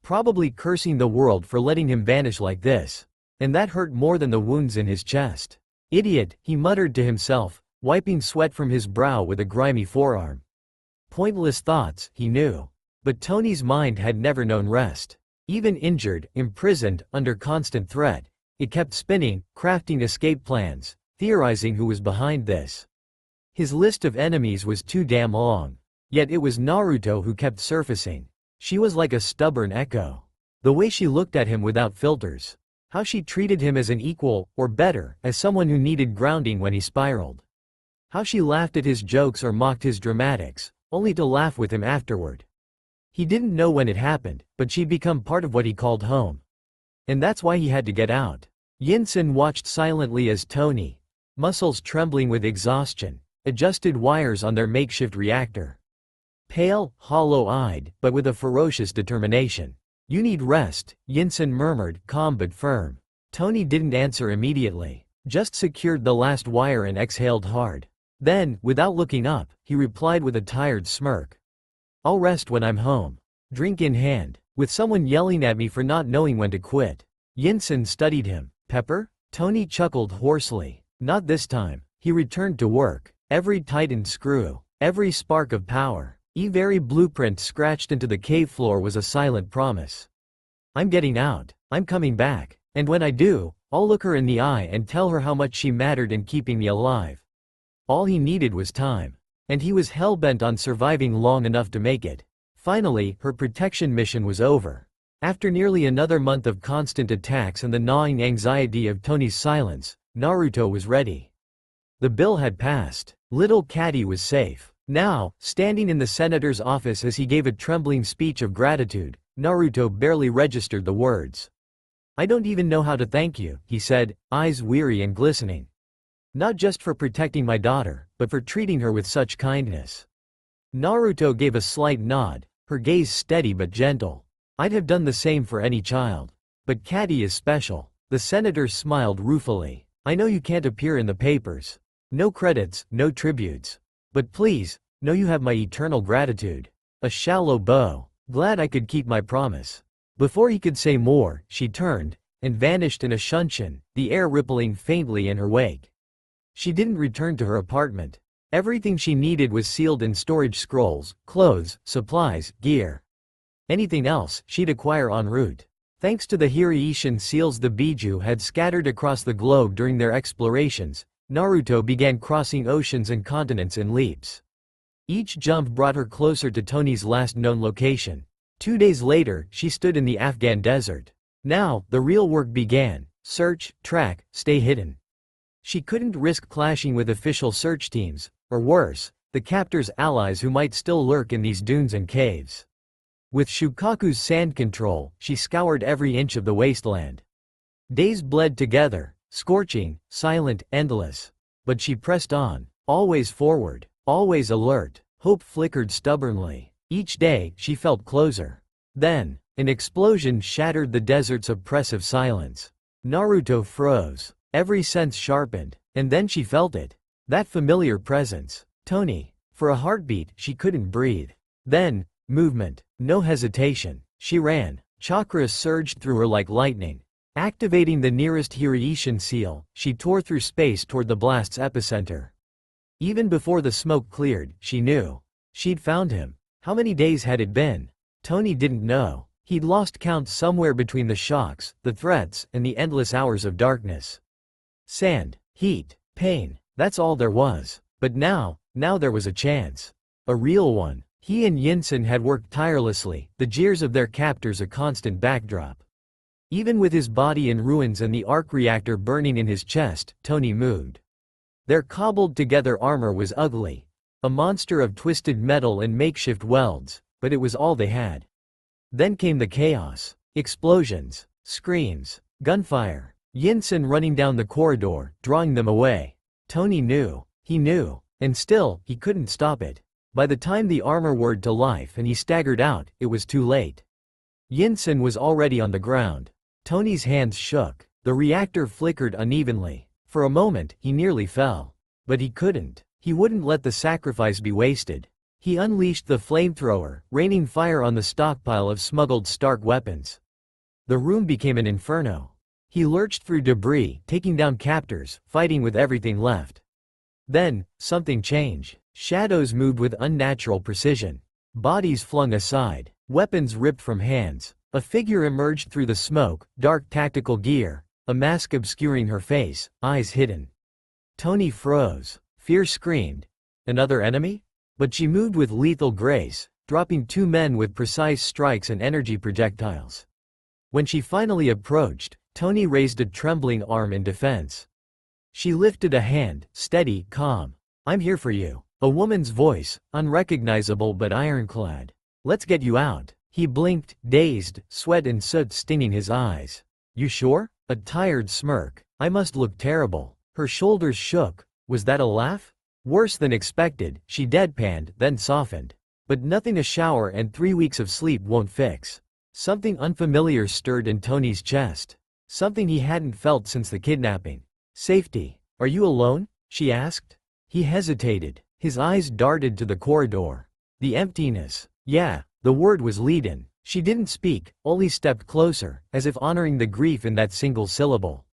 Probably cursing the world for letting him vanish like this. And that hurt more than the wounds in his chest. "Idiot," he muttered to himself, wiping sweat from his brow with a grimy forearm. Pointless thoughts, he knew. But Tony's mind had never known rest. Even injured, imprisoned, under constant threat, it kept spinning, crafting escape plans, theorizing who was behind this. His list of enemies was too damn long. Yet it was Naruto who kept surfacing. She was like a stubborn echo. The way she looked at him without filters. How she treated him as an equal, or better, as someone who needed grounding when he spiraled. How she laughed at his jokes or mocked his dramatics, only to laugh with him afterward. He didn't know when it happened, but she'd become part of what he called home. And that's why he had to get out. Yinsen watched silently as Tony, muscles trembling with exhaustion, adjusted wires on their makeshift reactor. Pale, hollow-eyed, but with a ferocious determination. "You need rest," Yinsen murmured, calm but firm. Tony didn't answer immediately, just secured the last wire and exhaled hard. Then, without looking up, he replied with a tired smirk. "I'll rest when I'm home. Drink in hand, with someone yelling at me for not knowing when to quit." Yinsen studied him. Pepper? Tony chuckled hoarsely. Not this time. He returned to work. Every tightened screw, every spark of power, every blueprint scratched into the cave floor was a silent promise. I'm getting out. I'm coming back. And when I do, I'll look her in the eye and tell her how much she mattered in keeping me alive. All he needed was time. And he was hell-bent on surviving long enough to make it. Finally, her protection mission was over. After nearly another month of constant attacks and the gnawing anxiety of Tony's silence, Naruto was ready. The bill had passed. Little Caddy was safe. Now, standing in the senator's office as he gave a trembling speech of gratitude, Naruto barely registered the words. I don't even know how to thank you, he said, eyes weary and glistening. Not just for protecting my daughter, but for treating her with such kindness. Naruto gave a slight nod, her gaze steady but gentle. I'd have done the same for any child. But Caddy is special. The senator smiled ruefully. I know you can't appear in the papers. No credits, no tributes. But please, know you have my eternal gratitude. A shallow bow. Glad I could keep my promise. Before he could say more, she turned and vanished in a shunshin, the air rippling faintly in her wake. She didn't return to her apartment. Everything she needed was sealed in storage scrolls, clothes, supplies, gear. Anything else, she'd acquire en route. Thanks to the Hiraishin seals the Bijuus had scattered across the globe during their explorations, Naruto began crossing oceans and continents in leaps. Each jump brought her closer to Tony's last known location. 2 days later, she stood in the Afghan desert. Now, the real work began. Search, track, stay hidden. She couldn't risk clashing with official search teams, or worse, the captor's allies who might still lurk in these dunes and caves. With Shukaku's sand control, she scoured every inch of the wasteland. Days bled together, scorching, silent, endless. But she pressed on, always forward, always alert. Hope flickered stubbornly. Each day, she felt closer. Then, an explosion shattered the desert's oppressive silence. Naruto froze, every sense sharpened, and then she felt it. That familiar presence. Tony. For a heartbeat, she couldn't breathe. Then, movement. No hesitation. She ran. Chakras surged through her like lightning. Activating the nearest Hiraishin seal, she tore through space toward the blast's epicenter. Even before the smoke cleared, she knew. She'd found him. How many days had it been? Tony didn't know. He'd lost count somewhere between the shocks, the threats, and the endless hours of darkness. Sand, heat, pain, that's all there was. But now there was a chance. A real one. He and Yinsen had worked tirelessly, the jeers of their captors a constant backdrop. Even with his body in ruins and the arc reactor burning in his chest, Tony moved. Their cobbled-together armor was ugly. A monster of twisted metal and makeshift welds, but it was all they had. Then came the chaos. Explosions, screams, gunfire. Yinsen running down the corridor, drawing them away. Tony knew. He knew. And still, he couldn't stop it. By the time the armor whirred to life and he staggered out, it was too late. Yinsen was already on the ground. Tony's hands shook. The reactor flickered unevenly. For a moment, he nearly fell. But he couldn't. He wouldn't let the sacrifice be wasted. He unleashed the flamethrower, raining fire on the stockpile of smuggled Stark weapons. The room became an inferno. He lurched through debris, taking down captors, fighting with everything left. Then, something changed. Shadows moved with unnatural precision. Bodies flung aside. Weapons ripped from hands. A figure emerged through the smoke, dark tactical gear, a mask obscuring her face, eyes hidden. Tony froze. Fear screamed. Another enemy? But she moved with lethal grace, dropping 2 men with precise strikes and energy projectiles. When she finally approached, Tony raised a trembling arm in defense. She lifted a hand, steady, calm. I'm here for you. A woman's voice, unrecognizable but ironclad. Let's get you out. He blinked, dazed, sweat and soot stinging his eyes. You sure? A tired smirk. I must look terrible. Her shoulders shook. Was that a laugh? Worse than expected, she deadpanned, then softened. But nothing a shower and 3 weeks of sleep won't fix. Something unfamiliar stirred in Tony's chest. Something he hadn't felt since the kidnapping. Safety. Are you alone? She asked. He hesitated. His eyes darted to the corridor. The emptiness. Yeah, the word was lead-in. She didn't speak, only stepped closer, as if honoring the grief in that single syllable.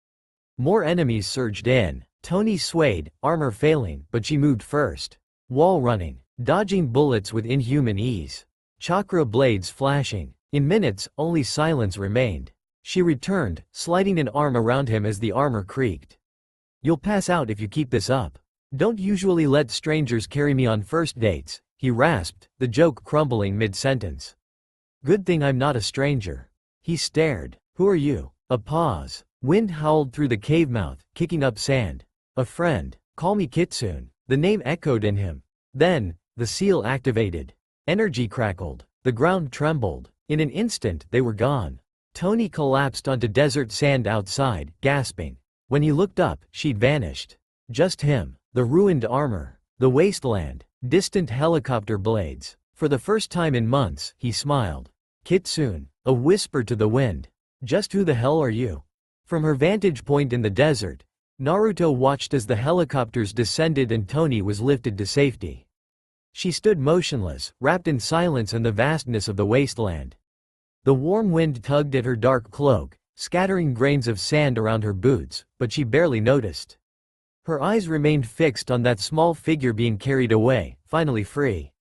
More enemies surged in. Tony swayed, armor failing, but she moved first. Wall running, dodging bullets with inhuman ease. Chakra blades flashing. In minutes, only silence remained. She returned, sliding an arm around him as the armor creaked. "You'll pass out if you keep this up. Don't usually let strangers carry me on first dates," he rasped, the joke crumbling mid-sentence. "Good thing I'm not a stranger." He stared. "Who are you?" A pause. Wind howled through the cave mouth, kicking up sand. "A friend. Call me Kitsune." The name echoed in him. Then, the seal activated. Energy crackled. The ground trembled. In an instant, they were gone. Tony collapsed onto desert sand outside, gasping. When he looked up, she'd vanished. Just him. The ruined armor. The wasteland. Distant helicopter blades. For the first time in months, he smiled. "Kitsune." A whisper to the wind. "Just who the hell are you?" From her vantage point in the desert, Naruto watched as the helicopters descended and Tony was lifted to safety. She stood motionless, wrapped in silence and the vastness of the wasteland. The warm wind tugged at her dark cloak, scattering grains of sand around her boots, but she barely noticed. Her eyes remained fixed on that small figure being carried away, finally free.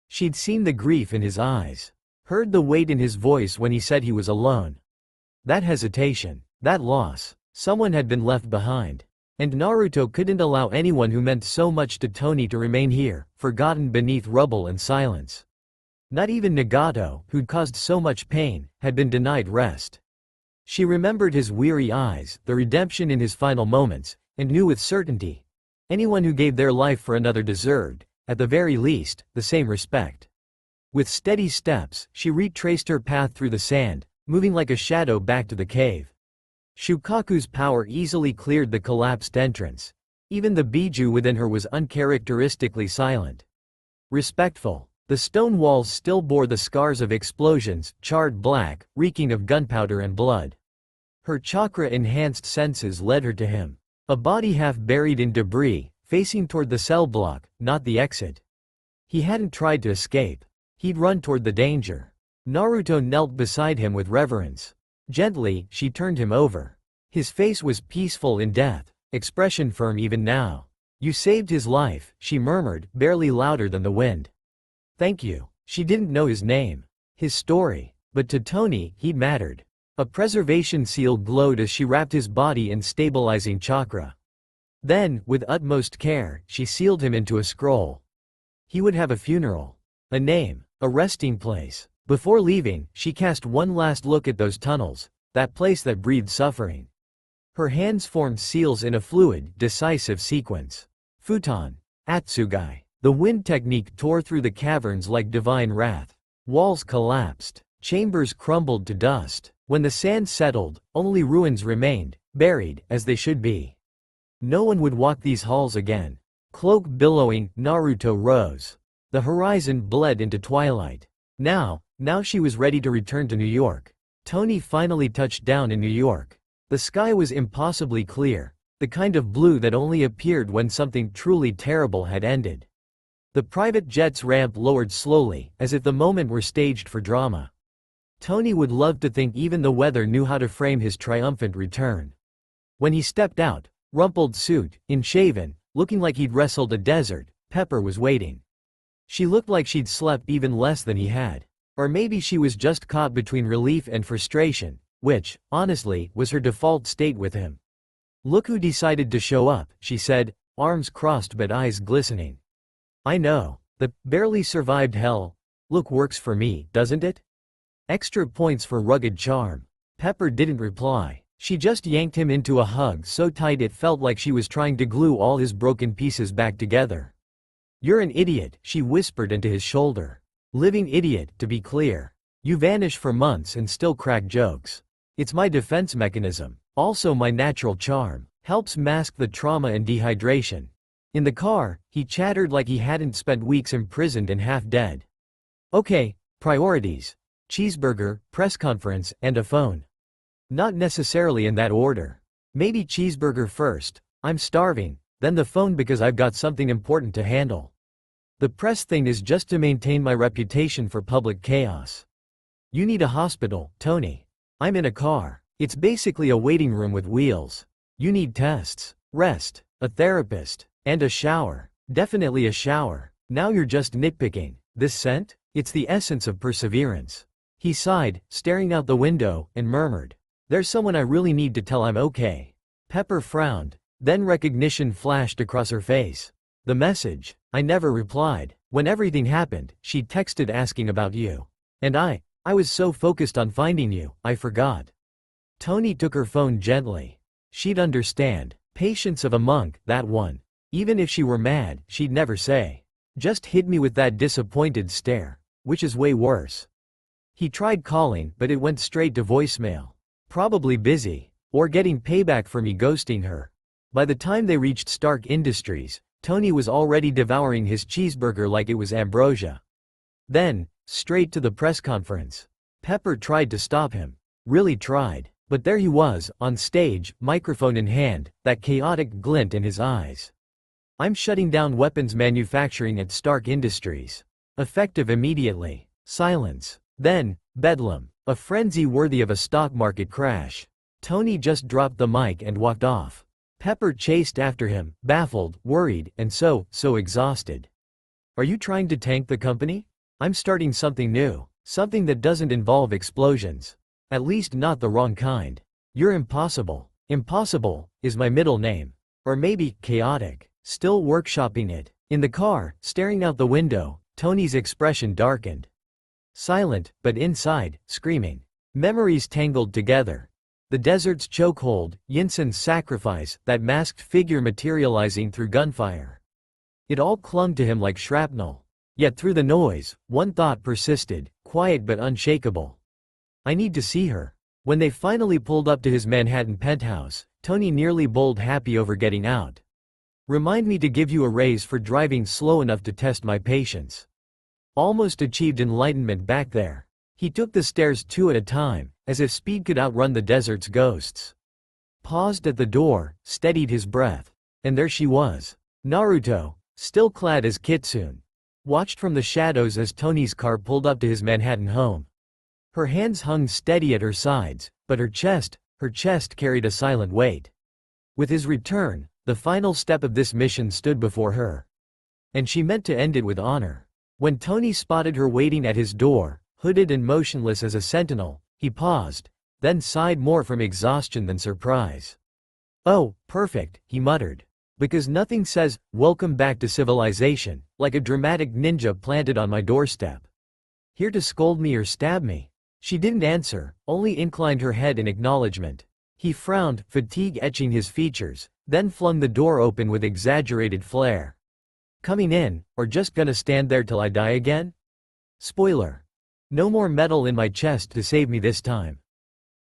She'd seen the grief in his eyes, heard the weight in his voice when he said he was alone. That hesitation, that loss, someone had been left behind. And Naruto couldn't allow anyone who meant so much to Tony to remain here, forgotten beneath rubble and silence. Not even Nagato, who'd caused so much pain, had been denied rest. She remembered his weary eyes, the redemption in his final moments, and knew with certainty, anyone who gave their life for another deserved, at the very least, the same respect. With steady steps, she retraced her path through the sand, moving like a shadow back to the cave. Shukaku's power easily cleared the collapsed entrance. Even the Bijuu within her was uncharacteristically silent. Respectful. The stone walls still bore the scars of explosions, charred black, reeking of gunpowder and blood. Her chakra-enhanced senses led her to him. A body half buried in debris, facing toward the cell block, not the exit. He hadn't tried to escape. He'd run toward the danger. Naruto knelt beside him with reverence. Gently, she turned him over. His face was peaceful in death, expression firm even now. "You saved his life," she murmured, barely louder than the wind. "Thank you." She didn't know his name, his story, but to Tony, he'd mattered. A preservation seal glowed as she wrapped his body in stabilizing chakra. Then, with utmost care, she sealed him into a scroll. He would have a funeral, a name, a resting place. Before leaving, she cast one last look at those tunnels, that place that breathed suffering. Her hands formed seals in a fluid, decisive sequence. Futon. Atsugai. The wind technique tore through the caverns like divine wrath. Walls collapsed. Chambers crumbled to dust. When the sand settled, only ruins remained, buried, as they should be. No one would walk these halls again. Cloak billowing, Naruto rose. The horizon bled into twilight. Now she was ready to return to New York. Tony finally touched down in New York. The sky was impossibly clear, the kind of blue that only appeared when something truly terrible had ended. The private jet's ramp lowered slowly, as if the moment were staged for drama. Tony would love to think even the weather knew how to frame his triumphant return. When he stepped out, rumpled suit, unshaven, looking like he'd wrestled a desert, Pepper was waiting. She looked like she'd slept even less than he had. Or maybe she was just caught between relief and frustration, which, honestly, was her default state with him. "Look who decided to show up," she said, arms crossed but eyes glistening. "I know. The barely survived hell look works for me, doesn't it? Extra points for rugged charm." Pepper didn't reply. She just yanked him into a hug so tight it felt like she was trying to glue all his broken pieces back together. "You're an idiot," she whispered into his shoulder. "Living idiot, to be clear. You vanish for months and still crack jokes. It's my defense mechanism, also my natural charm, helps mask the trauma and dehydration." In the car, he chattered like he hadn't spent weeks imprisoned and half dead. "Okay, priorities. Cheeseburger, press conference, and a phone." Not necessarily in that order. Maybe cheeseburger first, I'm starving, then the phone because I've got something important to handle. The press thing is just to maintain my reputation for public chaos. You need a hospital, Tony. I'm in a car. It's basically a waiting room with wheels. You need tests, rest, a therapist, and a shower. Definitely a shower. Now you're just nitpicking. This scent? It's the essence of perseverance. He sighed, staring out the window, and murmured, "There's someone I really need to tell I'm okay." Pepper frowned. Then recognition flashed across her face. The message. I never replied. When everything happened, she texted asking about you. And I was so focused on finding you, I forgot. Tony took her phone gently. She'd understand. Patience of a monk, that one. Even if she were mad, she'd never say. Just hit me with that disappointed stare. Which is way worse. He tried calling, but it went straight to voicemail. Probably busy. Or getting payback for me ghosting her. By the time they reached Stark Industries, Tony was already devouring his cheeseburger like it was ambrosia. Then, straight to the press conference. Pepper tried to stop him. Really tried. But there he was, on stage, microphone in hand, that chaotic glint in his eyes. I'm shutting down weapons manufacturing at Stark Industries. Effective immediately. Silence. Then, bedlam. A frenzy worthy of a stock market crash. Tony just dropped the mic and walked off. Pepper chased after him, baffled, worried, and so exhausted. Are you trying to tank the company? I'm starting something new. Something that doesn't involve explosions. At least not the wrong kind. You're impossible. Impossible is my middle name. Or maybe chaotic. Still workshopping it. In the car, staring out the window, Tony's expression darkened. Silent, but inside, screaming. Memories tangled together. The desert's chokehold, Yinsen's sacrifice, that masked figure materializing through gunfire. It all clung to him like shrapnel. Yet through the noise, one thought persisted, quiet but unshakable. I need to see her. When they finally pulled up to his Manhattan penthouse, Tony nearly bowled happy over getting out. Remind me to give you a raise for driving slow enough to test my patience. Almost achieved enlightenment back there. He took the stairs two at a time, as if speed could outrun the desert's ghosts. Paused at the door, steadied his breath. And there she was. Naruto, still clad as Kitsune. Watched from the shadows as Tony's car pulled up to his Manhattan home. Her hands hung steady at her sides, but her chest carried a silent weight. With his return, the final step of this mission stood before her. And she meant to end it with honor. When Tony spotted her waiting at his door, hooded and motionless as a sentinel, he paused, then sighed more from exhaustion than surprise. Oh, perfect, he muttered. Because nothing says, welcome back to civilization, like a dramatic ninja planted on my doorstep. Here to scold me or stab me? She didn't answer, only inclined her head in acknowledgement. He frowned, fatigue etching his features, then flung the door open with exaggerated flair. Coming in, or just gonna stand there till I die again? Spoiler. No more metal in my chest to save me this time.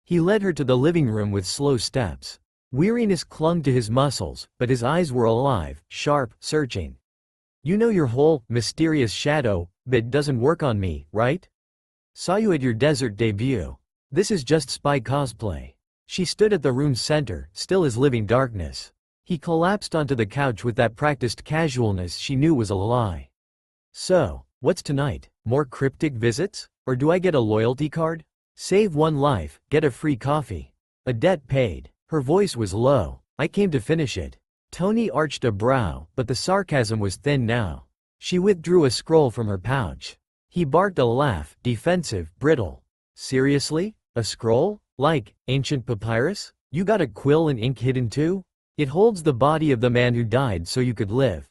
He led her to the living room with slow steps. Weariness clung to his muscles, but his eyes were alive, sharp, searching. You know your whole, mysterious shadow bit doesn't work on me, right? Saw you at your desert debut. This is just spy cosplay. She stood at the room's center, still as living darkness. He collapsed onto the couch with that practiced casualness she knew was a lie. So, what's tonight? More cryptic visits? Or do I get a loyalty card? Save one life, get a free coffee. A debt paid. Her voice was low. I came to finish it. Tony arched a brow, but the sarcasm was thin now. She withdrew a scroll from her pouch. He barked a laugh, defensive, brittle. Seriously? A scroll? Like, ancient papyrus? You got a quill and ink hidden too? It holds the body of the man who died so you could live.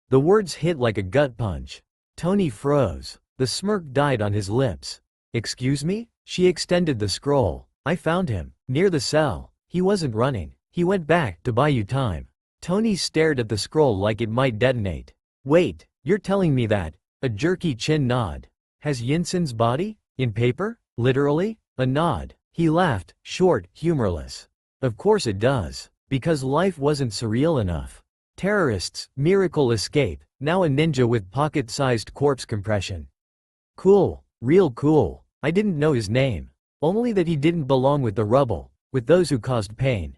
The words hit like a gut punch. Tony froze. The smirk died on his lips. Excuse me? She extended the scroll. I found him. Near the cell. He wasn't running. He went back to buy you time. Tony stared at the scroll like it might detonate. Wait, you're telling me that? A jerky chin nod. Has Yinsen's body? In paper? Literally? A nod. He laughed, short, humorless. Of course it does. Because life wasn't surreal enough. Terrorists, miracle escape, now a ninja with pocket-sized corpse compression. Cool. Real cool. I didn't know his name. Only that he didn't belong with the rubble, with those who caused pain.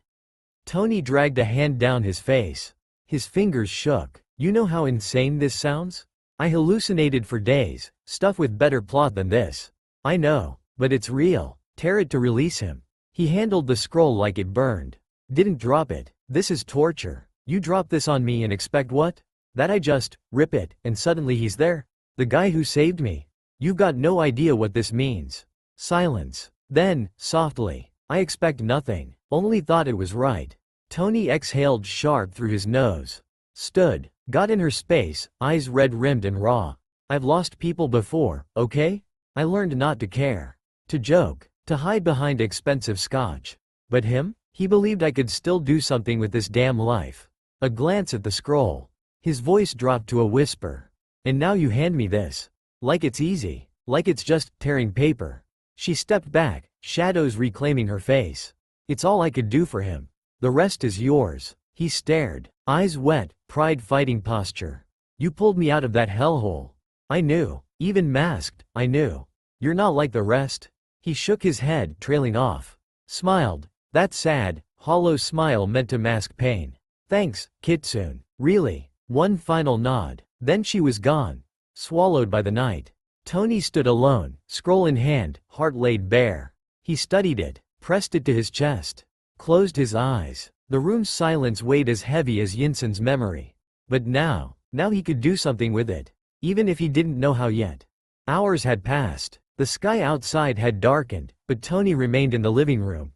Tony dragged a hand down his face. His fingers shook. You know how insane this sounds? I hallucinated for days, stuff with better plot than this. I know, But it's real. Tear it to release him. He handled the scroll like it burned. Didn't drop it. This is torture. You drop this on me and expect what? That I just rip it, and suddenly he's there? The guy who saved me. You've got no idea what this means. Silence. Then, softly, I expect nothing. Only thought it was right. Tony exhaled sharp through his nose. Stood. Got in her space, eyes red-rimmed and raw. I've lost people before, okay? I learned not to care. To joke. To hide behind expensive scotch. But him? He believed I could still do something with this damn life. A glance at the scroll. His voice dropped to a whisper. And now you hand me this. Like it's easy. Like it's just tearing paper. She stepped back, shadows reclaiming her face. It's all I could do for him. The rest is yours. He stared, eyes wet, pride fighting posture. You pulled me out of that hellhole. I knew. Even masked, I knew. You're not like the rest. He shook his head, trailing off. Smiled. That sad, hollow smile meant to mask pain. Thanks, Kitsune. Really. One final nod. Then she was gone. Swallowed by the night. Tony stood alone, scroll in hand, heart laid bare. He studied it, pressed it to his chest. Closed his eyes. The room's silence weighed as heavy as Yinsen's memory. But now he could do something with it. Even if he didn't know how yet. Hours had passed. The sky outside had darkened, but Tony remained in the living room.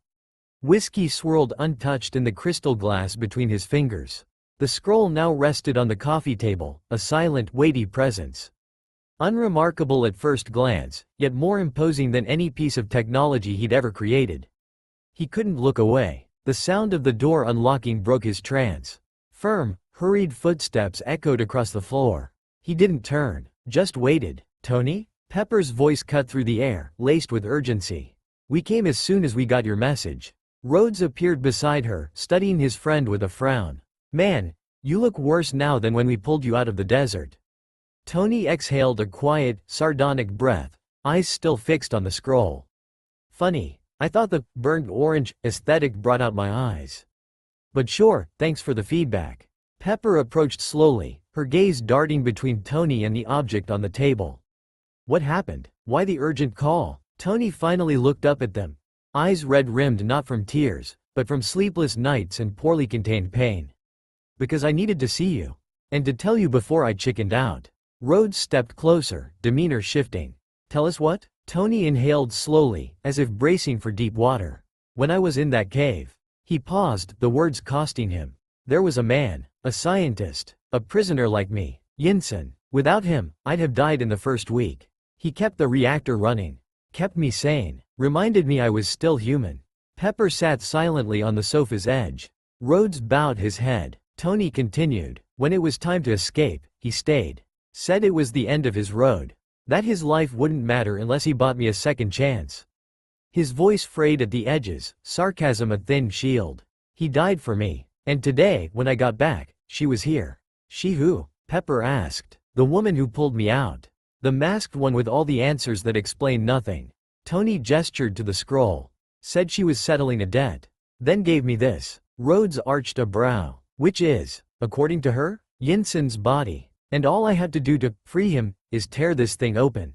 Whiskey swirled untouched in the crystal glass between his fingers. The scroll now rested on the coffee table, a silent, weighty presence. Unremarkable at first glance, yet more imposing than any piece of technology he'd ever created. He couldn't look away. The sound of the door unlocking broke his trance. Firm, hurried footsteps echoed across the floor. He didn't turn, just waited. Tony? Pepper's voice cut through the air, laced with urgency. We came as soon as we got your message. Rhodes appeared beside her, studying his friend with a frown. Man, you look worse now than when we pulled you out of the desert. Tony exhaled a quiet, sardonic breath, eyes still fixed on the scroll. Funny, I thought the burnt orange aesthetic brought out my eyes. But sure, thanks for the feedback. Pepper approached slowly, her gaze darting between Tony and the object on the table. What happened? Why the urgent call? Tony finally looked up at them. Eyes red-rimmed not from tears, but from sleepless nights and poorly contained pain. Because I needed to see you. And to tell you before I chickened out. Rhodes stepped closer, demeanor shifting. Tell us what? Tony inhaled slowly, as if bracing for deep water. When I was in that cave. He paused, the words costing him. There was a man, a scientist, a prisoner like me, Yinsen. Without him, I'd have died in the first week. He kept the reactor running. Kept me sane. Reminded me I was still human. Pepper sat silently on the sofa's edge. Rhodes bowed his head. Tony continued. When it was time to escape, he stayed. Said it was the end of his road. That his life wouldn't matter unless he bought me a second chance. His voice frayed at the edges, sarcasm a thin shield. He died for me. And today, when I got back, she was here. She who? Pepper asked. The woman who pulled me out. The masked one with all the answers that explained nothing. Tony gestured to the scroll. Said she was settling a debt. Then gave me this. Rhodes arched a brow. Which is, according to her, Yinsen's body. And all I had to do to free him is tear this thing open.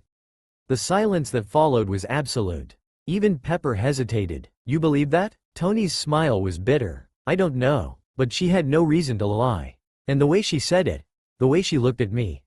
The silence that followed was absolute. Even Pepper hesitated. You believe that? Tony's smile was bitter. I don't know. But she had no reason to lie. And the way she said it, the way she looked at me.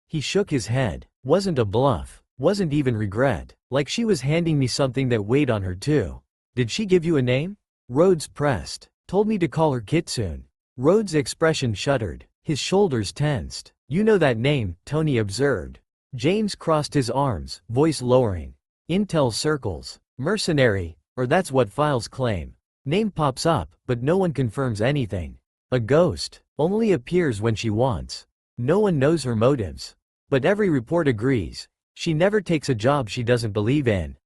He shook his head. Wasn't a bluff. Wasn't even regret. Like she was handing me something that weighed on her too. Did she give you a name? Rhodes pressed. Told me to call her Kitsune. Rhodes' expression shuddered. His shoulders tensed. You know that name, Tony observed. James crossed his arms, voice lowering. Intel circles. Mercenary, or that's what files claim. Name pops up, but no one confirms anything. A ghost. Only appears when she wants. No one knows her motives. But every report agrees. She never takes a job she doesn't believe in.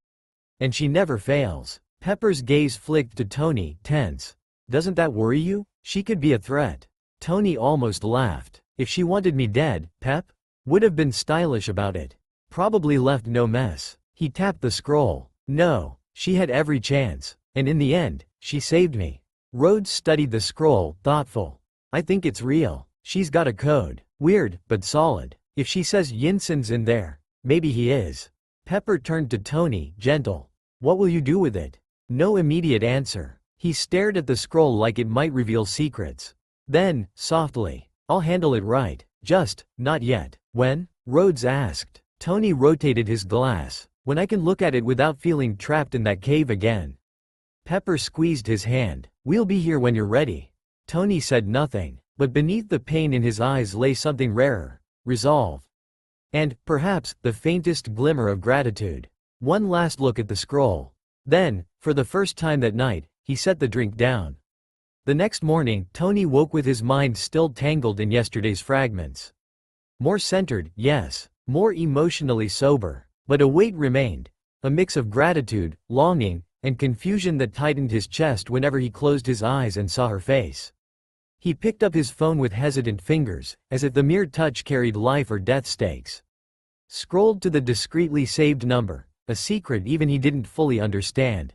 And she never fails. Pepper's gaze flicked to Tony, tense. Doesn't that worry you? She could be a threat. Tony almost laughed. If she wanted me dead, Pep would have been stylish about it. Probably left no mess. He tapped the scroll. No, she had every chance. And in the end, she saved me. Rhodes studied the scroll, thoughtful. I think it's real. She's got a code. Weird, but solid. If she says Yinsen's in there, maybe he is. Pepper turned to Tony, gentle. What will you do with it? No immediate answer. He stared at the scroll like it might reveal secrets. Then, softly, I'll handle it right. Just, not yet. When? Rhodes asked. Tony rotated his glass. When I can look at it without feeling trapped in that cave again. Pepper squeezed his hand. We'll be here when you're ready. Tony said nothing, but beneath the pain in his eyes lay something rarer. Resolve. And, perhaps, the faintest glimmer of gratitude. One last look at the scroll. Then, for the first time that night, he set the drink down. The next morning, Tony woke with his mind still tangled in yesterday's fragments. More centered, yes. More emotionally sober. But a weight remained. A mix of gratitude, longing, and confusion that tightened his chest whenever he closed his eyes and saw her face. He picked up his phone with hesitant fingers, as if the mere touch carried life or death stakes. Scrolled to the discreetly saved number, a secret even he didn't fully understand.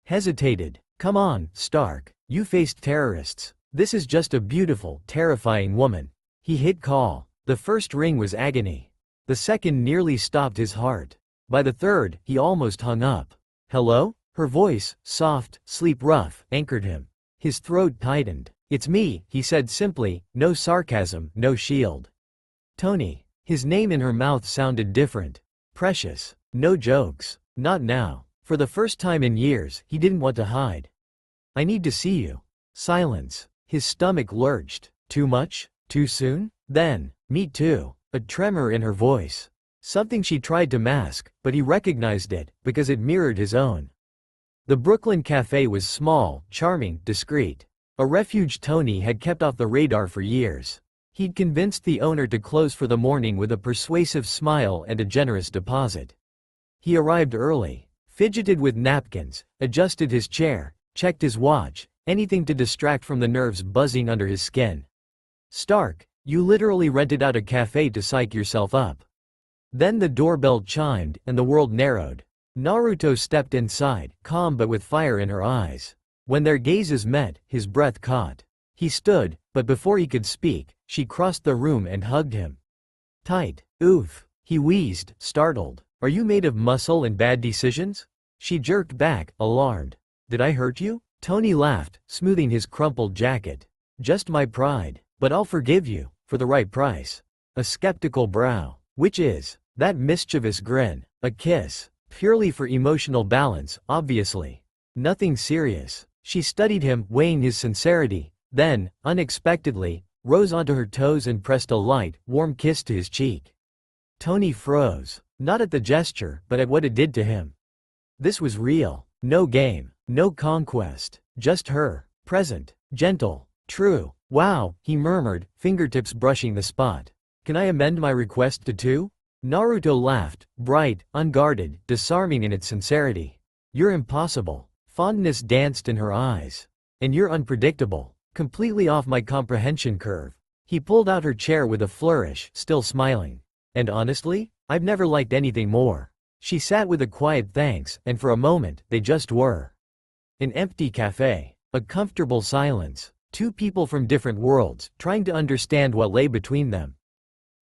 Hesitated. Come on, Stark. You faced terrorists. This is just a beautiful, terrifying woman. He hit call. The first ring was agony. The second nearly stopped his heart. By the third, he almost hung up. Hello? Her voice, soft, sleep-rough, anchored him. His throat tightened. It's me, he said simply, no sarcasm, no shield. Tony. His name in her mouth sounded different. Precious. No jokes. Not now. For the first time in years, he didn't want to hide. I need to see you. Silence. His stomach lurched. Too much? Too soon? Then, me too. A tremor in her voice. Something she tried to mask, but he recognized it, because it mirrored his own. The Brooklyn cafe was small, charming, discreet. A refuge Tony had kept off the radar for years. He'd convinced the owner to close for the morning with a persuasive smile and a generous deposit. He arrived early, fidgeted with napkins, adjusted his chair, checked his watch, anything to distract from the nerves buzzing under his skin. Stark, you literally rented out a cafe to psych yourself up. Then the doorbell chimed, and the world narrowed. Naruto stepped inside, calm but with fire in her eyes. When their gazes met, his breath caught. He stood, but before he could speak, she crossed the room and hugged him. Tight. Oof. He wheezed, startled. Are you made of muscle and bad decisions? She jerked back, alarmed. Did I hurt you? Tony laughed, smoothing his crumpled jacket. Just my pride. But I'll forgive you, for the right price. A skeptical brow. Which is? That mischievous grin. A kiss. Purely for emotional balance, obviously. Nothing serious. She studied him, weighing his sincerity, then, unexpectedly, rose onto her toes and pressed a light, warm kiss to his cheek. Tony froze, not at the gesture, but at what it did to him. This was real. No game, no conquest, just her, present, gentle, true. Wow, he murmured, fingertips brushing the spot. Can I amend my request to 2? Naruto laughed, bright, unguarded, disarming in its sincerity. You're impossible. Fondness danced in her eyes. And you're unpredictable. Completely off my comprehension curve. He pulled out her chair with a flourish, still smiling. And honestly, I've never liked anything more. She sat with a quiet thanks, and for a moment, they just were. An empty cafe. A comfortable silence. Two people from different worlds, trying to understand what lay between them.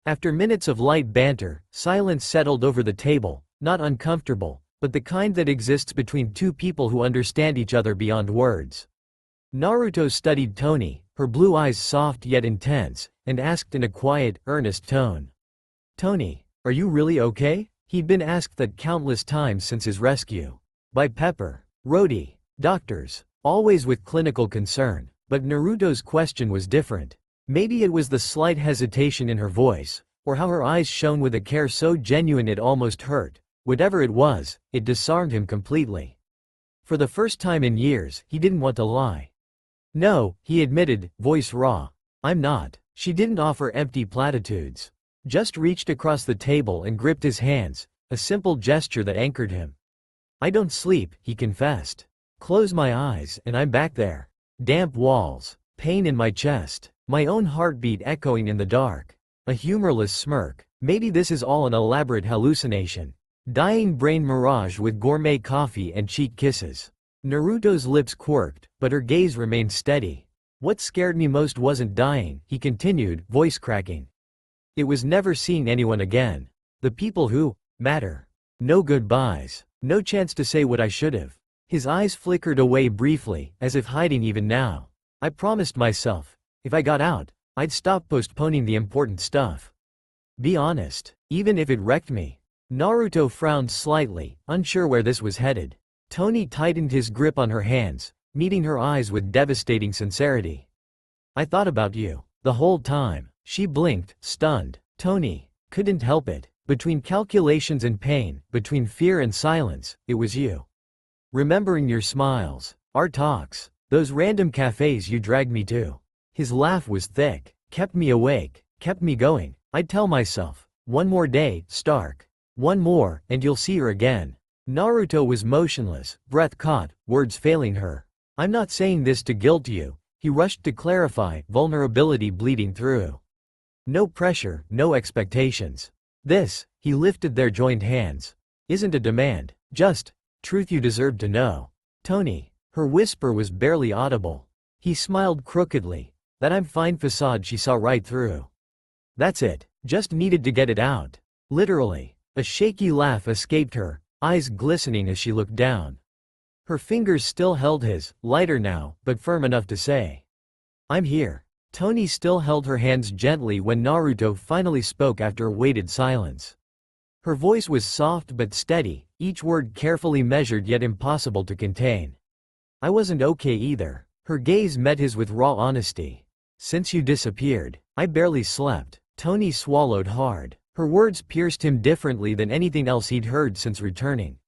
After minutes of light banter, silence settled over the table, not uncomfortable, but the kind that exists between two people who understand each other beyond words. Naruto studied Tony, her blue eyes soft yet intense, and asked in a quiet, earnest tone. Tony, are you really okay? He'd been asked that countless times since his rescue. By Pepper, Rhodey, doctors, always with clinical concern, but Naruto's question was different. Maybe it was the slight hesitation in her voice, or how her eyes shone with a care so genuine it almost hurt. Whatever it was, it disarmed him completely. For the first time in years, he didn't want to lie. No, he admitted, voice raw. I'm not. She didn't offer empty platitudes. Just reached across the table and gripped his hands, a simple gesture that anchored him. I don't sleep, he confessed. Close my eyes, and I'm back there. Damp walls, pain in my chest, my own heartbeat echoing in the dark. A humorless smirk. Maybe this is all an elaborate hallucination. Dying brain mirage with gourmet coffee and cheek kisses. Naruto's lips quirked, but her gaze remained steady. What scared me most wasn't dying, he continued, voice cracking. It was never seeing anyone again. The people who matter. No goodbyes. No chance to say what I should've. His eyes flickered away briefly, as if hiding even now. I promised myself, if I got out, I'd stop postponing the important stuff. Be honest, even if it wrecked me. Naruto frowned slightly, unsure where this was headed. Tony tightened his grip on her hands, meeting her eyes with devastating sincerity. I thought about you. The whole time. She blinked, stunned. Tony couldn't help it. Between calculations and pain, between fear and silence, it was you. Remembering your smiles, our talks, those random cafes you dragged me to. His laugh was thick, kept me awake, kept me going. I'd tell myself, one more day, Stark. One more, and you'll see her again. Naruto was motionless, breath caught, words failing her. I'm not saying this to guilt you, he rushed to clarify, vulnerability bleeding through. No pressure, no expectations. This, he lifted their joined hands, isn't a demand, just truth you deserve to know. Tony, her whisper was barely audible. He smiled crookedly, that I'm fine facade she saw right through. That's it, just needed to get it out. Literally. A shaky laugh escaped her, eyes glistening as she looked down. Her fingers still held his, lighter now, but firm enough to say, I'm here. Tony still held her hands gently when Naruto finally spoke after a weighted silence. Her voice was soft but steady, each word carefully measured yet impossible to contain. I wasn't okay either. Her gaze met his with raw honesty. Since you disappeared, I barely slept. Tony swallowed hard. Her words pierced him differently than anything else he'd heard since returning.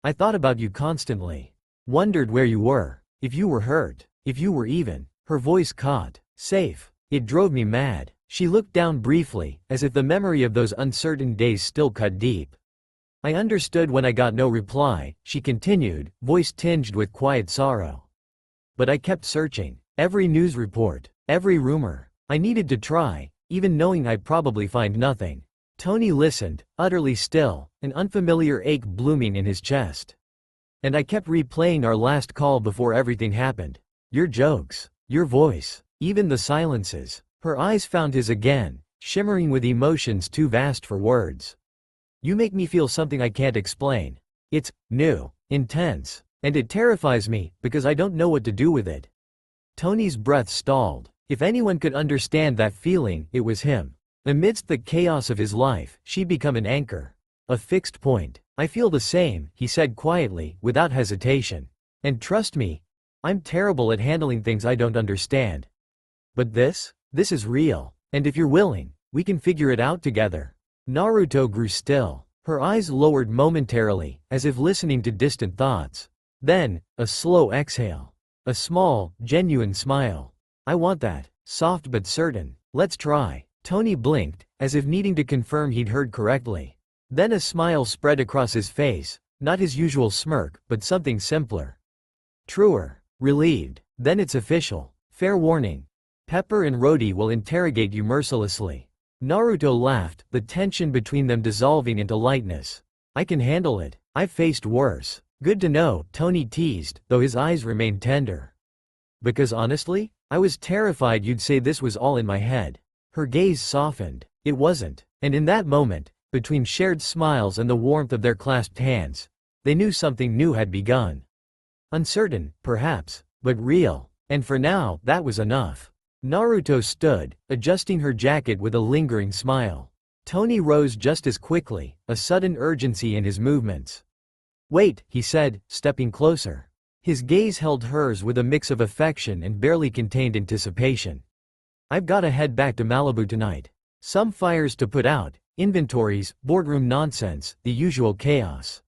I thought about you constantly. Wondered where you were, if you were hurt, if you were even. Her voice caught. Safe. It drove me mad. She looked down briefly, as if the memory of those uncertain days still cut deep. I understood when I got no reply, she continued, voice tinged with quiet sorrow. But I kept searching. Every news report, every rumor. I needed to try, even knowing I'd probably find nothing. Tony listened, utterly still, an unfamiliar ache blooming in his chest. And I kept replaying our last call before everything happened. Your jokes, your voice, even the silences. Her eyes found his again, shimmering with emotions too vast for words. You make me feel something I can't explain. It's new, intense, and it terrifies me because I don't know what to do with it. Tony's breath stalled. If anyone could understand that feeling, it was him. Amidst the chaos of his life, she'd become an anchor. A fixed point. I feel the same, he said quietly, without hesitation. And trust me, I'm terrible at handling things I don't understand. But this is real. And if you're willing, we can figure it out together. Naruto grew still. Her eyes lowered momentarily, as if listening to distant thoughts. Then, a slow exhale. A small, genuine smile. I want that. Soft but certain. Let's try. Tony blinked, as if needing to confirm he'd heard correctly. Then a smile spread across his face, not his usual smirk, but something simpler. Truer. Relieved. Then it's official. Fair warning. Pepper and Rody will interrogate you mercilessly. Naruto laughed, the tension between them dissolving into lightness. I can handle it. I've faced worse. Good to know, Tony teased, though his eyes remained tender. Because honestly, I was terrified you'd say this was all in my head. Her gaze softened. It wasn't. And in that moment, between shared smiles and the warmth of their clasped hands, they knew something new had begun. Uncertain, perhaps, but real. And for now, that was enough. Naruto stood, adjusting her jacket with a lingering smile. Tony rose just as quickly, a sudden urgency in his movements. Wait, he said, stepping closer. His gaze held hers with a mix of affection and barely contained anticipation. I've gotta head back to Malibu tonight. Some fires to put out, inventories, boardroom nonsense, the usual chaos.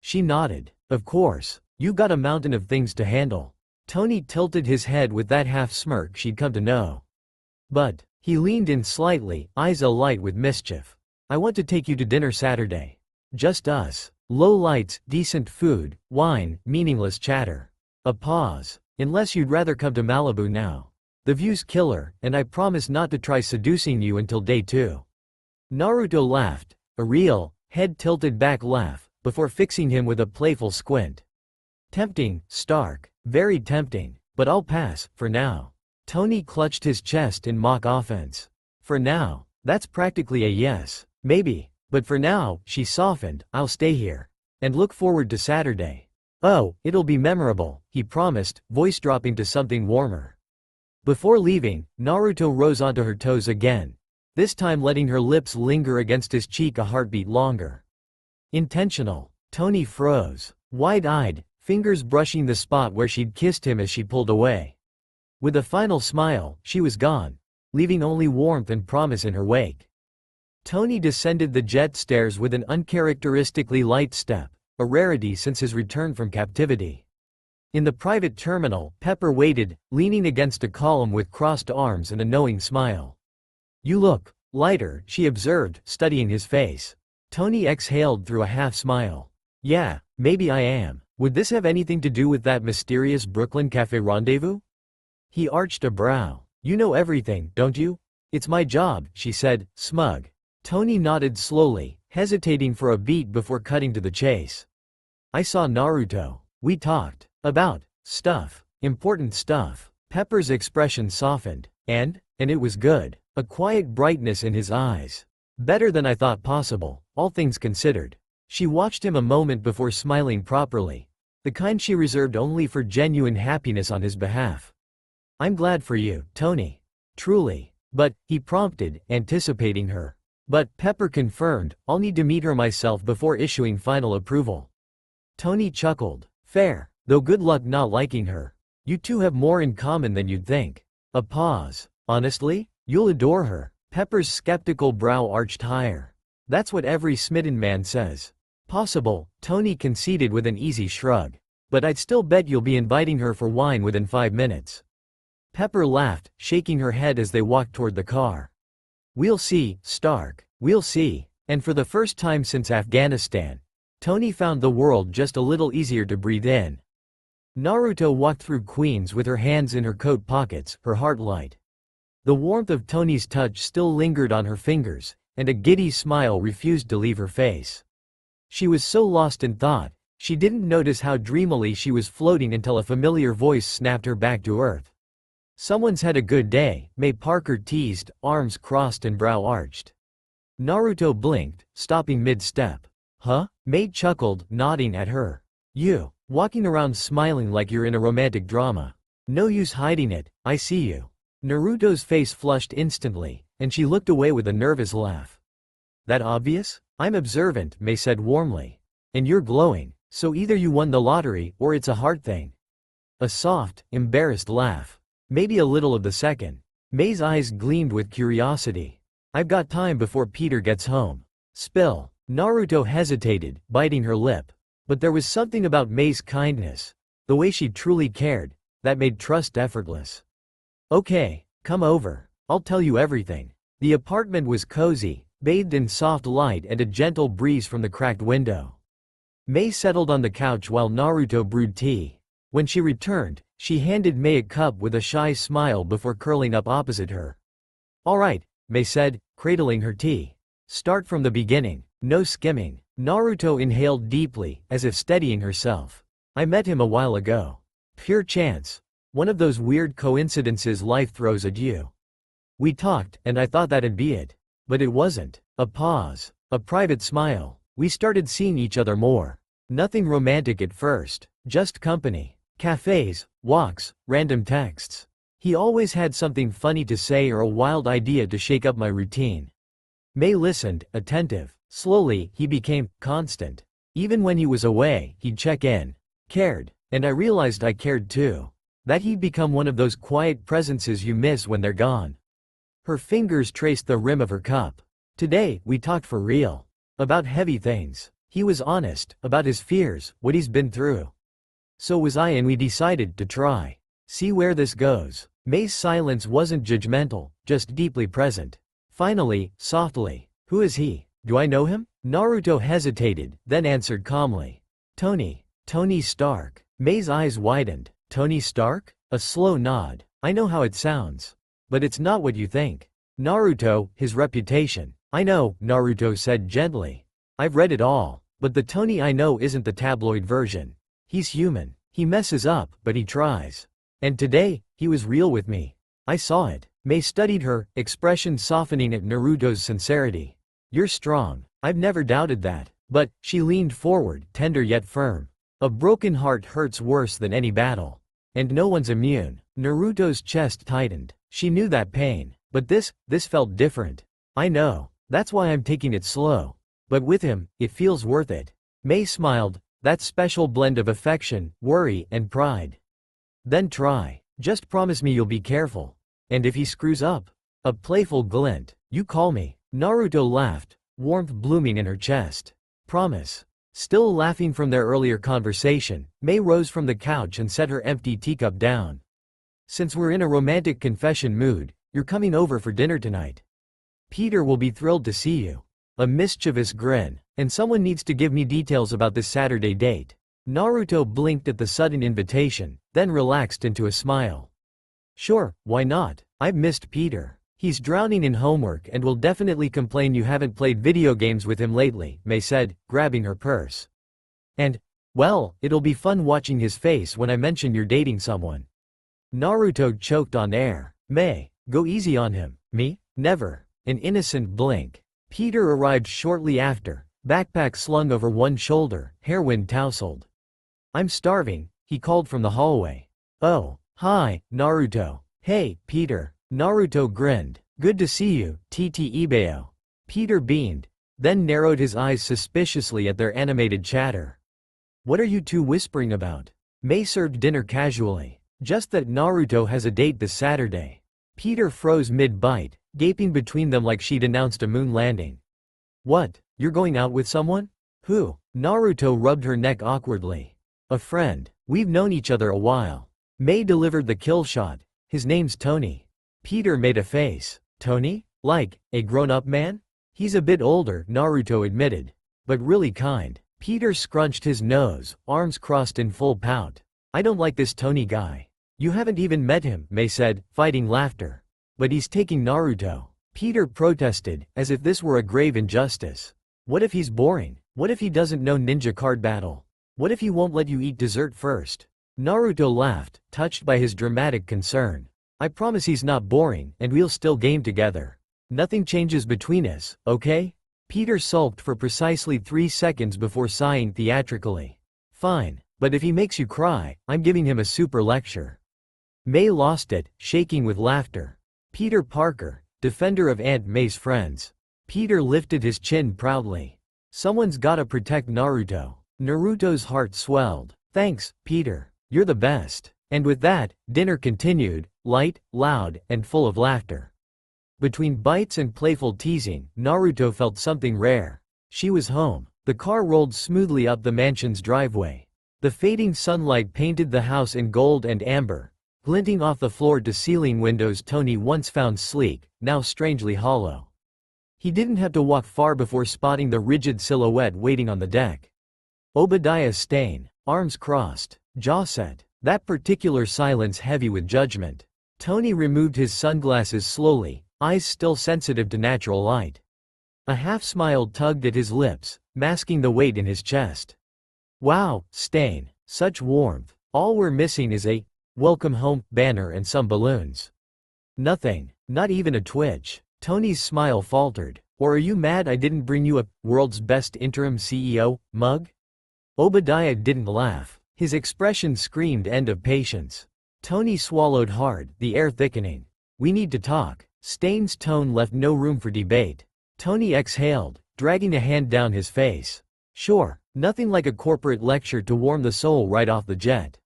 She nodded. Of course. You got a mountain of things to handle. Tony tilted his head with that half-smirk she'd come to know. But, he leaned in slightly, eyes alight with mischief. I want to take you to dinner Saturday. Just us. Low lights, decent food, wine, meaningless chatter. A pause. Unless you'd rather come to Malibu now. The view's killer, and I promise not to try seducing you until day 2. Naruto laughed, a real, head-tilted back laugh, before fixing him with a playful squint. Tempting, Stark, very tempting, but I'll pass, for now. Tony clutched his chest in mock offense. For now, that's practically a yes. Maybe, But for now, she softened, I'll stay here. And look forward to Saturday. Oh, it'll be memorable, he promised, voice dropping to something warmer. Before leaving, Naruto rose onto her toes again, this time letting her lips linger against his cheek a heartbeat longer. Intentional. Tony froze, wide-eyed, fingers brushing the spot where she'd kissed him as she pulled away. With a final smile, she was gone, leaving only warmth and promise in her wake. Tony descended the jet stairs with an uncharacteristically light step, a rarity since his return from captivity. In the private terminal, Pepper waited, leaning against a column with crossed arms and a knowing smile. You look lighter, she observed, studying his face. Tony exhaled through a half-smile. Yeah, maybe I am. Would this have anything to do with that mysterious Brooklyn cafe rendezvous? He arched a brow. You know everything, don't you? It's my job, she said, smug. Tony nodded slowly, hesitating for a beat before cutting to the chase. I saw Naruto. We talked about stuff, important stuff. Pepper's expression softened, and it was good. A quiet brightness in his eyes. Better than I thought possible, all things considered. She watched him a moment before smiling properly, the kind she reserved only for genuine happiness on his behalf. I'm glad for you, Tony. Truly. But, he prompted, anticipating her. But, Pepper confirmed, I'll need to meet her myself before issuing final approval. Tony chuckled. Fair, though good luck not liking her. You two have more in common than you'd think. A pause. Honestly? You'll adore her. Pepper's skeptical brow arched higher. That's what every smitten man says. Possible, Tony conceded with an easy shrug. But I'd still bet you'll be inviting her for wine within 5 minutes. Pepper laughed, shaking her head as they walked toward the car. We'll see, Stark. We'll see. And for the first time since Afghanistan, Tony found the world just a little easier to breathe in. Naruto walked through Queens with her hands in her coat pockets, her heart light. The warmth of Tony's touch still lingered on her fingers, and a giddy smile refused to leave her face. She was so lost in thought, she didn't notice how dreamily she was floating until a familiar voice snapped her back to earth. Someone's had a good day, May Parker teased, arms crossed and brow arched. Naruto blinked, stopping mid-step. Huh? May chuckled, nodding at her. You, walking around smiling like you're in a romantic drama. No use hiding it, I see you. Naruto's face flushed instantly, and she looked away with a nervous laugh. That obvious? I'm observant, May said warmly. And you're glowing, so either you won the lottery or it's a heart thing. A soft, embarrassed laugh. Maybe a little of the second. May's eyes gleamed with curiosity. I've got time before Peter gets home. Spill. Naruto hesitated, biting her lip. But there was something about May's kindness, the way she truly cared, that made trust effortless. Okay, come over. I'll tell you everything. The apartment was cozy, bathed in soft light and a gentle breeze from the cracked window. May settled on the couch while Naruto brewed tea. When she returned, she handed May a cup with a shy smile before curling up opposite her. All right, May said, cradling her tea. Start from the beginning, no skimming. Naruto inhaled deeply, as if steadying herself. I met him a while ago. Pure chance. One of those weird coincidences life throws at you. We talked, and I thought that'd be it. But it wasn't. A pause. A private smile. We started seeing each other more. Nothing romantic at first. Just company. Cafes, walks, random texts. He always had something funny to say or a wild idea to shake up my routine. May listened, attentive. Slowly, he became constant. Even when he was away, he'd check in. Cared. And I realized I cared too. That he'd become one of those quiet presences you miss when they're gone. Her fingers traced the rim of her cup. Today, we talked for real. About heavy things. He was honest, about his fears, what he's been through. So was I, and we decided to try. See where this goes. May's silence wasn't judgmental, just deeply present. Finally, softly. Who is he? Do I know him? Naruto hesitated, then answered calmly. Tony. Tony Stark. May's eyes widened. Tony Stark? A slow nod. I know how it sounds. But it's not what you think. Naruto, his reputation. I know, Naruto said gently. I've read it all. But the Tony I know isn't the tabloid version. He's human. He messes up, but he tries. And today, he was real with me. I saw it. May studied her, expression softening at Naruto's sincerity. You're strong. I've never doubted that. But, she leaned forward, tender yet firm. A broken heart hurts worse than any battle. And no one's immune. Naruto's chest tightened. She knew that pain. But this felt different. I know. That's why I'm taking it slow. But with him, it feels worth it. Mei smiled, that special blend of affection, worry, and pride. Then try. Just promise me you'll be careful. And if he screws up? A playful glint. You call me. Naruto laughed, warmth blooming in her chest. Promise. Still laughing from their earlier conversation, Mei rose from the couch and set her empty teacup down. Since we're in a romantic confession mood, you're coming over for dinner tonight. Peter will be thrilled to see you. A mischievous grin. And someone needs to give me details about this Saturday date. Naruto blinked at the sudden invitation, then relaxed into a smile. Sure, why not? I've missed Peter. He's drowning in homework and will definitely complain you haven't played video games with him lately, Mei said, grabbing her purse. And, well, it'll be fun watching his face when I mention you're dating someone. Naruto choked on air. Mei, go easy on him. Me? Never. An innocent blink. Peter arrived shortly after, backpack slung over one shoulder, hairwind tousled. I'm starving, he called from the hallway. Oh, hi, Naruto. Hey, Peter. Naruto grinned. Good to see you, TT Ibeo. Peter beamed, then narrowed his eyes suspiciously at their animated chatter. What are you two whispering about? Mei served dinner casually. Just that Naruto has a date this Saturday. Peter froze mid-bite, gaping between them like she'd announced a moon landing. What, you're going out with someone? Who? Naruto rubbed her neck awkwardly. A friend. We've known each other a while. Mei delivered the kill shot. His name's Tony. Peter made a face. Tony? Like, a grown-up man? He's a bit older, Naruto admitted. But really kind. Peter scrunched his nose, arms crossed in full pout. I don't like this Tony guy. You haven't even met him, Mei said, fighting laughter. But he's taking Naruto. Peter protested, as if this were a grave injustice. What if he's boring? What if he doesn't know ninja card battle? What if he won't let you eat dessert first? Naruto laughed, touched by his dramatic concern. I promise he's not boring, and we'll still game together. Nothing changes between us, okay? Peter sulked for precisely 3 seconds before sighing theatrically. Fine, but if he makes you cry, I'm giving him a super lecture. Mei lost it, shaking with laughter. Peter Parker, defender of Aunt May's friends. Peter lifted his chin proudly. Someone's gotta protect Naruto. Naruto's heart swelled. Thanks, Peter. You're the best. And with that, dinner continued, light, loud, and full of laughter. Between bites and playful teasing, Naruto felt something rare. She was home. The car rolled smoothly up the mansion's driveway. The fading sunlight painted the house in gold and amber, glinting off the floor-to-ceiling windows Tony once found sleek, now strangely hollow. He didn't have to walk far before spotting the rigid silhouette waiting on the deck. Obadiah Stane, arms crossed, jaw set, that particular silence heavy with judgment. Tony removed his sunglasses slowly, eyes still sensitive to natural light. A half-smile tugged at his lips, masking the weight in his chest. Wow, Stane, such warmth. All we're missing is a welcome home banner and some balloons. Nothing, not even a twitch. Tony's smile faltered. Or are you mad I didn't bring you a world's best interim CEO mug? Obadiah didn't laugh. His expression screamed end of patience. Tony swallowed hard, the air thickening. We need to talk. Stane's tone left no room for debate. Tony exhaled, dragging a hand down his face. Sure, nothing like a corporate lecture to warm the soul right off the jet.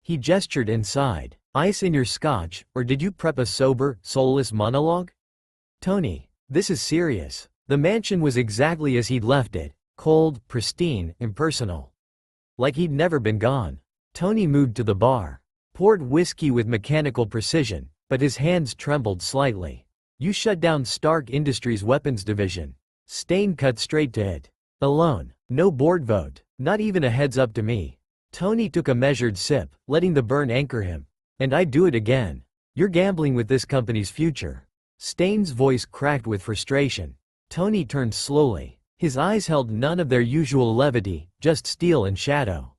He gestured inside. Ice in your scotch, or did you prep a sober, soulless monologue? Tony, this is serious. The mansion was exactly as he'd left it, cold, pristine, impersonal. Like he'd never been gone. Tony moved to the bar, poured whiskey with mechanical precision, but his hands trembled slightly. You shut down Stark Industries' weapons division. Stane cut straight to it. Alone, no board vote, not even a heads up to me. Tony took a measured sip, letting the burn anchor him. And I'd do it again. You're gambling with this company's future. Stane's voice cracked with frustration. Tony turned slowly. His eyes held none of their usual levity, just steel and shadow.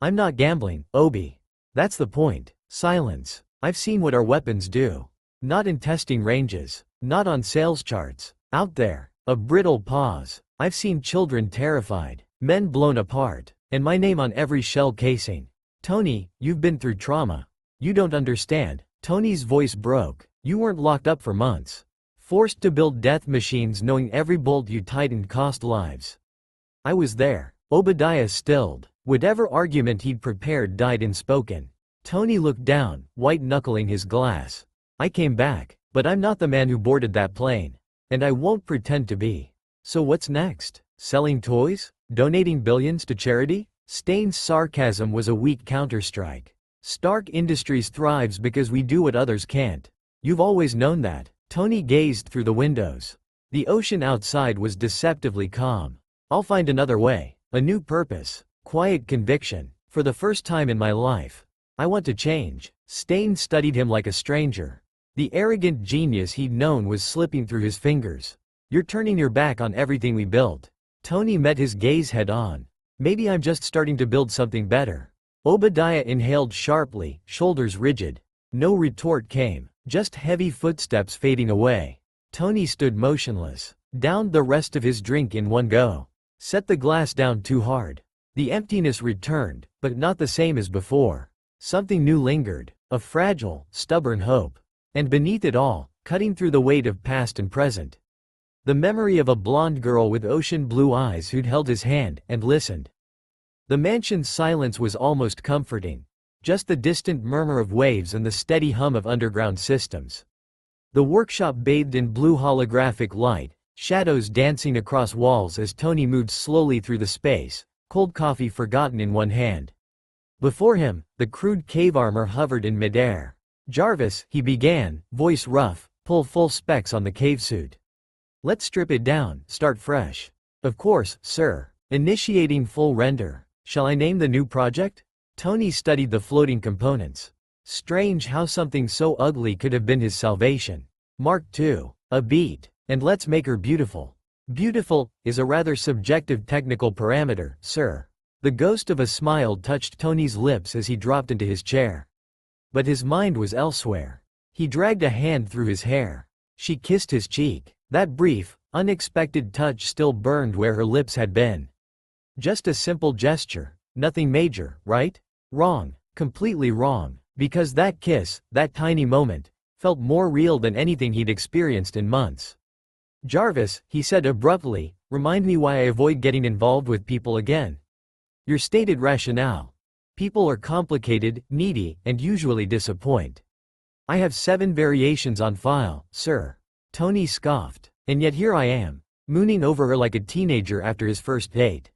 I'm not gambling, Obi. That's the point. Silence. I've seen what our weapons do. Not in testing ranges. Not on sales charts. Out there. A brittle pause. I've seen children terrified, men blown apart, and my name on every shell casing. Tony, you've been through trauma. You don't understand. Tony's voice broke. You weren't locked up for months. Forced to build death machines knowing every bolt you tightened cost lives. I was there. Obadiah stilled. Whatever argument he'd prepared died unspoken. Tony looked down, white-knuckling his glass. I came back, but I'm not the man who boarded that plane. And I won't pretend to be. So what's next? Selling toys? Donating billions to charity? Stain's sarcasm was a weak counterstrike. Stark Industries thrives because we do what others can't. You've always known that. Tony gazed through the windows. The ocean outside was deceptively calm. I'll find another way, a new purpose, quiet conviction. For the first time in my life, I want to change. Stain studied him like a stranger. The arrogant genius he'd known was slipping through his fingers. You're turning your back on everything we built. Tony met his gaze head on. Maybe I'm just starting to build something better. Obadiah inhaled sharply, shoulders rigid. No retort came, just heavy footsteps fading away. Tony stood motionless, downed the rest of his drink in one go. Set the glass down too hard. The emptiness returned, but not the same as before. Something new lingered, a fragile, stubborn hope. And beneath it all, cutting through the weight of past and present, the memory of a blonde girl with ocean blue eyes who'd held his hand and listened. The mansion's silence was almost comforting, just the distant murmur of waves and the steady hum of underground systems. The workshop bathed in blue holographic light, shadows dancing across walls as Tony moved slowly through the space, cold coffee forgotten in one hand. Before him, the crude cave armor hovered in midair. Jarvis, he began, voice rough, pull full specs on the cave suit. Let's strip it down, start fresh. Of course, sir. Initiating full render. Shall I name the new project? Tony studied the floating components. Strange how something so ugly could have been his salvation. Mark II. A beat. And let's make her beautiful. Beautiful is a rather subjective technical parameter, sir. The ghost of a smile touched Tony's lips as he dropped into his chair. But his mind was elsewhere. He dragged a hand through his hair. She kissed his cheek. That brief, unexpected touch still burned where her lips had been. Just a simple gesture, nothing major, right? Wrong, completely wrong, because that kiss, that tiny moment, felt more real than anything he'd experienced in months. Jarvis, he said abruptly, remind me why I avoid getting involved with people again. Your stated rationale. People are complicated, needy, and usually disappoint. I have 7 variations on file, sir. Tony scoffed. And yet here I am, mooning over her like a teenager after his first date.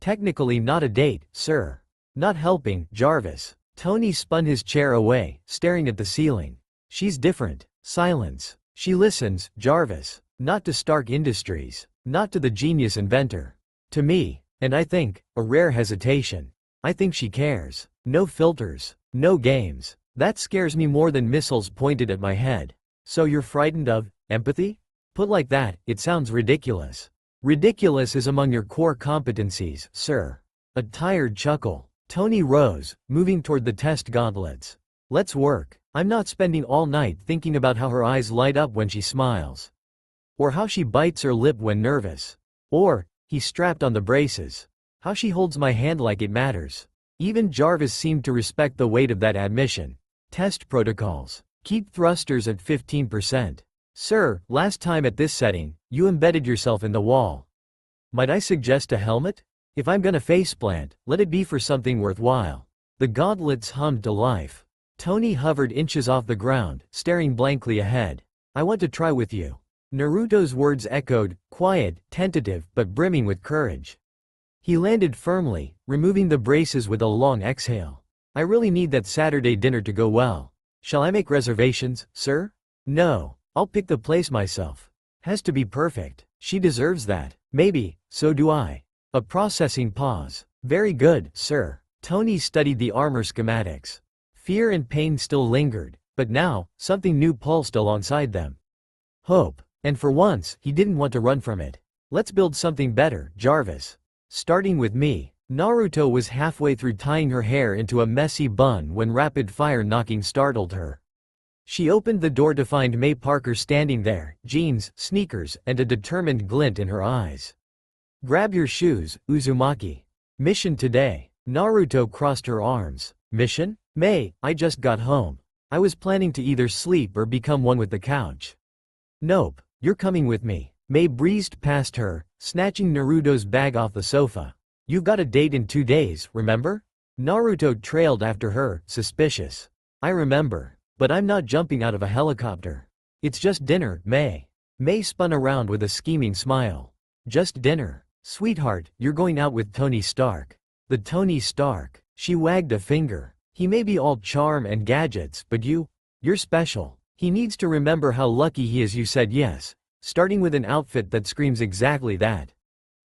Technically not a date, sir. Not helping, Jarvis. Tony spun his chair away, staring at the ceiling. She's different. Silence. She listens, Jarvis. Not to Stark Industries. Not to the genius inventor. To me. And I think, a rare hesitation. I think she cares. No filters. No games. That scares me more than missiles pointed at my head. So you're frightened of empathy? Put like that, it sounds ridiculous. Ridiculous is among your core competencies, sir. A tired chuckle. Tony rose, moving toward the test gauntlets. Let's work. I'm not spending all night thinking about how her eyes light up when she smiles. Or how she bites her lip when nervous. Or, he strapped on the braces. How she holds my hand like it matters. Even Jarvis seemed to respect the weight of that admission. Test protocols. Keep thrusters at 15%. Sir, last time at this setting, you embedded yourself in the wall. Might I suggest a helmet? If I'm gonna faceplant, let it be for something worthwhile. The gauntlets hummed to life. Tony hovered inches off the ground, staring blankly ahead. I want to try with you. Naruto's words echoed, quiet, tentative, but brimming with courage. He landed firmly, removing the braces with a long exhale. I really need that Saturday dinner to go well. Shall I make reservations, sir? No. I'll pick the place myself. Has to be perfect. She deserves that. Maybe, so do I. A processing pause. Very good, sir. Tony studied the armor schematics. Fear and pain still lingered, but now, something new pulsed alongside them. Hope. And for once, he didn't want to run from it. Let's build something better, Jarvis. Starting with me. Naruto was halfway through tying her hair into a messy bun when rapid-fire knocking startled her. She opened the door to find May Parker standing there, jeans, sneakers, and a determined glint in her eyes. Grab your shoes, Uzumaki. Mission today. Naruto crossed her arms. Mission? May, I just got home. I was planning to either sleep or become one with the couch. Nope, you're coming with me. May breezed past her, snatching Naruto's bag off the sofa. You've got a date in 2 days, remember? Naruto trailed after her, suspicious. I remember. But I'm not jumping out of a helicopter. It's just dinner, May. May spun around with a scheming smile. Just dinner. Sweetheart, you're going out with Tony Stark. The Tony Stark. She wagged a finger. He may be all charm and gadgets, but you're special. He needs to remember how lucky he is you said yes, starting with an outfit that screams exactly that.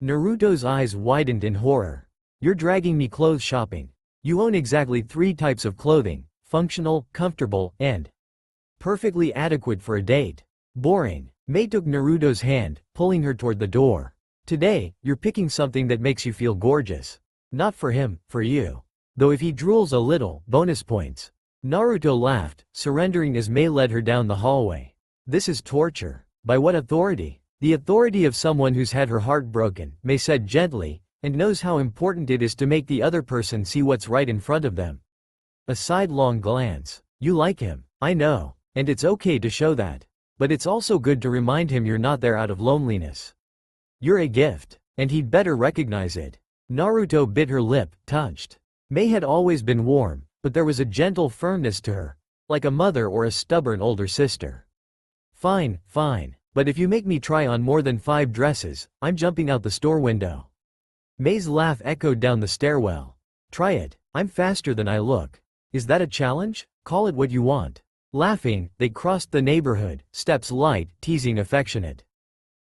Naruto's eyes widened in horror. You're dragging me clothes shopping. You own exactly 3 types of clothing: functional, comfortable, and perfectly adequate for a date. Boring. May took Naruto's hand, pulling her toward the door. Today, you're picking something that makes you feel gorgeous. Not for him, for you. Though if he drools a little, bonus points. Naruto laughed, surrendering as May led her down the hallway. This is torture. By what authority? The authority of someone who's had her heart broken, May said gently, and knows how important it is to make the other person see what's right in front of them. A sidelong glance. You like him. I know. And it's okay to show that. But it's also good to remind him you're not there out of loneliness. You're a gift. And he'd better recognize it. Naruto bit her lip, touched. May had always been warm, but there was a gentle firmness to her, like a mother or a stubborn older sister. Fine, fine. But if you make me try on more than 5 dresses, I'm jumping out the store window. May's laugh echoed down the stairwell. Try it. I'm faster than I look. Is that a challenge? Call it what you want. Laughing, they crossed the neighborhood, steps light, teasing affectionate.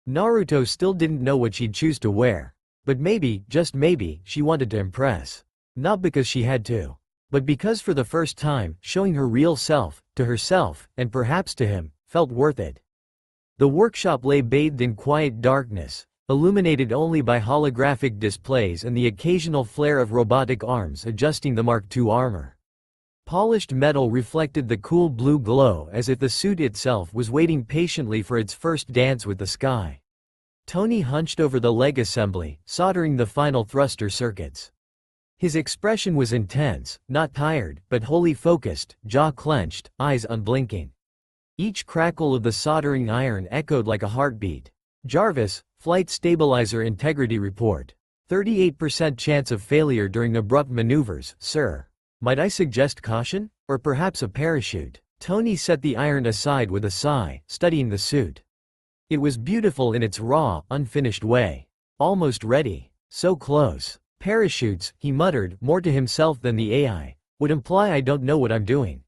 Naruto still didn't know what she'd choose to wear. But maybe, just maybe, she wanted to impress. Not because she had to. But because for the first time, showing her real self, to herself, and perhaps to him, felt worth it. The workshop lay bathed in quiet darkness, illuminated only by holographic displays and the occasional flare of robotic arms adjusting the Mark II armor. Polished metal reflected the cool blue glow as if the suit itself was waiting patiently for its first dance with the sky. Tony hunched over the leg assembly, soldering the final thruster circuits. His expression was intense, not tired, but wholly focused, jaw clenched, eyes unblinking. Each crackle of the soldering iron echoed like a heartbeat. Jarvis, Flight Stabilizer Integrity Report. 38% chance of failure during abrupt maneuvers, sir. Might I suggest caution? Or perhaps a parachute? Tony set the iron aside with a sigh, studying the suit. It was beautiful in its raw, unfinished way. Almost ready. So close. Parachutes, he muttered, more to himself than the AI, would imply I don't know what I'm doing.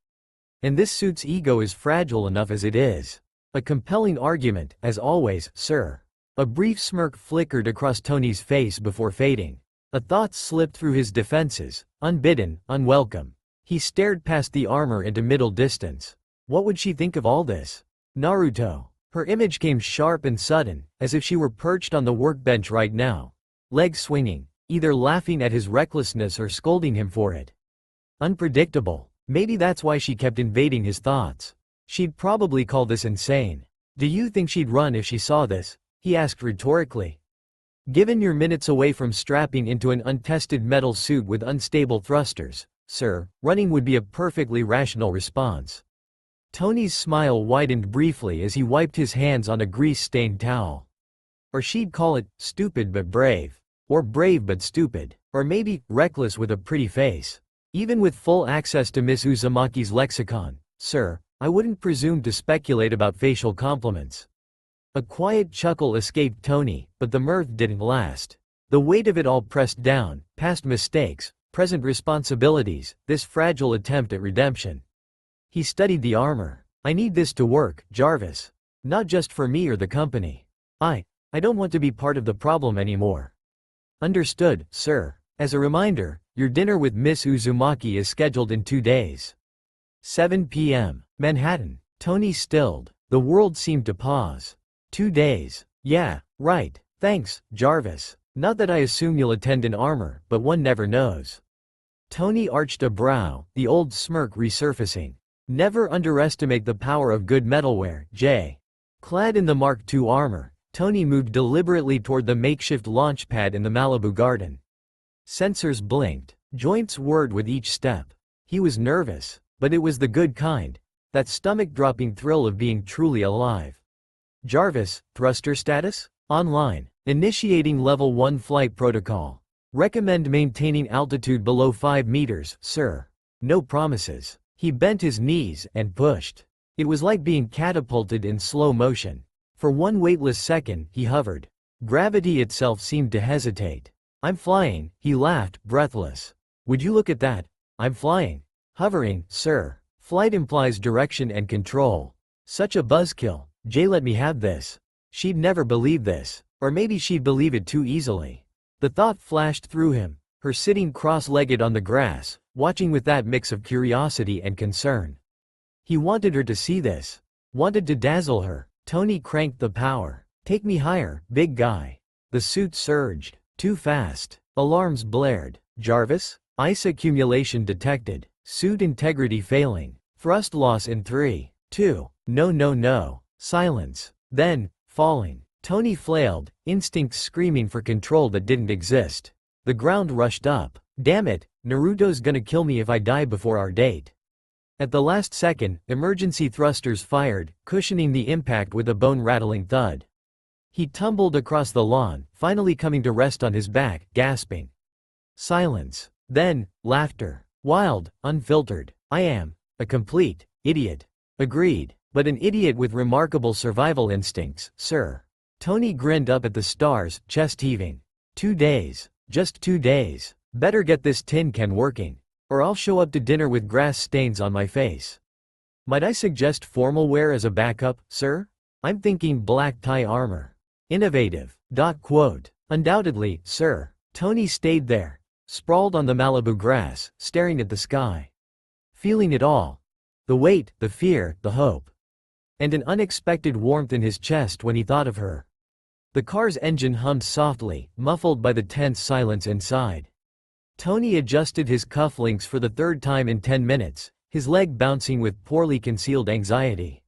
And this suit's ego is fragile enough as it is. A compelling argument, as always, sir. A brief smirk flickered across Tony's face before fading. A thought slipped through his defenses, unbidden, unwelcome. He stared past the armor into middle distance. What would she think of all this? Naruto. Her image came sharp and sudden, as if she were perched on the workbench right now. Legs swinging, either laughing at his recklessness or scolding him for it. Unpredictable. Maybe that's why she kept invading his thoughts. She'd probably call this insane. Do you think she'd run if she saw this? He asked rhetorically. Given you're minutes away from strapping into an untested metal suit with unstable thrusters, sir, running would be a perfectly rational response. Tony's smile widened briefly as he wiped his hands on a grease-stained towel. Or she'd call it, stupid but brave. Or brave but stupid. Or maybe, reckless with a pretty face. Even with full access to Miss Uzumaki's lexicon, sir, I wouldn't presume to speculate about facial compliments. A quiet chuckle escaped Tony, but the mirth didn't last. The weight of it all pressed down, past mistakes, present responsibilities, this fragile attempt at redemption. He studied the armor. I need this to work, Jarvis. Not just for me or the company. I don't want to be part of the problem anymore. Understood, sir. As a reminder, your dinner with Miss Uzumaki is scheduled in 2 days. 7 p.m. Manhattan. Tony stilled. The world seemed to pause. 2 days. Yeah, right. Thanks, Jarvis. Not that I assume you'll attend in armor, but one never knows. Tony arched a brow, the old smirk resurfacing. Never underestimate the power of good metalware, Jay. Clad in the Mark II armor, Tony moved deliberately toward the makeshift launch pad in the Malibu garden. Sensors blinked, joints whirred with each step. He was nervous, but it was the good kind, that stomach-dropping thrill of being truly alive. Jarvis, thruster status? Online. Initiating Level 1 flight protocol. Recommend maintaining altitude below 5 meters, sir. No promises. He bent his knees and pushed. It was like being catapulted in slow motion. For one weightless second, he hovered. Gravity itself seemed to hesitate. I'm flying, he laughed, breathless. Would you look at that? I'm flying. Hovering, sir. Flight implies direction and control. Such a buzzkill. Jay let me have this. She'd never believe this. Or maybe she'd believe it too easily. The thought flashed through him, her sitting cross-legged on the grass, watching with that mix of curiosity and concern. He wanted her to see this. Wanted to dazzle her. Tony cranked the power. Take me higher, big guy. The suit surged. Too fast. Alarms blared. Jarvis? Ice accumulation detected. Suit integrity failing. Thrust loss in 3, 2. No. Silence. Then, falling. Tony flailed, instincts screaming for control that didn't exist. The ground rushed up. Damn it, Naruto's gonna kill me if I die before our date. At the last second, emergency thrusters fired, cushioning the impact with a bone-rattling thud. He tumbled across the lawn, finally coming to rest on his back, gasping. Silence. Then, laughter. Wild, unfiltered. I am a complete idiot. Agreed, but an idiot with remarkable survival instincts, sir. Tony grinned up at the stars, chest heaving. 2 days. Just 2 days. Better get this tin can working, or I'll show up to dinner with grass stains on my face. Might I suggest formal wear as a backup, sir? I'm thinking black tie armor. Innovative. Quote. Undoubtedly, sir. Tony stayed there, sprawled on the Malibu grass, staring at the sky. Feeling it all. The weight, the fear, the hope. And an unexpected warmth in his chest when he thought of her. The car's engine hummed softly, muffled by the tense silence inside. Tony adjusted his cufflinks for the 3rd time in 10 minutes, his leg bouncing with poorly concealed anxiety.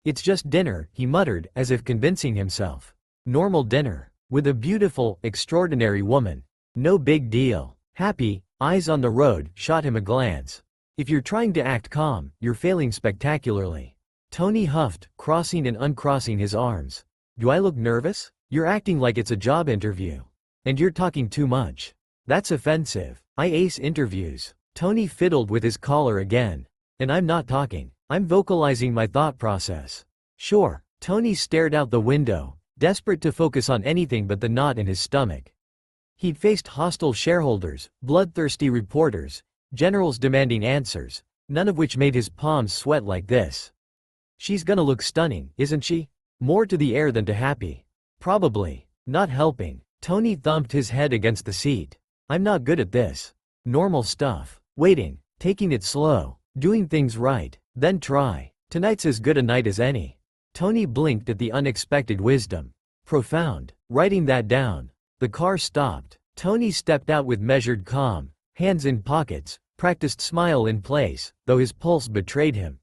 It's just dinner, he muttered, as if convincing himself. Normal dinner. With a beautiful, extraordinary woman. No big deal. Happy, eyes on the road, shot him a glance. If you're trying to act calm, you're failing spectacularly. Tony huffed, crossing and uncrossing his arms. Do I look nervous? You're acting like it's a job interview. And you're talking too much. That's offensive. I ace interviews. Tony fiddled with his collar again. And I'm not talking. I'm vocalizing my thought process. Sure. Tony stared out the window, desperate to focus on anything but the knot in his stomach. He'd faced hostile shareholders, bloodthirsty reporters, generals demanding answers, none of which made his palms sweat like this. She's gonna look stunning, isn't she? More to the air than to happy. Probably. Not helping. Tony thumped his head against the seat. I'm not good at this. Normal stuff. Waiting. Taking it slow. Doing things right. Then try. Tonight's as good a night as any. Tony blinked at the unexpected wisdom. Profound. Writing that down. The car stopped. Tony stepped out with measured calm, hands in pockets, practiced smile in place, though his pulse betrayed him.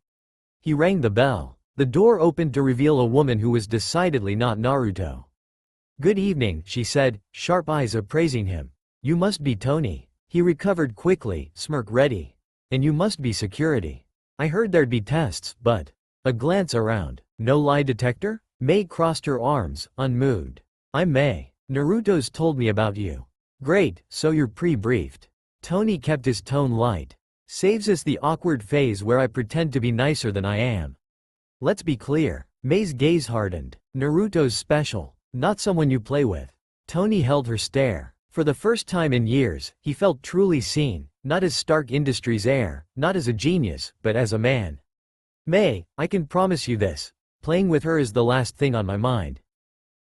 He rang the bell. The door opened to reveal a woman who was decidedly not Naruto. Good evening, she said, sharp eyes appraising him. You must be Tony. He recovered quickly, smirk ready. And you must be security. I heard there'd be tests, but... A glance around. No lie detector? May crossed her arms, unmoved. I'm May. Naruto's told me about you. Great, so you're pre-briefed. Tony kept his tone light. Saves us the awkward phase where I pretend to be nicer than I am. Let's be clear. May's gaze hardened. Naruto's special. Not someone you play with. Tony held her stare. For the first time in years, he felt truly seen, not as Stark Industries' heir, not as a genius, but as a man. May, I can promise you this. Playing with her is the last thing on my mind.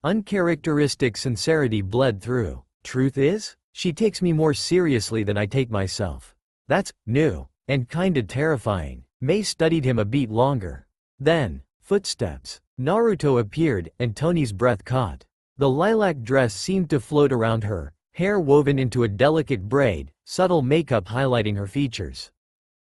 Uncharacteristic sincerity bled through. Truth is, she takes me more seriously than I take myself. That's new, and kinda terrifying. May studied him a beat longer. Then, footsteps. Naruto appeared, and Tony's breath caught. The lilac dress seemed to float around her, hair woven into a delicate braid, subtle makeup highlighting her features.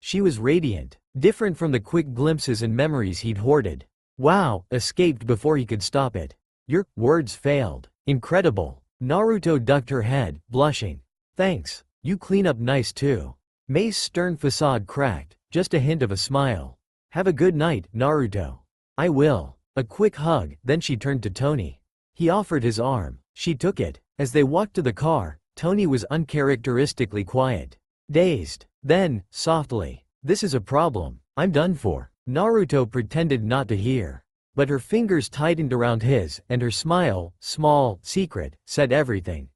She was radiant, different from the quick glimpses and memories he'd hoarded. Wow, escaped before he could stop it. Your words failed. Incredible. Naruto ducked her head, blushing. Thanks. You clean up nice too. Mei's stern facade cracked, just a hint of a smile. Have a good night, Naruto. I will. A quick hug, then she turned to Tony. He offered his arm. She took it. As they walked to the car, Tony was uncharacteristically quiet. Dazed. Then, softly. This is a problem. I'm done for. Naruto pretended not to hear. But her fingers tightened around his, and her smile, small, secret, said everything.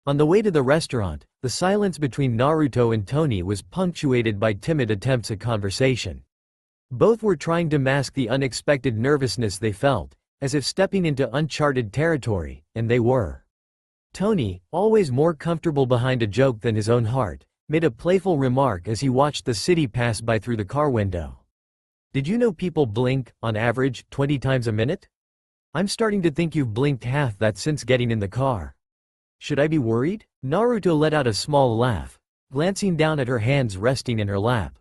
On the way to the restaurant, the silence between Naruto and Tony was punctuated by timid attempts at conversation. Both were trying to mask the unexpected nervousness they felt, as if stepping into uncharted territory, and they were. Tony, always more comfortable behind a joke than his own heart, made a playful remark as he watched the city pass by through the car window. Did you know people blink, on average, 20 times a minute? I'm starting to think you've blinked half that since getting in the car. Should I be worried? Naruto let out a small laugh, glancing down at her hands resting in her lap.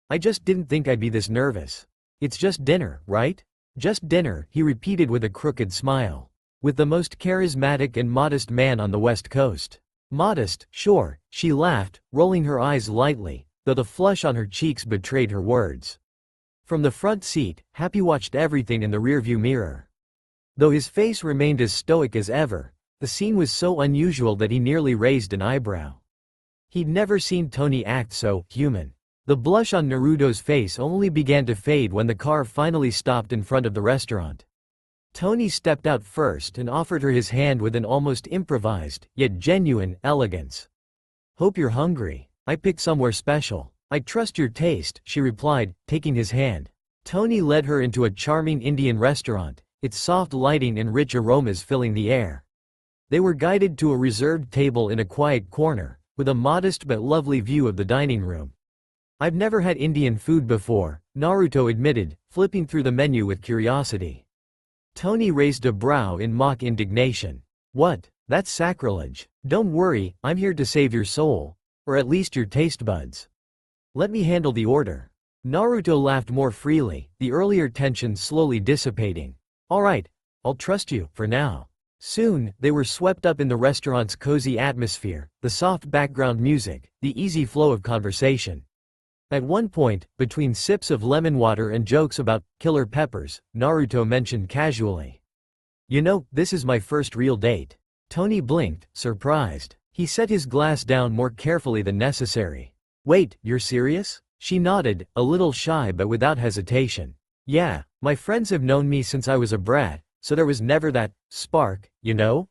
I just didn't think I'd be this nervous. It's just dinner, right? Just dinner, he repeated with a crooked smile. With the most charismatic and modest man on the West Coast. Modest, sure, she laughed, rolling her eyes lightly, though the flush on her cheeks betrayed her words. From the front seat, Happy watched everything in the rearview mirror. Though his face remained as stoic as ever, the scene was so unusual that he nearly raised an eyebrow. He'd never seen Tony act so human. The blush on Naruto's face only began to fade when the car finally stopped in front of the restaurant. Tony stepped out first and offered her his hand with an almost improvised, yet genuine, elegance. Hope you're hungry. I picked somewhere special. I trust your taste, she replied, taking his hand. Tony led her into a charming Indian restaurant, its soft lighting and rich aromas filling the air. They were guided to a reserved table in a quiet corner, with a modest but lovely view of the dining room. I've never had Indian food before, Naruto admitted, flipping through the menu with curiosity. Tony raised a brow in mock indignation. What? That's sacrilege. Don't worry, I'm here to save your soul. Or at least your taste buds. Let me handle the order. Naruto laughed more freely, the earlier tension slowly dissipating. Alright, I'll trust you, for now. Soon, they were swept up in the restaurant's cozy atmosphere, the soft background music, the easy flow of conversation. At one point, between sips of lemon water and jokes about killer peppers, Naruto mentioned casually. You know, this is my first real date. Tony blinked, surprised. He set his glass down more carefully than necessary. Wait, you're serious? She nodded, a little shy but without hesitation. Yeah, my friends have known me since I was a brat, so there was never that spark, you know?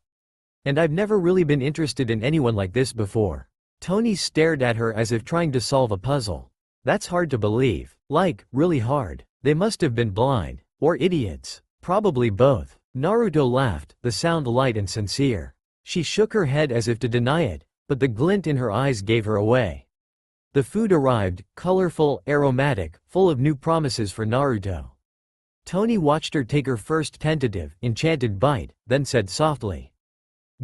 And I've never really been interested in anyone like this before. Tony stared at her as if trying to solve a puzzle. That's hard to believe. Like, really hard. They must have been blind. Or idiots. Probably both. Naruto laughed, the sound light and sincere. She shook her head as if to deny it, but the glint in her eyes gave her away. The food arrived, colorful, aromatic, full of new promises for Naruto. Tony watched her take her first tentative, enchanted bite, then said softly.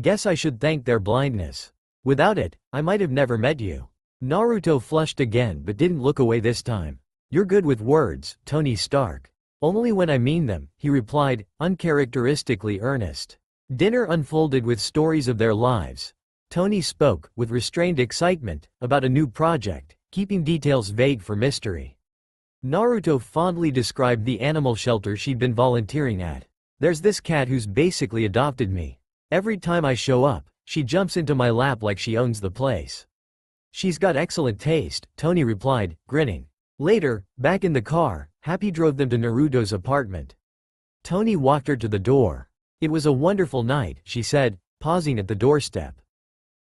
Guess I should thank their blindness. Without it, I might have never met you. Naruto flushed again but didn't look away this time. You're good with words, Tony Stark. Only when I mean them, he replied, uncharacteristically earnest. Dinner unfolded with stories of their lives. Tony spoke, with restrained excitement, about a new project, keeping details vague for mystery. Naruto fondly described the animal shelter she'd been volunteering at. There's this cat who's basically adopted me. Every time I show up, she jumps into my lap like she owns the place. She's got excellent taste, Tony replied, grinning. Later, back in the car, Happy drove them to Naruto's apartment. Tony walked her to the door. It was a wonderful night, she said, pausing at the doorstep.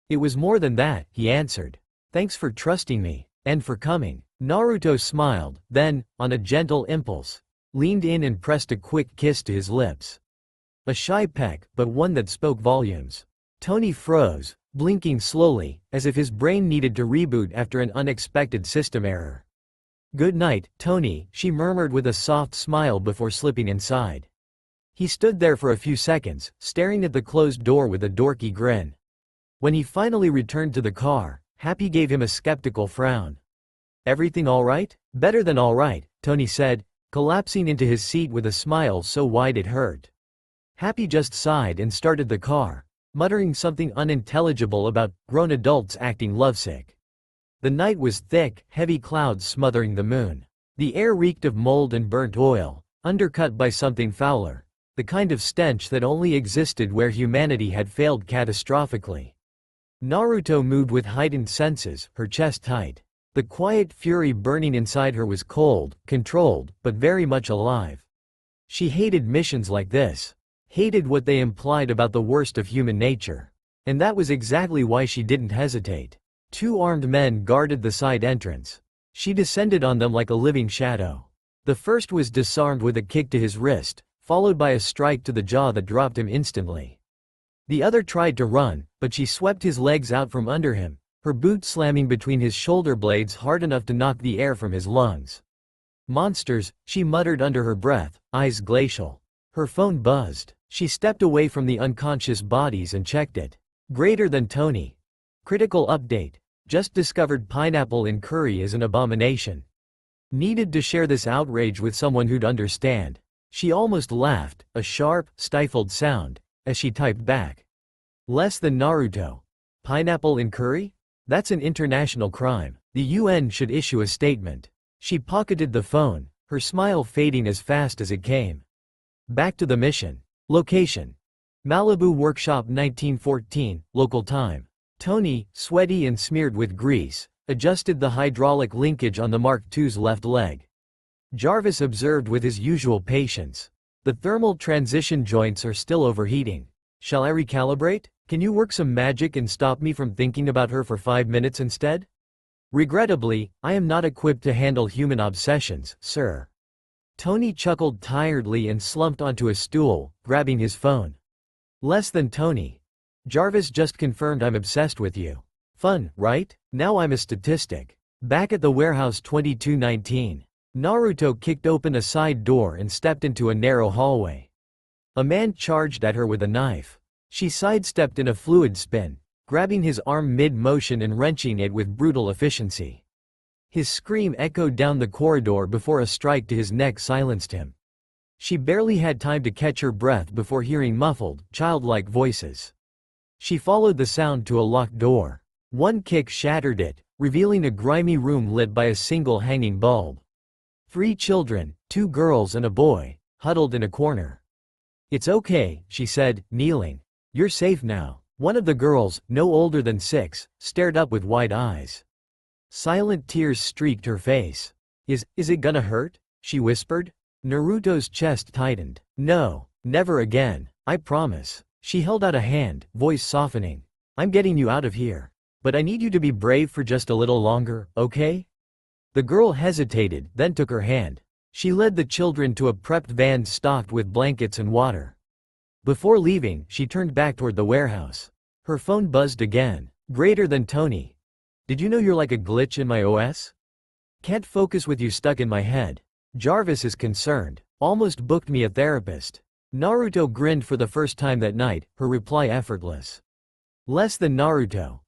It was more than that, he answered. Thanks for trusting me, and for coming. Naruto smiled, then, on a gentle impulse, leaned in and pressed a quick kiss to his lips. A shy peck, but one that spoke volumes. Tony froze, blinking slowly, as if his brain needed to reboot after an unexpected system error. Good night, Tony, she murmured with a soft smile before slipping inside. He stood there for a few seconds, staring at the closed door with a dorky grin. When he finally returned to the car, Happy gave him a skeptical frown. Everything all right? Better than all right, Tony said, collapsing into his seat with a smile so wide it hurt. Happy just sighed and started the car, muttering something unintelligible about grown adults acting lovesick. The night was thick, heavy clouds smothering the moon. The air reeked of mold and burnt oil, undercut by something fouler, the kind of stench that only existed where humanity had failed catastrophically. Naruto moved with heightened senses, her chest tight. The quiet fury burning inside her was cold, controlled, but very much alive. She hated missions like this. Hated what they implied about the worst of human nature. And that was exactly why she didn't hesitate. 2 armed men guarded the side entrance. She descended on them like a living shadow. The first was disarmed with a kick to his wrist, followed by a strike to the jaw that dropped him instantly. The other tried to run, but she swept his legs out from under him, her boot slamming between his shoulder blades hard enough to knock the air from his lungs. Monsters, she muttered under her breath, eyes glacial. Her phone buzzed. She stepped away from the unconscious bodies and checked it. Greater than Tony. Critical update. Just discovered pineapple in curry is an abomination. Needed to share this outrage with someone who'd understand. She almost laughed, a sharp, stifled sound, as she typed back. Less than Naruto. Pineapple in curry? That's an international crime. The UN should issue a statement. She pocketed the phone, her smile fading as fast as it came. Back to the mission. Location. Malibu Workshop 1914, local time. Tony, sweaty and smeared with grease, adjusted the hydraulic linkage on the Mark II's left leg. Jarvis observed with his usual patience. The thermal transition joints are still overheating. Shall I recalibrate? Can you work some magic and stop me from thinking about her for 5 minutes instead? Regrettably, I am not equipped to handle human obsessions, sir. Tony chuckled tiredly and slumped onto a stool, grabbing his phone. Less than Tony. Jarvis just confirmed I'm obsessed with you. Fun, right? Now I'm a statistic. Back at the warehouse 2219. Naruto kicked open a side door and stepped into a narrow hallway. A man charged at her with a knife. She sidestepped in a fluid spin, grabbing his arm mid-motion and wrenching it with brutal efficiency. His scream echoed down the corridor before a strike to his neck silenced him. She barely had time to catch her breath before hearing muffled, childlike voices. She followed the sound to a locked door. One kick shattered it, revealing a grimy room lit by a single hanging bulb. 3 children, 2 girls and a boy, huddled in a corner. It's okay, she said, kneeling. You're safe now. One of the girls, no older than 6, stared up with wide eyes. Silent tears streaked her face. Is it gonna hurt? She whispered. Naruto's chest tightened. No, never again, I promise. She held out a hand, voice softening. I'm getting you out of here. But I need you to be brave for just a little longer, okay? The girl hesitated, then took her hand. She led the children to a prepped van stocked with blankets and water. Before leaving, she turned back toward the warehouse. Her phone buzzed again. Greater than Tony. Did you know you're like a glitch in my OS? Can't focus with you stuck in my head. Jarvis is concerned. Almost booked me a therapist. Naruto grinned for the first time that night, her reply effortless. Less than Naruto.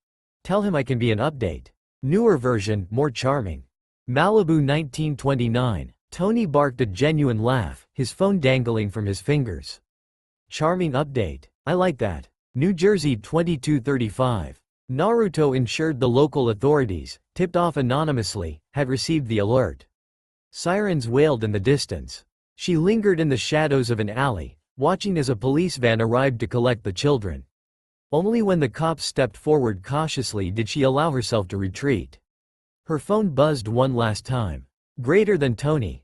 Tell him I can be an update. Newer version, more charming. Malibu 1929. Tony barked a genuine laugh, his phone dangling from his fingers. Charming update. I like that. New Jersey 2235. Naruto ensured the local authorities, tipped off anonymously, had received the alert. Sirens wailed in the distance. She lingered in the shadows of an alley, watching as a police van arrived to collect the children. Only when the cops stepped forward cautiously did she allow herself to retreat. Her phone buzzed one last time. Greater than Tony.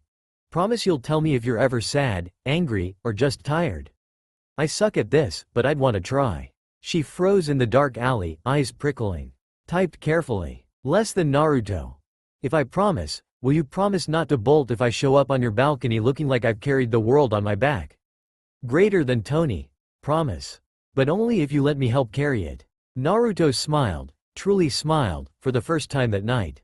Promise you'll tell me if you're ever sad, angry, or just tired. I suck at this, but I'd want to try. She froze in the dark alley, eyes prickling. Typed carefully. Less than Naruto. If I promise, will you promise not to bolt if I show up on your balcony looking like I've carried the world on my back? Greater than Tony. Promise. But only if you let me help carry it. Naruto smiled, truly smiled, for the first time that night.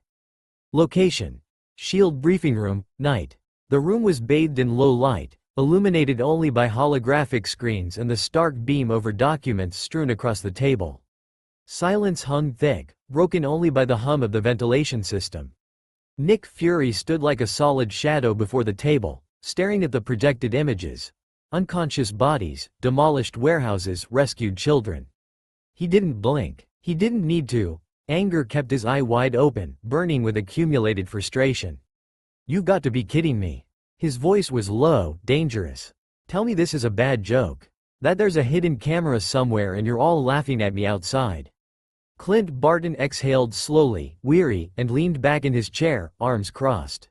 Location. S.H.I.E.L.D. briefing room, night. The room was bathed in low light, illuminated only by holographic screens and the stark beam over documents strewn across the table. Silence hung thick, broken only by the hum of the ventilation system. Nick Fury stood like a solid shadow before the table, staring at the projected images, Unconscious bodies, demolished warehouses, rescued children. He didn't blink. He didn't need to. Anger kept his eye wide open, burning with accumulated frustration. "You got to be kidding me." His voice was low, dangerous. "Tell me this is a bad joke. That there's a hidden camera somewhere and you're all laughing at me outside." Clint Barton exhaled slowly, weary, and leaned back in his chair, arms crossed.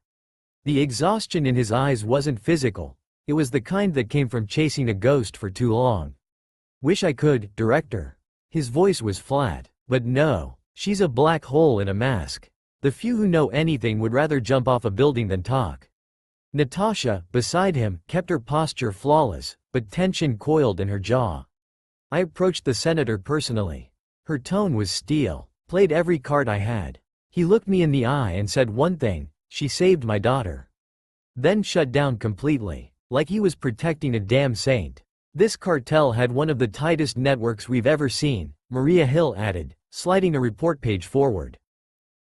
The exhaustion in his eyes wasn't physical. It was the kind that came from chasing a ghost for too long. "Wish I could, director." His voice was flat. "But no. She's a black hole in a mask. The few who know anything would rather jump off a building than talk." Natasha, beside him, kept her posture flawless, but tension coiled in her jaw. "I approached the senator personally. Her tone was steel. Played every card I had. He looked me in the eye and said one thing: she saved my daughter. Then shut down completely. Like he was protecting a damn saint. This cartel had one of the tightest networks we've ever seen," Maria Hill added, sliding a report page forward.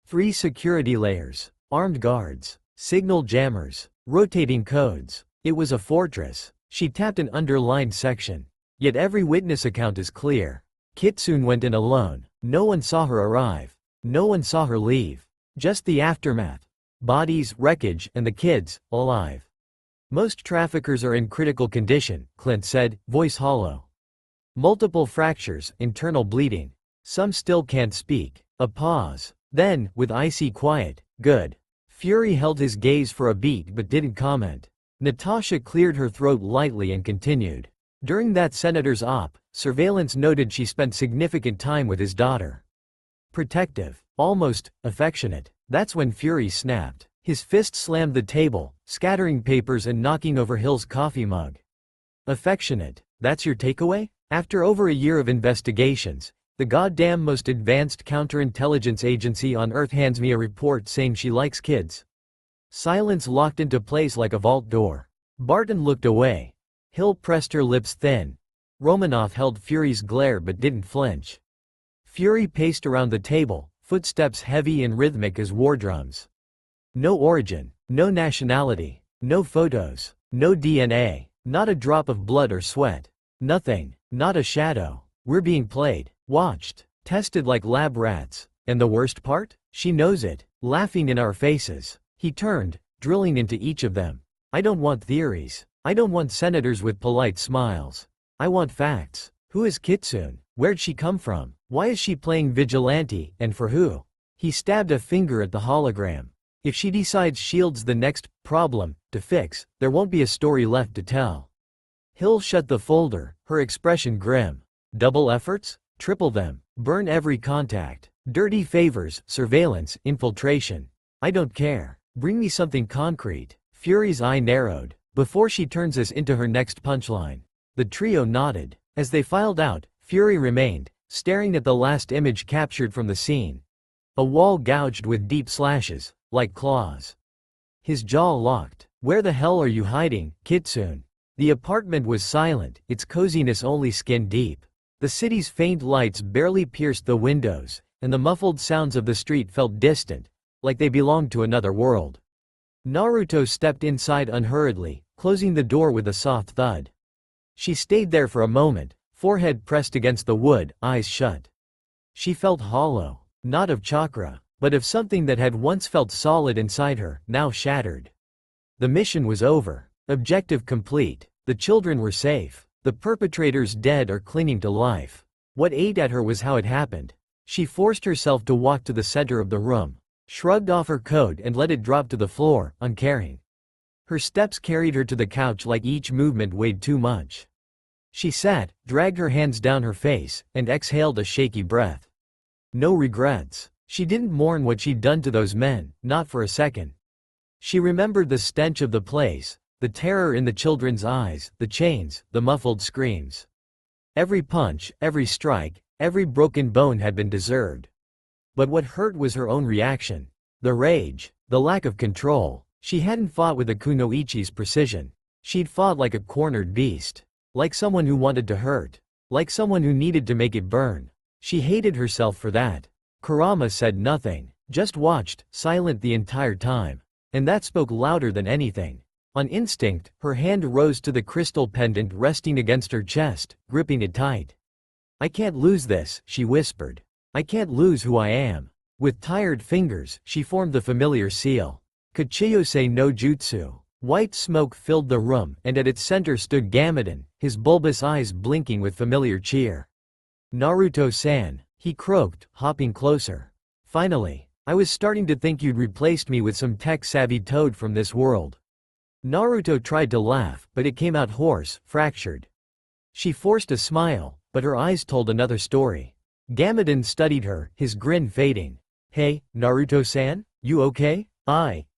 3 security layers, armed guards, signal jammers, rotating codes. It was a fortress. She tapped an underlined section. Yet every witness account is clear. Kitsune went in alone. No one saw her arrive. No one saw her leave. Just the aftermath. Bodies, wreckage, and the kids, alive. "Most traffickers are in critical condition," Clint said, voice hollow. "Multiple fractures, internal bleeding. Some still can't speak." A pause. Then, with icy quiet, "Good." Fury held his gaze for a beat but didn't comment. Natasha cleared her throat lightly and continued. "During that senator's op, surveillance noted she spent significant time with his daughter. Protective, almost affectionate. That's when Fury snapped. His fist slammed the table, scattering papers and knocking over Hill's coffee mug. Affectionate. That's your takeaway? After over a year of investigations, the goddamn most advanced counterintelligence agency on Earth hands me a report saying she likes kids." Silence locked into place like a vault door. Barton looked away. Hill pressed her lips thin. Romanoff held Fury's glare but didn't flinch. Fury paced around the table, footsteps heavy and rhythmic as war drums. No origin, no nationality, no photos, no DNA, not a drop of blood or sweat. Nothing, not a shadow. We're being played, watched, tested like lab rats. And the worst part? She knows it, laughing in our faces. He turned, drilling into each of them. "I don't want theories. I don't want senators with polite smiles. I want facts. Who is Kitsune? Where'd she come from? Why is she playing vigilante, and for who?" He stabbed a finger at the hologram. "If she decides S.H.I.E.L.D's the next problem to fix, there won't be a story left to tell." Hill shut the folder, her expression grim. "Double efforts? Triple them. Burn every contact. Dirty favors, surveillance, infiltration. I don't care. Bring me something concrete." Fury's eye narrowed. "Before she turns us into her next punchline." The trio nodded. As they filed out, Fury remained, staring at the last image captured from the scene. A wall gouged with deep slashes, like claws. His jaw locked. "Where the hell are you hiding, Kitsune?" The apartment was silent, its coziness only skin deep. The city's faint lights barely pierced the windows, and the muffled sounds of the street felt distant, like they belonged to another world. Naruto stepped inside unhurriedly, closing the door with a soft thud. She stayed there for a moment, forehead pressed against the wood, eyes shut. She felt hollow, not of chakra, but of something that had once felt solid inside her, now shattered. The mission was over. Objective complete. The children were safe. The perpetrators dead or clinging to life. What ate at her was how it happened. She forced herself to walk to the center of the room, shrugged off her coat and let it drop to the floor, uncaring. Her steps carried her to the couch like each movement weighed too much. She sat, dragged her hands down her face, and exhaled a shaky breath. No regrets. She didn't mourn what she'd done to those men, not for a second. She remembered the stench of the place, the terror in the children's eyes, the chains, the muffled screams. Every punch, every strike, every broken bone had been deserved. But what hurt was her own reaction. The rage, the lack of control. She hadn't fought with a kunoichi's precision. She'd fought like a cornered beast. Like someone who wanted to hurt. Like someone who needed to make it burn. She hated herself for that. Kurama said nothing, just watched, silent the entire time. And that spoke louder than anything. On instinct, her hand rose to the crystal pendant resting against her chest, gripping it tight. I can't lose this, she whispered. I can't lose who I am. With tired fingers, she formed the familiar seal. Kachiyose no Jutsu. White smoke filled the room, and at its center stood Gamiden, his bulbous eyes blinking with familiar cheer. Naruto-san, he croaked, hopping closer. Finally. I was starting to think you'd replaced me with some tech-savvy toad from this world. Naruto tried to laugh, but it came out hoarse, fractured. She forced a smile, but her eyes told another story. Gamiden studied her, his grin fading. Hey, Naruto-san, you okay?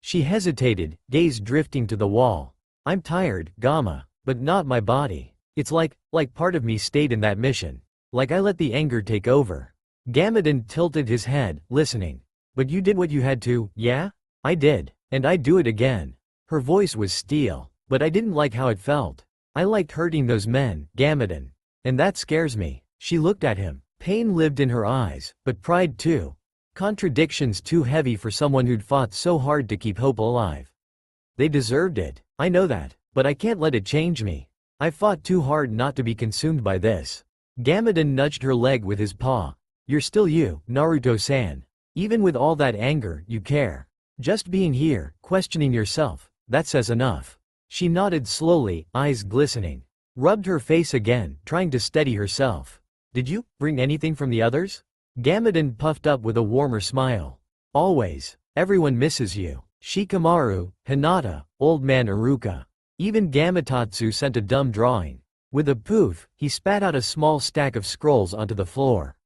She hesitated, gaze drifting to the wall. I'm tired, Gamma, but not my body. It's like part of me stayed in that mission. Like I let the anger take over. Gamiden tilted his head, listening. But you did what you had to, yeah? I did. And I'd do it again. Her voice was steel. But I didn't like how it felt. I liked hurting those men, Gamiden. And that scares me. She looked at him. Pain lived in her eyes, but pride too. Contradictions too heavy for someone who'd fought so hard to keep hope alive. They deserved it. I know that. But I can't let it change me. I fought too hard not to be consumed by this. Gamiden nudged her leg with his paw. You're still you, Naruto-san. Even with all that anger, you care. Just being here, questioning yourself, that says enough. She nodded slowly, eyes glistening. Rubbed her face again, trying to steady herself. Did you bring anything from the others? Gamiden puffed up with a warmer smile. Always. Everyone misses you. Shikamaru, Hinata, old man Iruka. Even Gamatotsu sent a dumb drawing. With a poof, he spat out a small stack of scrolls onto the floor.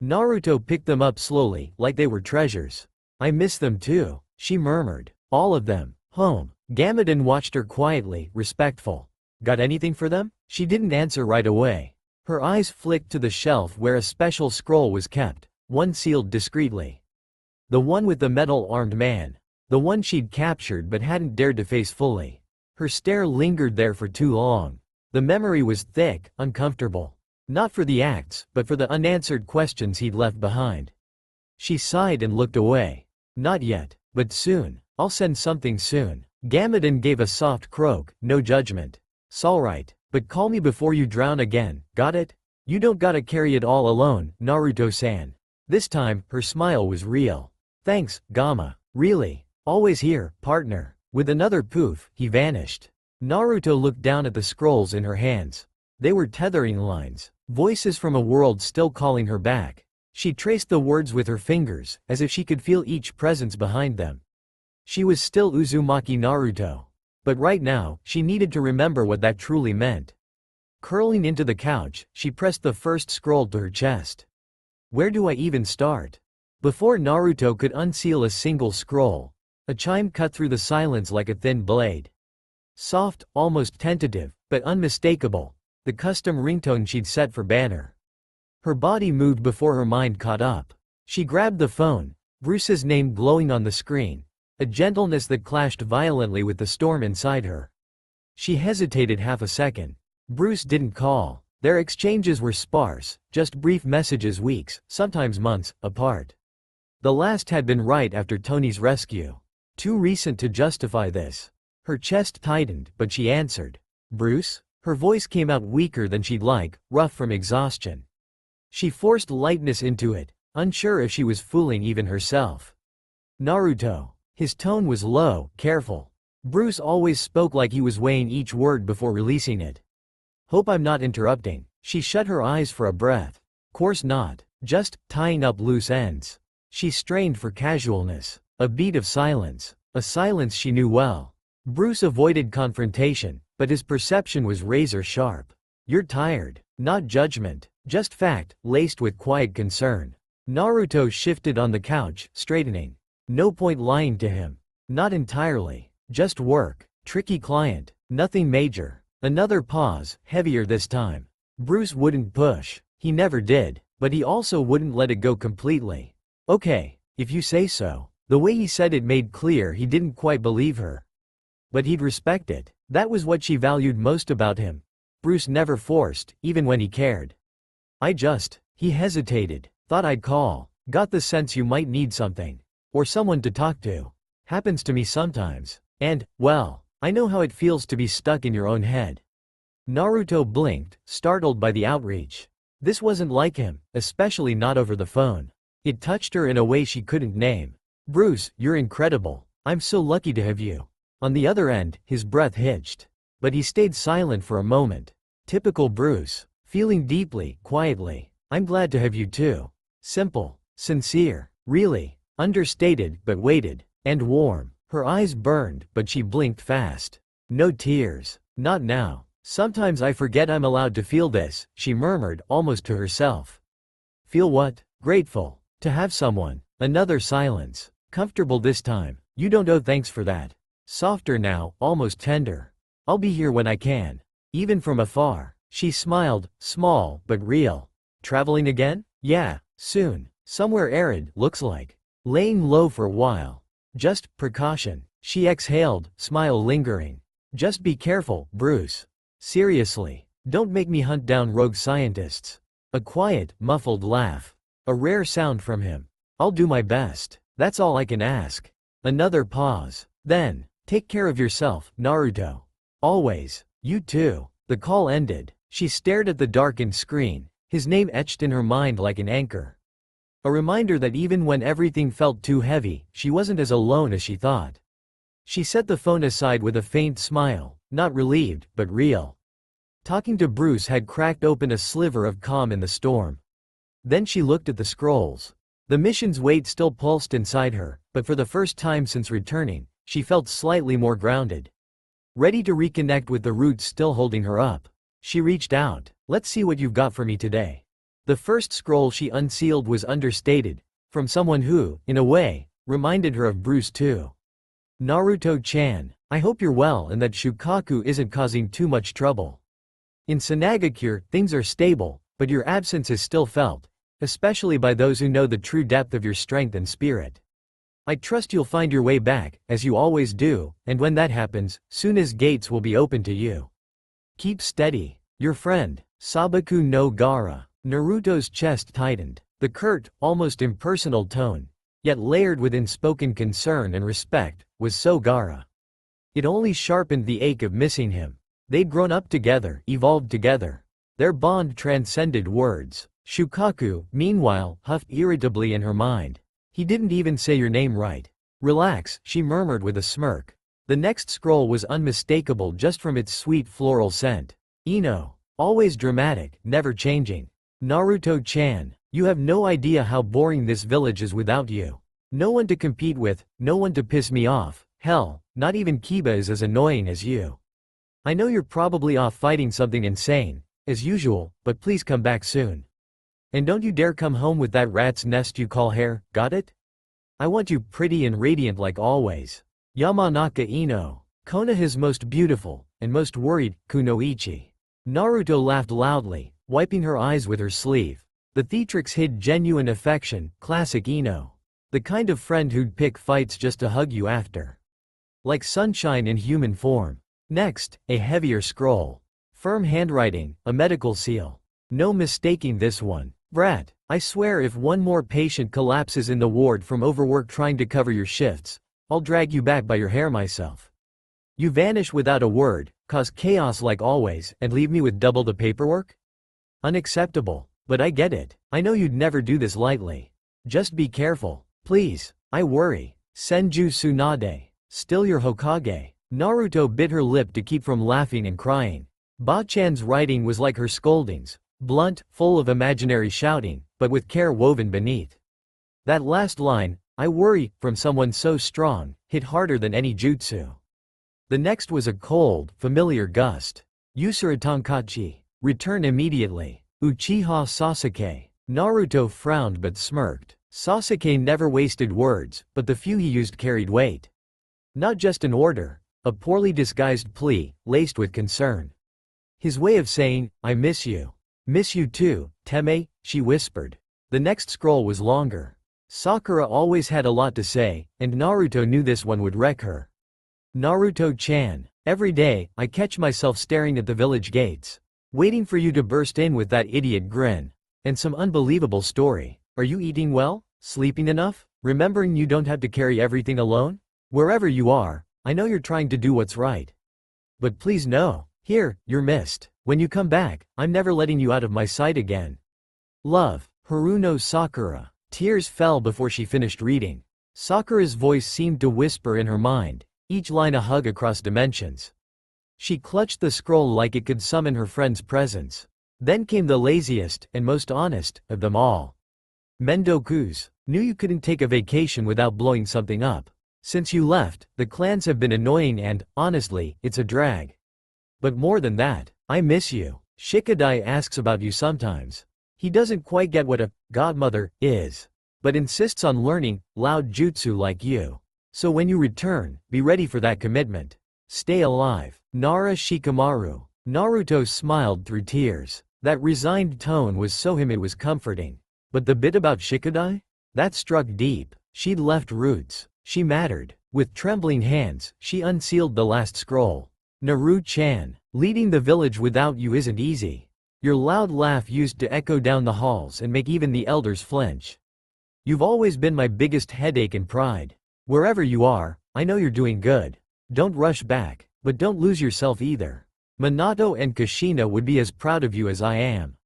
Naruto picked them up slowly, like they were treasures. I miss them too, she murmured. All of them. Home. Gamiden watched her quietly, respectful. Got anything for them? She didn't answer right away. Her eyes flicked to the shelf where a special scroll was kept, one sealed discreetly. The one with the metal-armed man. The one she'd captured but hadn't dared to face fully. Her stare lingered there for too long. The memory was thick, uncomfortable. Not for the acts, but for the unanswered questions he'd left behind. She sighed and looked away. Not yet, but soon. I'll send something soon. Gamiden gave a soft croak, no judgment. S'alright, but call me before you drown again, got it? You don't gotta carry it all alone, Naruto-san. This time, her smile was real. Thanks, Gamma. Really. Always here, partner. With another poof, he vanished. Naruto looked down at the scrolls in her hands. They were tethering lines, voices from a world still calling her back. She traced the words with her fingers, as if she could feel each presence behind them. She was still Uzumaki Naruto. But right now, she needed to remember what that truly meant. Curling into the couch, she pressed the first scroll to her chest. Where do I even start? Before Naruto could unseal a single scroll, a chime cut through the silence like a thin blade. Soft, almost tentative, but unmistakable, the custom ringtone she'd set for Banner. Her body moved before her mind caught up. She grabbed the phone, Bruce's name glowing on the screen, a gentleness that clashed violently with the storm inside her. She hesitated half a second. Bruce didn't call. Their exchanges were sparse, just brief messages weeks, sometimes months, apart. The last had been right after Tony's rescue. Too recent to justify this. Her chest tightened, but she answered. Bruce? Her voice came out weaker than she'd like, rough from exhaustion. She forced lightness into it, unsure if she was fooling even herself. Naruto. His tone was low, careful. Bruce always spoke like he was weighing each word before releasing it. Hope I'm not interrupting. She shut her eyes for a breath. Course not. Just tying up loose ends. She strained for casualness. A beat of silence. A silence she knew well. Bruce avoided confrontation, but his perception was razor sharp. You're tired. Not judgment. Just fact, laced with quiet concern. Naruto shifted on the couch, straightening. No point lying to him. Not entirely. Just work. Tricky client. Nothing major. Another pause, heavier this time. Bruce wouldn't push. He never did. But he also wouldn't let it go completely. Okay, if you say so. The way he said it made clear he didn't quite believe her. But he'd respect it. That was what she valued most about him. Bruce never forced, even when he cared. He hesitated. Thought I'd call. Got the sense you might need something. Or someone to talk to. Happens to me sometimes. And, well, I know how it feels to be stuck in your own head. Naruto blinked, startled by the outreach. This wasn't like him, especially not over the phone. It touched her in a way she couldn't name. Bruce, you're incredible. I'm so lucky to have you. On the other end, his breath hitched. But he stayed silent for a moment. Typical Bruce. Feeling deeply, quietly. I'm glad to have you too. Simple. Sincere. Really. Understated, but weighted. And warm. Her eyes burned, but she blinked fast. No tears. Not now. Sometimes I forget I'm allowed to feel this, she murmured, almost to herself. Feel what? Grateful. To have someone. Another silence. Comfortable this time. You don't owe thanks for that. Softer now, almost tender. I'll be here when I can. Even from afar. She smiled, small, but real. Traveling again? Yeah, soon. Somewhere arid, looks like. Laying low for a while. Just precaution. She exhaled, smile lingering. Just be careful, Bruce. Seriously. Don't make me hunt down rogue scientists. A quiet, muffled laugh. A rare sound from him. I'll do my best. That's all I can ask. Another pause. Then, take care of yourself, Naruto. Always. You too. The call ended. She stared at the darkened screen, his name etched in her mind like an anchor. A reminder that even when everything felt too heavy, she wasn't as alone as she thought. She set the phone aside with a faint smile, not relieved, but real. Talking to Bruce had cracked open a sliver of calm in the storm. Then she looked at the scrolls. The mission's weight still pulsed inside her, but for the first time since returning, she felt slightly more grounded. Ready to reconnect with the roots still holding her up. She reached out. Let's see what you've got for me today. The first scroll she unsealed was understated, from someone who, in a way, reminded her of Bruce too. Naruto-chan, I hope you're well and that Shukaku isn't causing too much trouble. In Sanagakure, things are stable, but your absence is still felt, especially by those who know the true depth of your strength and spirit. I trust you'll find your way back, as you always do, and when that happens, soon as gates will be open to you. Keep steady. Your friend, Sabaku no Gaara. Naruto's chest tightened. The curt, almost impersonal tone, yet layered with unspoken concern and respect, was so Gaara. It only sharpened the ache of missing him. They'd grown up together, evolved together. Their bond transcended words. Shukaku, meanwhile, huffed irritably in her mind. He didn't even say your name right. Relax, she murmured with a smirk. The next scroll was unmistakable just from its sweet floral scent. Ino. Always dramatic, never changing. Naruto-chan, you have no idea how boring this village is without you. No one to compete with, no one to piss me off. Hell, not even Kiba is as annoying as you. I know you're probably off fighting something insane, as usual, but please come back soon. And don't you dare come home with that rat's nest you call hair, got it? I want you pretty and radiant like always. Yamanaka Ino. Konoha's most beautiful, and most worried, Kunoichi. Naruto laughed loudly, wiping her eyes with her sleeve. The theatrics hid genuine affection, classic Ino. The kind of friend who'd pick fights just to hug you after. Like sunshine in human form. Next, a heavier scroll. Firm handwriting, a medical seal. No mistaking this one. Brat, I swear if one more patient collapses in the ward from overwork trying to cover your shifts, I'll drag you back by your hair myself. You vanish without a word, cause chaos like always, and leave me with double the paperwork? Unacceptable. But I get it. I know you'd never do this lightly. Just be careful. Please. I worry. Senju Tsunade. Still your Hokage. Naruto bit her lip to keep from laughing and crying. Ba-chan's writing was like her scoldings. Blunt, full of imaginary shouting, but with care woven beneath. That last line, I worry, from someone so strong, hit harder than any jutsu. The next was a cold, familiar gust. Yusura Tonkachi. Return immediately. Uchiha Sasuke. Naruto frowned but smirked. Sasuke never wasted words, but the few he used carried weight. Not just an order, a poorly disguised plea, laced with concern. His way of saying, I miss you. Miss you too, Teme, she whispered. The next scroll was longer. Sakura always had a lot to say, and Naruto knew this one would wreck her. Naruto-chan, every day, I catch myself staring at the village gates. Waiting for you to burst in with that idiot grin. And some unbelievable story. Are you eating well? Sleeping enough? Remembering you don't have to carry everything alone? Wherever you are, I know you're trying to do what's right. But please no. Here, you're missed. When you come back, I'm never letting you out of my sight again. Love, Haruno Sakura. Tears fell before she finished reading. Sakura's voice seemed to whisper in her mind, each line a hug across dimensions. She clutched the scroll like it could summon her friend's presence. Then came the laziest and most honest of them all. Mendoku's. Knew you couldn't take a vacation without blowing something up. Since you left, the clans have been annoying and, honestly, it's a drag. But more than that, I miss you. Shikadai asks about you sometimes. He doesn't quite get what a godmother is, but insists on learning loud jutsu like you. So when you return, be ready for that commitment. Stay alive. Nara Shikamaru. Naruto smiled through tears. That resigned tone was so him it was comforting. But the bit about Shikadai? That struck deep. She'd left roots. She mattered. With trembling hands, she unsealed the last scroll. Naru-chan, leading the village without you isn't easy. Your loud laugh used to echo down the halls and make even the elders flinch. You've always been my biggest headache and pride. Wherever you are, I know you're doing good. Don't rush back, but don't lose yourself either. Minato and Kushina would be as proud of you as I am.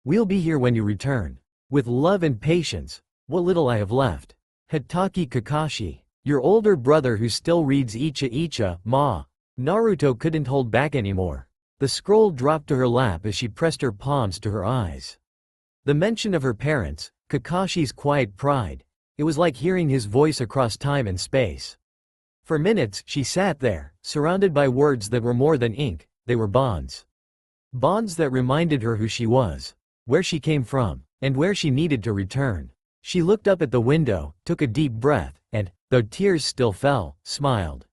We'll be here when you return. With love and patience, what little I have left. Hitaki Kakashi, your older brother who still reads Icha Icha, Ma. Naruto couldn't hold back anymore. The scroll dropped to her lap as she pressed her palms to her eyes. The mention of her parents, Kakashi's quiet pride, it was like hearing his voice across time and space. For minutes, she sat there, surrounded by words that were more than ink, they were bonds. Bonds that reminded her who she was, where she came from, and where she needed to return. She looked up at the window, took a deep breath, and, though tears still fell, smiled.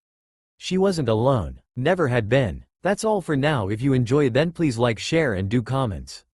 She wasn't alone, never had been. That's all for now. If you enjoy, then please like, share and do comments.